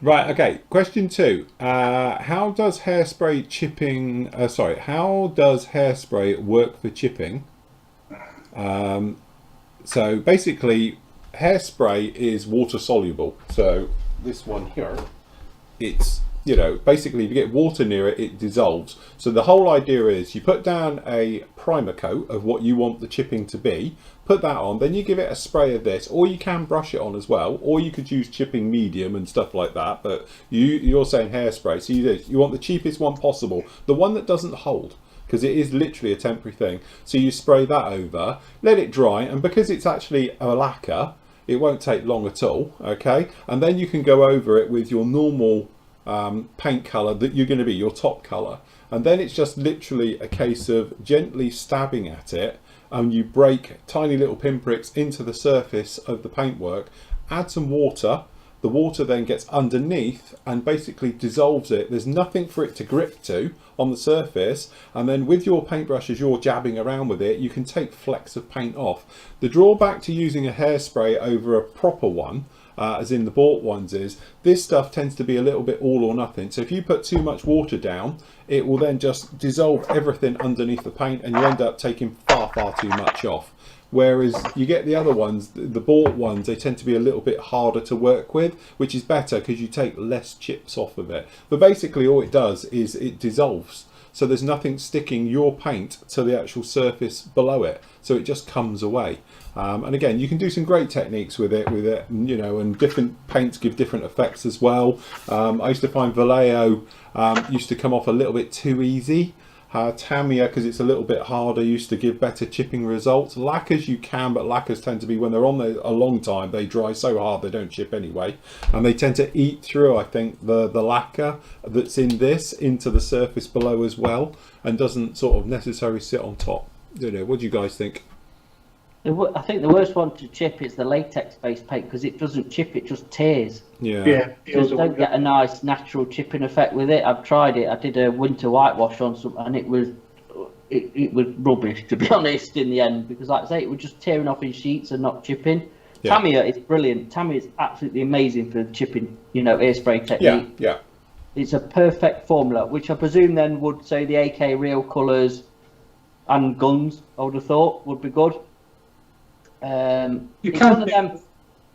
Right, okay. Question 2. How does hairspray chipping... how does hairspray work for chipping? So basically, hairspray is water soluble. So this one here, it's, you know, basically if you get water near it, it dissolves. So the whole idea is you put down a primer coat of what you want the chipping to be, put that on, then you give it a spray of this, or you can brush it on as well, or you could use chipping medium and stuff like that, but you're saying hairspray, so you want the cheapest one possible, the one that doesn't hold, because it is literally a temporary thing. So you spray that over, let it dry, and because it's actually a lacquer, it won't take long at all, okay? And then you can go over it with your normal paint colour that you're going to be, your top colour, and then it's just literally a case of gently stabbing at it, and you break tiny little pinpricks into the surface of the paintwork, add some water, the water then gets underneath and basically dissolves it. There's nothing for it to grip to on the surface, and then with your paintbrush as you're jabbing around with it, you can take flecks of paint off. The drawback to using a hairspray over a proper one, as in the bought ones, is this stuff tends to be a little bit all or nothing. So if you put too much water down, it will then just dissolve everything underneath the paint, and you end up taking far too much off. Whereas you get the other ones, the bought ones, they tend to be a little bit harder to work with, which is better because you take less chips off of it. But basically all it does is it dissolves. So there's nothing sticking your paint to the actual surface below it. So it just comes away. And again, you can do some great techniques with it, you know, and different paints give different effects as well. I used to find Vallejo used to come off a little bit too easy. Tamiya, because it's a little bit harder, used to give better chipping results. Lacquers you can, but lacquers tend to be, when they're on there a long time, they dry so hard they don't chip anyway, and they tend to eat through, I think, the lacquer that's in this into the surface below as well, and doesn't sort of necessarily sit on top. You know, what do you guys think? I think the worst one to chip is the latex-based paint, because it doesn't chip, it just tears. Yeah. You don't get a nice natural chipping effect with it. I've tried it. I did a winter whitewash on some, and it was rubbish, to be honest, in the end, because like I say, it was just tearing off in sheets and not chipping. Yeah. Tamiya is brilliant. Tamiya is absolutely amazing for chipping, you know, airspray technique. Yeah. It's a perfect formula, which I presume then would say the AK real colours and guns, I would have thought, would be good. It's one of them,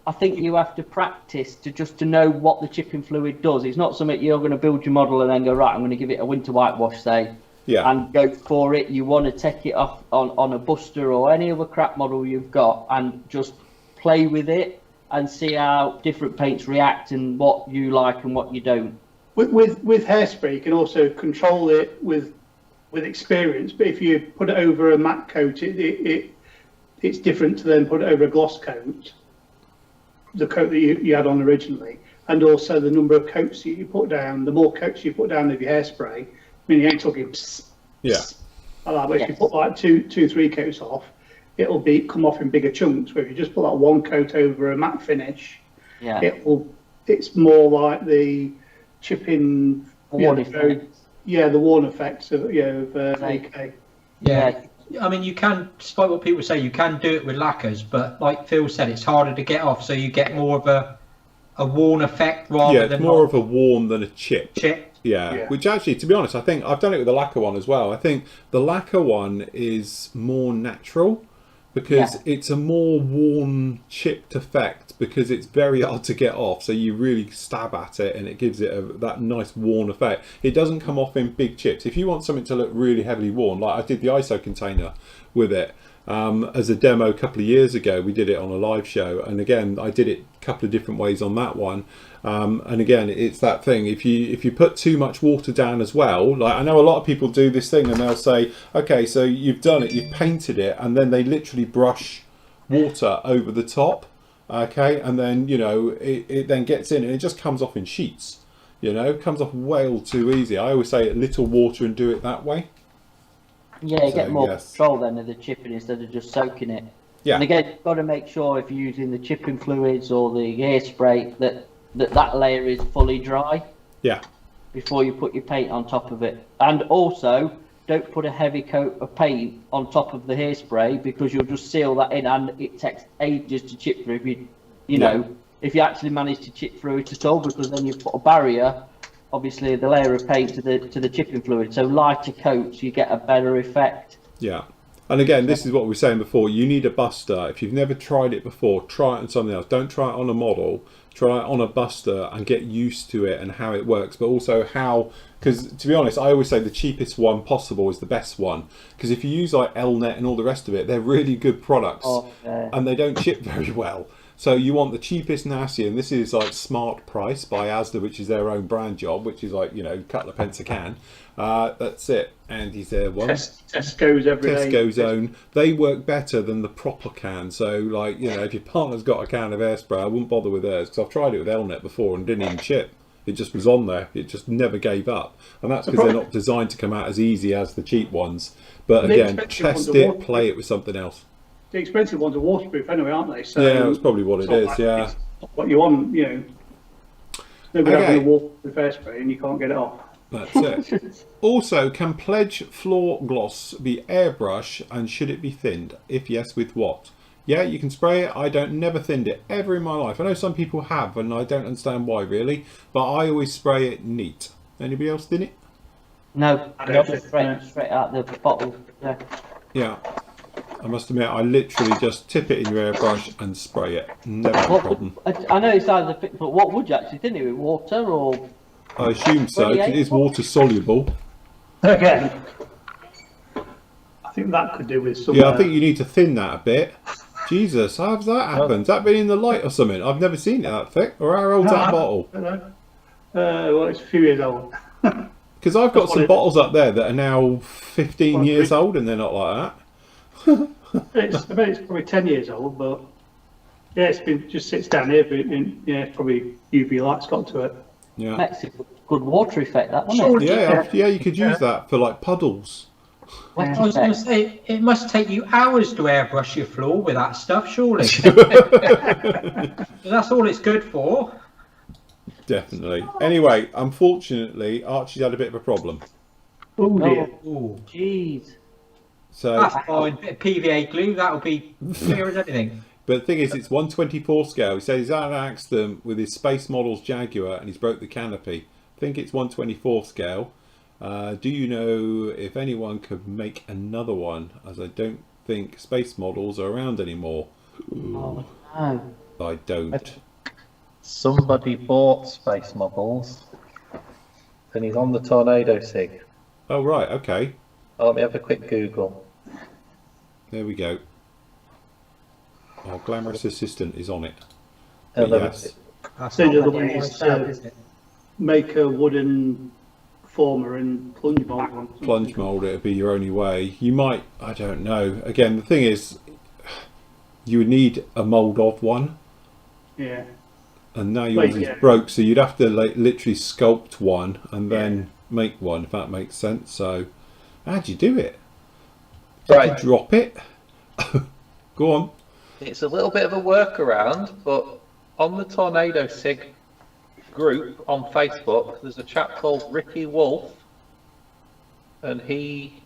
I think you have to practice to know what the chipping fluid does. It's not something you're going to build your model and then go, right, I'm going to give it a winter whitewash, say, and go for it. You want to take it off on a Buster or any other crap model you've got and just play with it and see how different paints react and what you like and what you don't. With hairspray, you can also control it with experience, but if you put it over a matte coat, it's different to then put it over a gloss coat, the coat that you had on originally, and also the number of coats that you put down. The more coats you put down of your hairspray, I mean, you ain't talking psst, psst, like that, but if you put like two, 3 coats off, it'll come off in bigger chunks. Where if you just put like 1 coat over a matte finish, it's more like the chipping, the worn effects of AK. Yeah. I mean, you can, despite what people say, you can do it with lacquers, but like Phil said, it's harder to get off, so you get more of a worn effect rather than more of a worn than a chip. Yeah, which actually, to be honest, I think I've done it with the lacquer one as well. I think the lacquer one is more natural because it's a more worn, chipped effect because it's very hard to get off. So you really stab at it and it gives it that nice worn effect. It doesn't come off in big chips. If you want something to look really heavily worn, like I did the ISO container with it as a demo a couple of years ago, we did it on a live show, and again I did it a couple of different ways on that one. And again, it's that thing, if you put too much water down as well, like I know a lot of people do this thing and they'll say, okay, so you've done it, you've painted it, and then they literally brush water over the top, okay, and then, you know, it then gets in and it just comes off in sheets, you know, it comes off way too easy. I always say a little water and do it that way. Yeah, you get more control then of the chipping instead of just soaking it. Yeah. And again, you've got to make sure if you're using the chipping fluids or the hairspray that layer is fully dry. Yeah. Before you put your paint on top of it. And also, don't put a heavy coat of paint on top of the hairspray because you'll just seal that in and it takes ages to chip through if you know, if you actually manage to chip through it at all, because then you've put a barrier, obviously the layer of paint to the chipping fluid. So lighter coats, you get a better effect. Yeah. And again, this is what we were saying before, you need a buster. If you've never tried it before, try it on something else. Don't try it on a model, try it on a buster and get used to it and how it works, but also how, because to be honest, I always say the cheapest one possible is the best one, because if you use like Elnet and all the rest of it, they're really good products and they don't chip very well. So you want the cheapest nasty, and this is like Smart Price by Asda, which is their own brand job, which is like, you know, a couple of pence a can. That's it. Andy's there one. Tesco's everyday. Tesco's own. They work better than the proper can. So, like, you know, if your partner's got a can of hairspray, I wouldn't bother with theirs, because I've tried it with Elnet before and didn't even chip. It just was on there. It just never gave up. And that's because they're not designed to come out as easy as the cheap ones. But again, test it, play it with something else. The expensive ones are waterproof anyway, aren't they? So yeah, that's probably what it is, like, yeah. What you want, you know. Nobody having a waterproof hairspray and you can't get it off. That's it. Also, can Pledge floor gloss be airbrush and should it be thinned? If yes, with what? Yeah, you can spray it. I don't never thinned it ever in my life. I know some people have and I don't understand why really, but I always spray it neat. Anybody else thin it? No, just straight out the bottle. Yeah. Yeah. I must admit, I literally just tip it in your airbrush and spray it. Never a problem. I know it's either, but what would you actually thin it with? Water or? I assume so, because it is water soluble. Again, I think that could do with some. Yeah, I think you need to thin that a bit. Jesus, how's that happened? Has that been in the light or something? I've never seen it that thick. Or how old's that bottle? Well, it's a few years old. Because I've got some bottles up there that are now 15 years old and they're not like that. I bet it's probably 10 years old, but yeah, it's been just sits down here, but yeah, it's probably UV light's got to it. Yeah, makes a good water effect, that wouldn't it? Yeah, you could use that for like puddles. I was going to say, it must take you hours to airbrush your floor with that stuff, surely. That's all it's good for. Definitely. Anyway, unfortunately, Archie's had a bit of a problem. Oh dear. Oh, jeez. So that's fine. Bit of PVA glue, that'll be clear as anything. But the thing is, it's 1/24 scale. He said he's had an accident with his Space Models Jaguar and he's broke the canopy. I think it's 1/24 scale. Do you know if anyone could make another one? As I don't think Space Models are around anymore. Oh, no. I don't. Somebody bought Space Models and he's on the Tornado SIG. Oh, right, okay. Oh, let me have a quick Google. There we go. Our glamorous assistant is on it. Yes. So the other way is to make a wooden former and plunge mold one. Plunge mold, it would be your only way. You might, I don't know. Again, the thing is, you would need a mold of one. Yeah. And now yours is broke, so you'd have to like literally sculpt one and then make one, if that makes sense. So, how'd you do it? Did you drop it? Go on. It's a little bit of a workaround, but on the Tornado SIG group on Facebook, there's a chap called Ricky Wolf, and he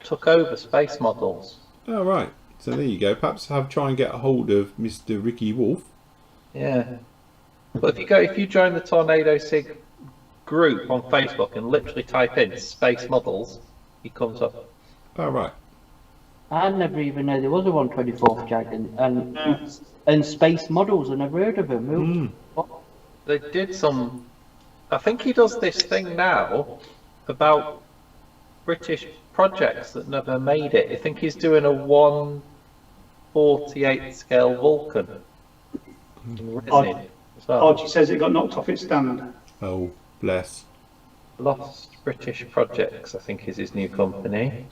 took over Space Models. Oh, right. So there you go. Perhaps try and get a hold of Mr. Ricky Wolf. Yeah. But if you join the Tornado SIG group on Facebook and literally type in Space Models, he comes up. Oh, right. I never even know there was a 124th Jag, and space models. I never heard of them. They did some. I think he does this thing now about British projects that never made it. I think he's doing a 1/48 scale Vulcan. In resin as well. Archie says it got knocked off its stand. Oh, bless. Lost British Projects, I think, is his new company.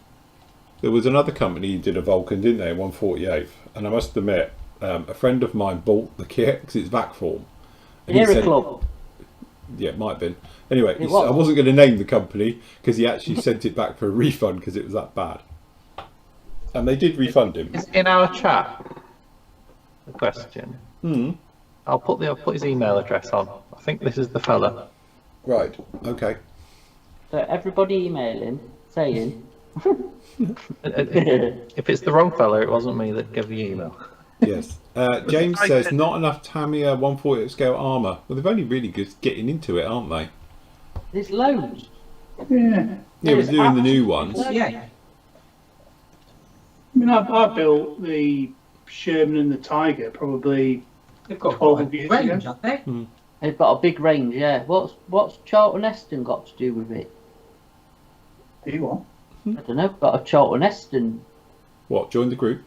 There was another company who did a Vulcan, didn't they, 1/48th? And I must admit, a friend of mine bought the kit because it's vac form. And he said, Club. yeah, it might have been. Anyway, It was. I wasn't going to name the company because he actually sent it back for a refund because it was that bad. And they did refund him. Is in our chat the question? I'll put his email address on. I think this is the fella. Right. Okay. So everybody emailing saying. If it's the wrong fella, it wasn't me that gave the email. Yes. James says not enough Tamiya 1/48 scale armour. Well, they've only really just getting into it, aren't they? There's loads. Yeah. Yeah, we're doing the new ones. Yeah. I mean, I built the Sherman and the Tiger probably They've got 12 quite a years range, ago. haven't they? They've got a big range, yeah. What's Charlton Heston got to do with it? Do you want? I don't know. Got a Charlton Heston. What? Join the group?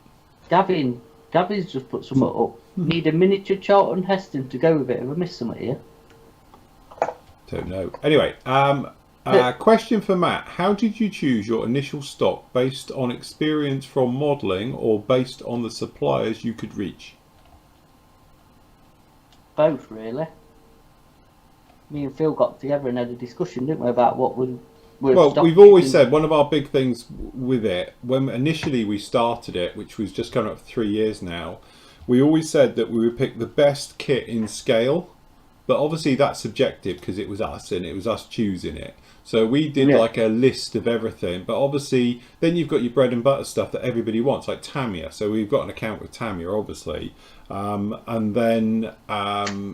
Gavin's just put something up. Need a miniature Charlton Heston to go with it. Have I missed something here? Don't know. Anyway, question for Matt. How did you choose your initial stock? Based on experience from modelling or based on the suppliers you could reach? Both, really. Me and Phil got together and had a discussion, didn't we, about what we're Well, stocking. we've always said one of our big things with it, when initially we started it, which was just coming up for 3 years now, we always said that we would pick the best kit in scale. But obviously that's subjective because it was us and it was us choosing it. So we did like a list of everything. But obviously then you've got your bread and butter stuff that everybody wants, like Tamiya. So we've got an account with Tamiya, obviously. And then,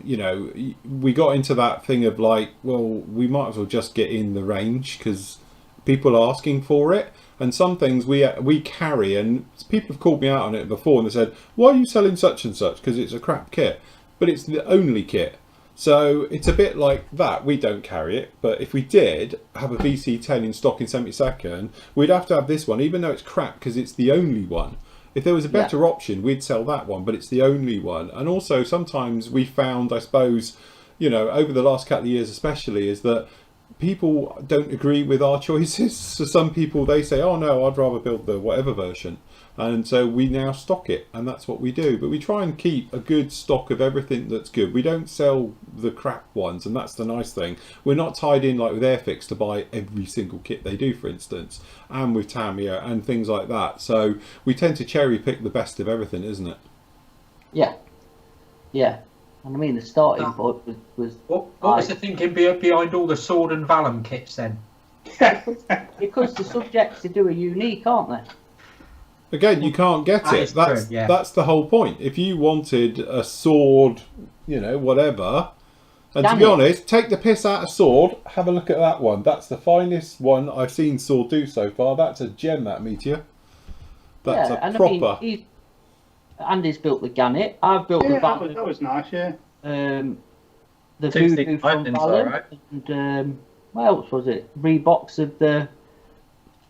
you know, we got into that thing of like, well, we might as well just get in the range because people are asking for it. And some things we carry, and people have called me out on it before and they said, why are you selling such and such? Because it's a crap kit. But it's the only kit. So it's a bit like that. We don't carry it, but if we did have a VC10 in stock in 72nd, we'd have to have this one, even though it's crap because it's the only one. If there was a better option, we'd sell that one, but it's the only one. And also sometimes we found, I suppose, you know, over the last couple of years especially, is that people don't agree with our choices. So some people, they say, oh no, I'd rather build the whatever version. And so we now stock it, and that's what we do. But we try and keep a good stock of everything that's good. We don't sell the crap ones, and that's the nice thing. We're not tied in like with Airfix to buy every single kit they do, for instance, and with Tamiya and things like that. So we tend to cherry pick the best of everything, isn't it? Yeah. Yeah. And I mean, the starting point was What was the thinking behind all the Sword and Vallum kits then? because the subjects they do are unique, aren't they? Again, you can't get That it. is That's true, yeah. that's the whole point. If you wanted a sword, you know, whatever, and to be honest, take the piss out of sword. Have a look at that one. That's the finest one I've seen sword do so far. That's a gem, that Meteor. That's a proper. I mean, Andy's built the Gannet. I've built the Vallum. That was nice, yeah. The Voodoo from Vallum. And what else was it? Reeboks of the.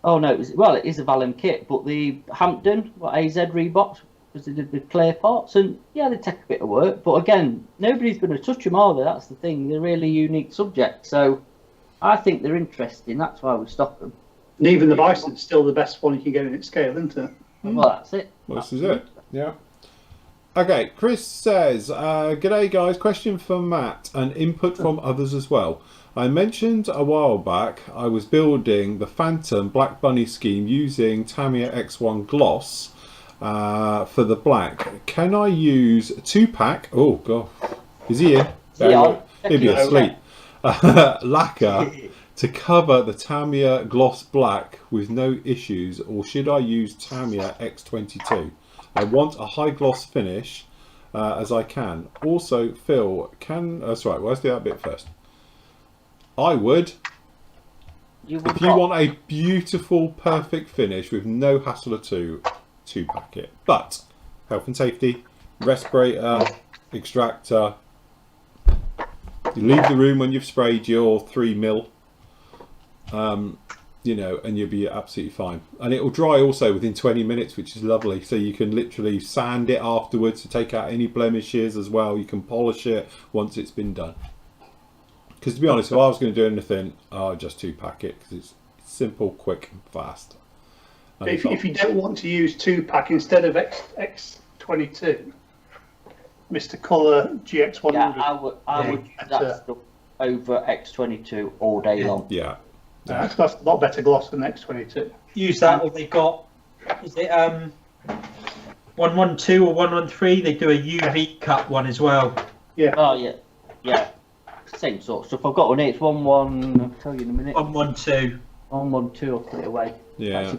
Oh no, it is a Vallum kit, but the Hampton, AZ Reeboks, because they did the clay pots, and yeah, they take a bit of work, but again, nobody's going to touch them, are they? That's the thing, they're really unique subjects, so I think they're interesting, that's why we stock them. And even the Bison's still the best one you can get in its scale, isn't it? Well, that's it. Well, this is it, yeah. Okay, Chris says, g'day guys, question for Matt, and input from others as well. I mentioned a while back I was building the Phantom Black Bunny scheme using Tamiya X1 Gloss for the black. Can I use 2-pack? Oh god, is he in? Yeah, he'll be asleep. Lacquer to cover the Tamiya Gloss Black with no issues, or should I use Tamiya X22? I want a high gloss finish as I can. Also, Phil, that's right. Well, let's do that bit first. I would. If you want a beautiful, perfect finish with no hassle at all, 2-pack it. But health and safety, respirator, extractor. You leave the room when you've sprayed your 3 mil. You know, and you'll be absolutely fine. And it will dry also within 20 minutes, which is lovely. So you can literally sand it afterwards to take out any blemishes as well. You can polish it once it's been done. Because to be honest, if I was going to do anything, I'd just 2-pack it because it's simple, quick, and fast. And If you don't want to use 2-pack instead of X22, Mr. Colour GX100. Yeah, I would use that stuff over X22 all day long. Yeah. That's a lot better gloss than X22. Use that, or they got, is it 112 or 113? They do a UV cut one as well. Yeah. Oh yeah, yeah. Same sort of stuff. I've got one here. It's 11. I'll tell you in a minute. 112. 112. I'll put it away. Yeah.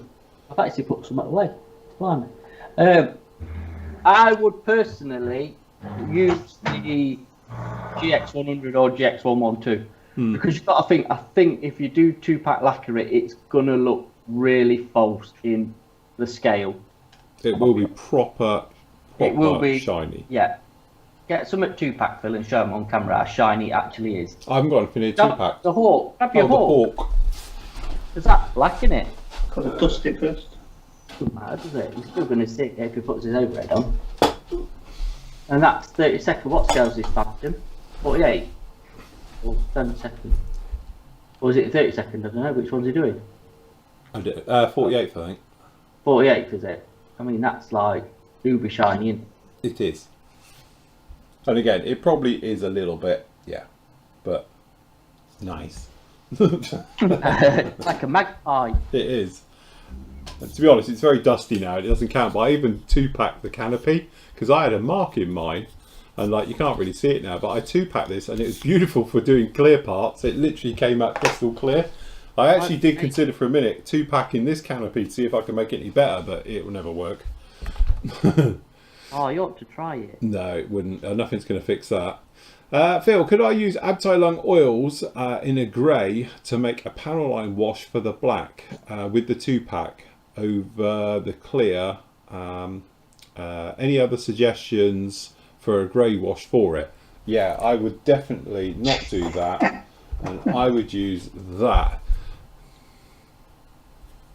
I've actually put some away. Blimey. I would personally use the GX100 or GX112. Because you've got to think, I think if you do 2-pack lacquer it, it's going to look really false in the scale. It will be proper it will be shiny. Yeah. Get some at 2-pack, Phil, and show them on camera how shiny it actually is. I haven't got anything in 2-pack. The hawk. Grab your the hawk. hawk. Is that black in it? Got to dust it first. Doesn't matter, does it? He's still going to sit there if he puts his overhead on. And that's 32nd. What scale is this Phantom? 48? Or 10-second? Or is it 32nd? I don't know. Which one's he doing? 48th, I think. 48th, is it? I mean, that's like uber shiny, isn't it? It is. And again, it probably is a little bit, yeah, but it's nice. Like a magpie. It is. And to be honest, it's very dusty now. It doesn't count, but I even 2-packed the canopy because I had a mark in mine. And like you can't really see it now, but I 2-packed this and it was beautiful for doing clear parts. It literally came out crystal clear. I actually did consider for a minute 2-packing this canopy to see if I could make it any better, but it will never work. Oh, you ought to try it. No, it wouldn't. Nothing's going to fix that. Phil, could I use Abteilung oils in a grey to make a panel line wash for the black with the 2-pack over the clear? Any other suggestions for a grey wash for it? Yeah, I would definitely not do that, and I would use that.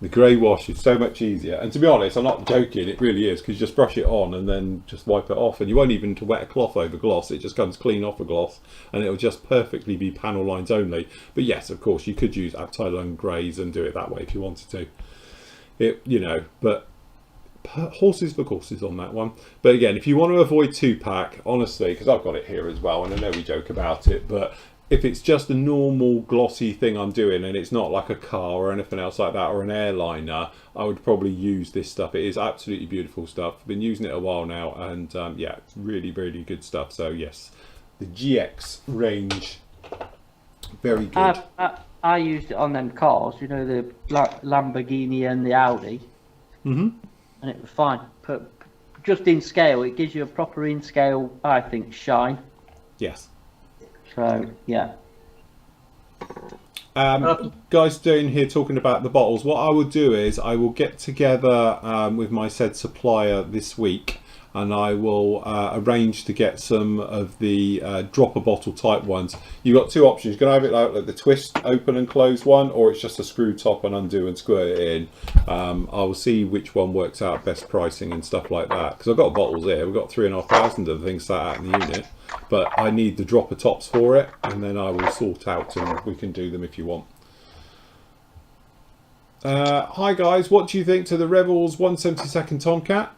The grey wash is so much easier, and to be honest, I'm not joking, it really is, because you just brush it on and then just wipe it off, and you won't even to wet a cloth over gloss. It just comes clean off a gloss, and it'll just perfectly be panel lines only. But yes, of course, you could use Abteilung greys and do it that way if you wanted to. It, you know, but horses for courses on that one. But again, if you want to avoid 2-pack, honestly, because I've got it here as well, and I know we joke about it, but if it's just a normal glossy thing I'm doing and it's not like a car or anything else like that or an airliner, I would probably use this stuff. It is absolutely beautiful stuff. I've been using it a while now, and yeah, it's really, really good stuff. So yes, the GX range, very good. I used it on them cars, you know, the Lamborghini and the Audi. Mm-hmm. And it was fine. But just in scale, it gives you a proper in scale, I think, shine. Yes. So yeah. Guys down here talking about the bottles. What I will do is I will get together with my said supplier this week, and I will arrange to get some of the dropper bottle type ones. You've got two options. You can have it like the twist open and close one, or it's just a screw top and undo and squirt it in. I will see which one works out best pricing and stuff like that, because I've got bottles here. We've got 3,500 of the things sat out in the unit, but I need the dropper tops for it, and then I will sort out and we can do them if you want. Hi guys, what do you think to the Rebels 172nd Tomcat?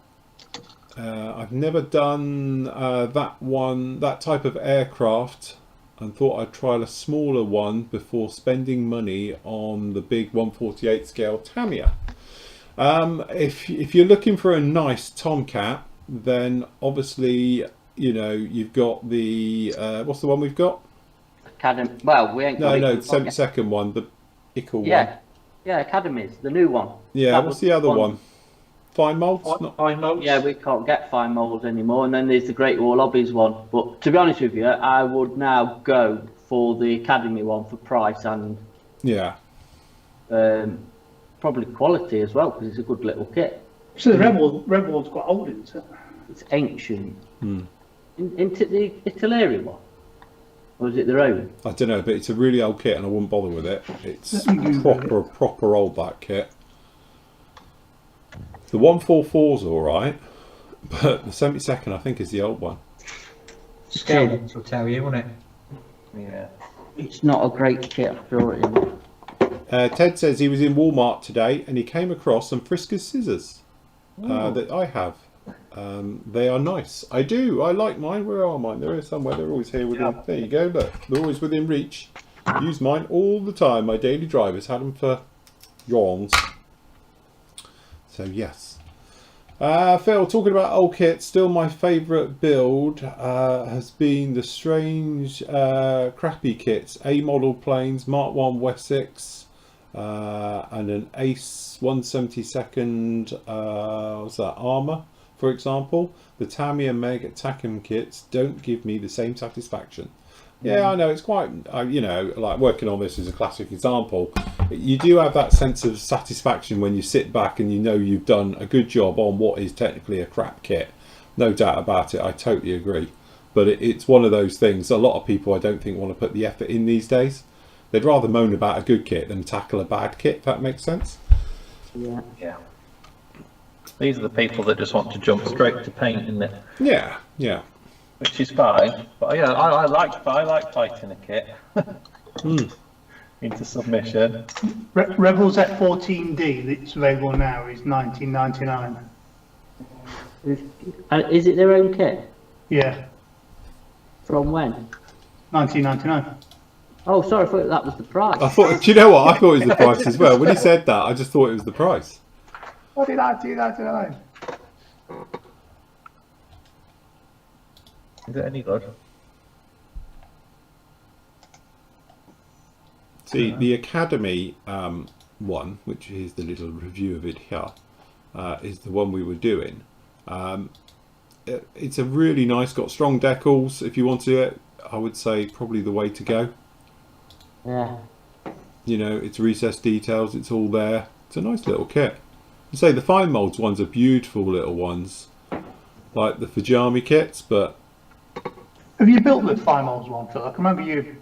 I've never done that type of aircraft, and thought I'd try a smaller one before spending money on the big 148 scale Tamiya. If you're looking for a nice Tomcat, then obviously, you know, you've got the what's the one we've got? Academy. Well, we ain't got no, the 72nd one, the Ickle one. Yeah, Academy's the new one. Yeah, what's the other one? Fine molds? Not fine molds. Yeah, we can't get fine molds anymore. And then there's the Great Wall Hobbies one. But to be honest with you, I would now go for the Academy one for price and yeah, probably quality as well, because it's a good little kit. So the Rebel's quite old, isn't it? It's ancient. Into the Italy one? Or is it their own? I don't know, but it's a really old kit and I wouldn't bother with it. It's proper old, that kit. The 144's alright, but the 72nd I think is the old one. Scale ones will tell you, won't it? Yeah. It's not a great kit, I saw it in. Ted says he was in Walmart today and he came across some Friskies scissors that I have. They are nice. I do. I like mine. Where are mine? They're somewhere. They're always here within. There you go. Look, they're always within reach. Use mine all the time. My daily drivers had them for yawns. So yes. Phil, talking about old kits, still my favourite build has been the strange crappy kits. A model planes, Mark 1 Wessex, and an Ace 172nd what's that, armour, for example. The Tamiya Meg attacking kits don't give me the same satisfaction. Yeah, I know, it's quite, you know, like working on this is a classic example. You do have that sense of satisfaction when you sit back and you know you've done a good job on what is technically a crap kit. No doubt about it, I totally agree. But it's one of those things, a lot of people I don't think want to put the effort in these days. They'd rather moan about a good kit than tackle a bad kit, if that makes sense. Yeah. Yeah. These are the people that just want to jump straight to paint, isn't it? Yeah, yeah. Which is fine, but yeah, I like fighting a kit into submission. Rebel's F14D that's available now is 1999. Is it their own kit? Yeah, From when? 1999. Oh, sorry, I thought that was the price. I thought, do you know what? I thought it was the price as well. When he said that, I just thought it was the price. What did I do that tonight? Is it any good? See, the Academy one, which is the little review of it here, is the one we were doing. It's a really nice, got strong decals. If you want to do it, I would say probably the way to go. Yeah. You know, it's recessed details, it's all there. It's a nice little kit. I say the fine molds ones are beautiful little ones, like the Fujami kits, but... Have you built the Finals one, Phil? I can remember you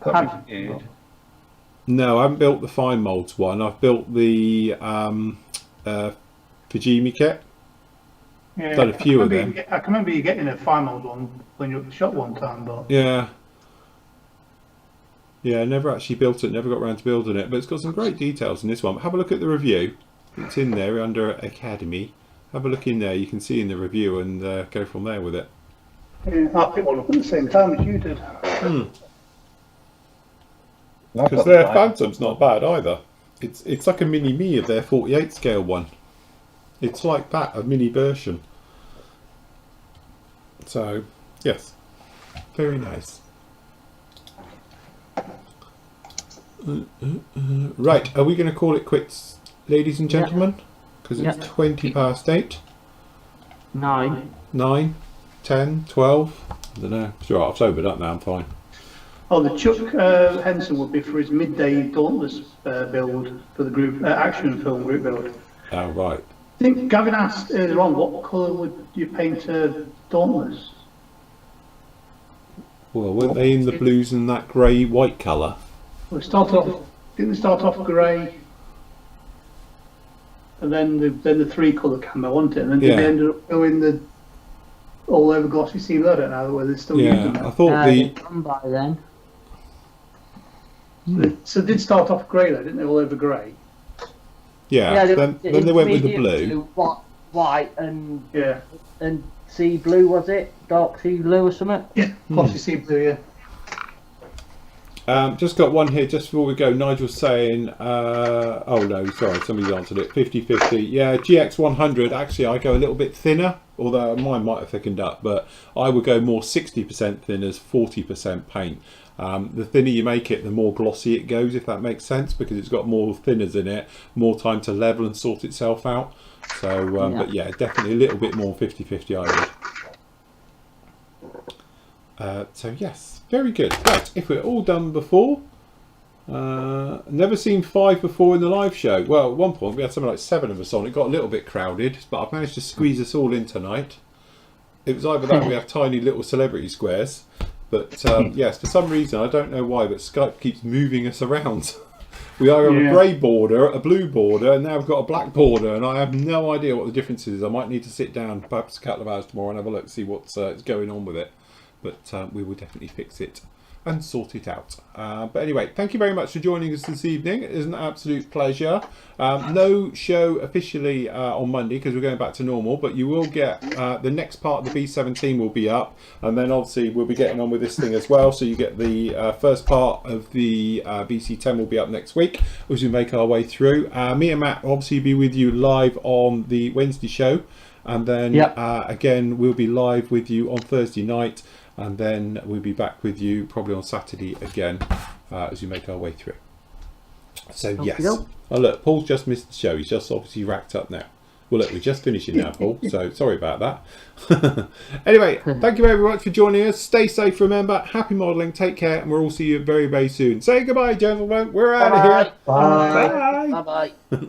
had. No, I haven't built the fine molds one. I've built the Fujimi kit. Yeah, Done a few of them. I can remember you getting a Finals one when you were at the shop one time, but... Yeah. Yeah, I never actually built it, never got around to building it, but it's got some great details in this one. Have a look at the review. It's in there under Academy. Have a look in there, you can see in the review and go from there with it. Yeah, I picked one up at the same time as you did. Because their Phantom's not bad either. It's like a mini me of their 48 scale one. It's like that, a mini version. So, yes. Very nice. Right, are we going to call it quits, ladies and gentlemen? Because it's 20 past 8. 9. 9, 10, 12. I don't know. Sure, I've sobered up now, I'm fine. Oh, the Chuck Henson would be for his midday Dauntless build for the group, action film group build. Oh, right. I think Gavin asked earlier on, what colour would you paint Dauntless? Well, weren't they in the blues and that grey white colour? Well, didn't they start off grey? And then the 3-colour camo, wasn't it? And then they ended up going the all over glossy seal. I don't know whether they're still using that. I thought they're done by then. So it did start off grey though, didn't they? All over grey. Yeah. Then they went with the blue. White and sea blue, was it? Dark sea blue or something? Yeah, glossy sea blue. Yeah. Just got one here just before we go. Nigel's saying, oh no, sorry, somebody's answered it. 50-50. Yeah, GX100. Actually, I go a little bit thinner, although mine might have thickened up, but I would go more 60% thinners, 40% paint. The thinner you make it, the more glossy it goes, if that makes sense, because it's got more thinners in it, more time to level and sort itself out. So, but yeah, definitely a little bit more 50-50 I would. So yes, very good. Right, if we're all done before, Never seen 5 before in the live show. Well, at one point we had something like 7 of us on. It got a little bit crowded, but I've managed to squeeze us all in tonight. It was either that or we have tiny little celebrity squares. But yes, for some reason, I don't know why, but Skype keeps moving us around. We either have a grey border, a blue border, and now we've got a black border, and I have no idea what the difference is. I might need to sit down perhaps a couple of hours tomorrow and have a look, see what's going on with it. But we will definitely fix it and sort it out. But anyway, thank you very much for joining us this evening. It is an absolute pleasure. No show officially on Monday because we're going back to normal, but you will get the next part of the B17 will be up, and then obviously we'll be getting on with this thing as well. So you get the first part of the BC10 will be up next week as we make our way through. Me and Matt will obviously be with you live on the Wednesday show, and then again we'll be live with you on Thursday night. And then we'll be back with you probably on Saturday again as we make our way through. So yes. Oh look, Paul's just missed the show. He's just obviously racked up now. Well look, we're just finishing now, Paul. So sorry about that. Anyway, thank you very much for joining us. Stay safe, remember. Happy modelling. Take care, and we'll all see you very, very soon. Say goodbye, gentlemen. We're out of here. Bye. Bye. Bye.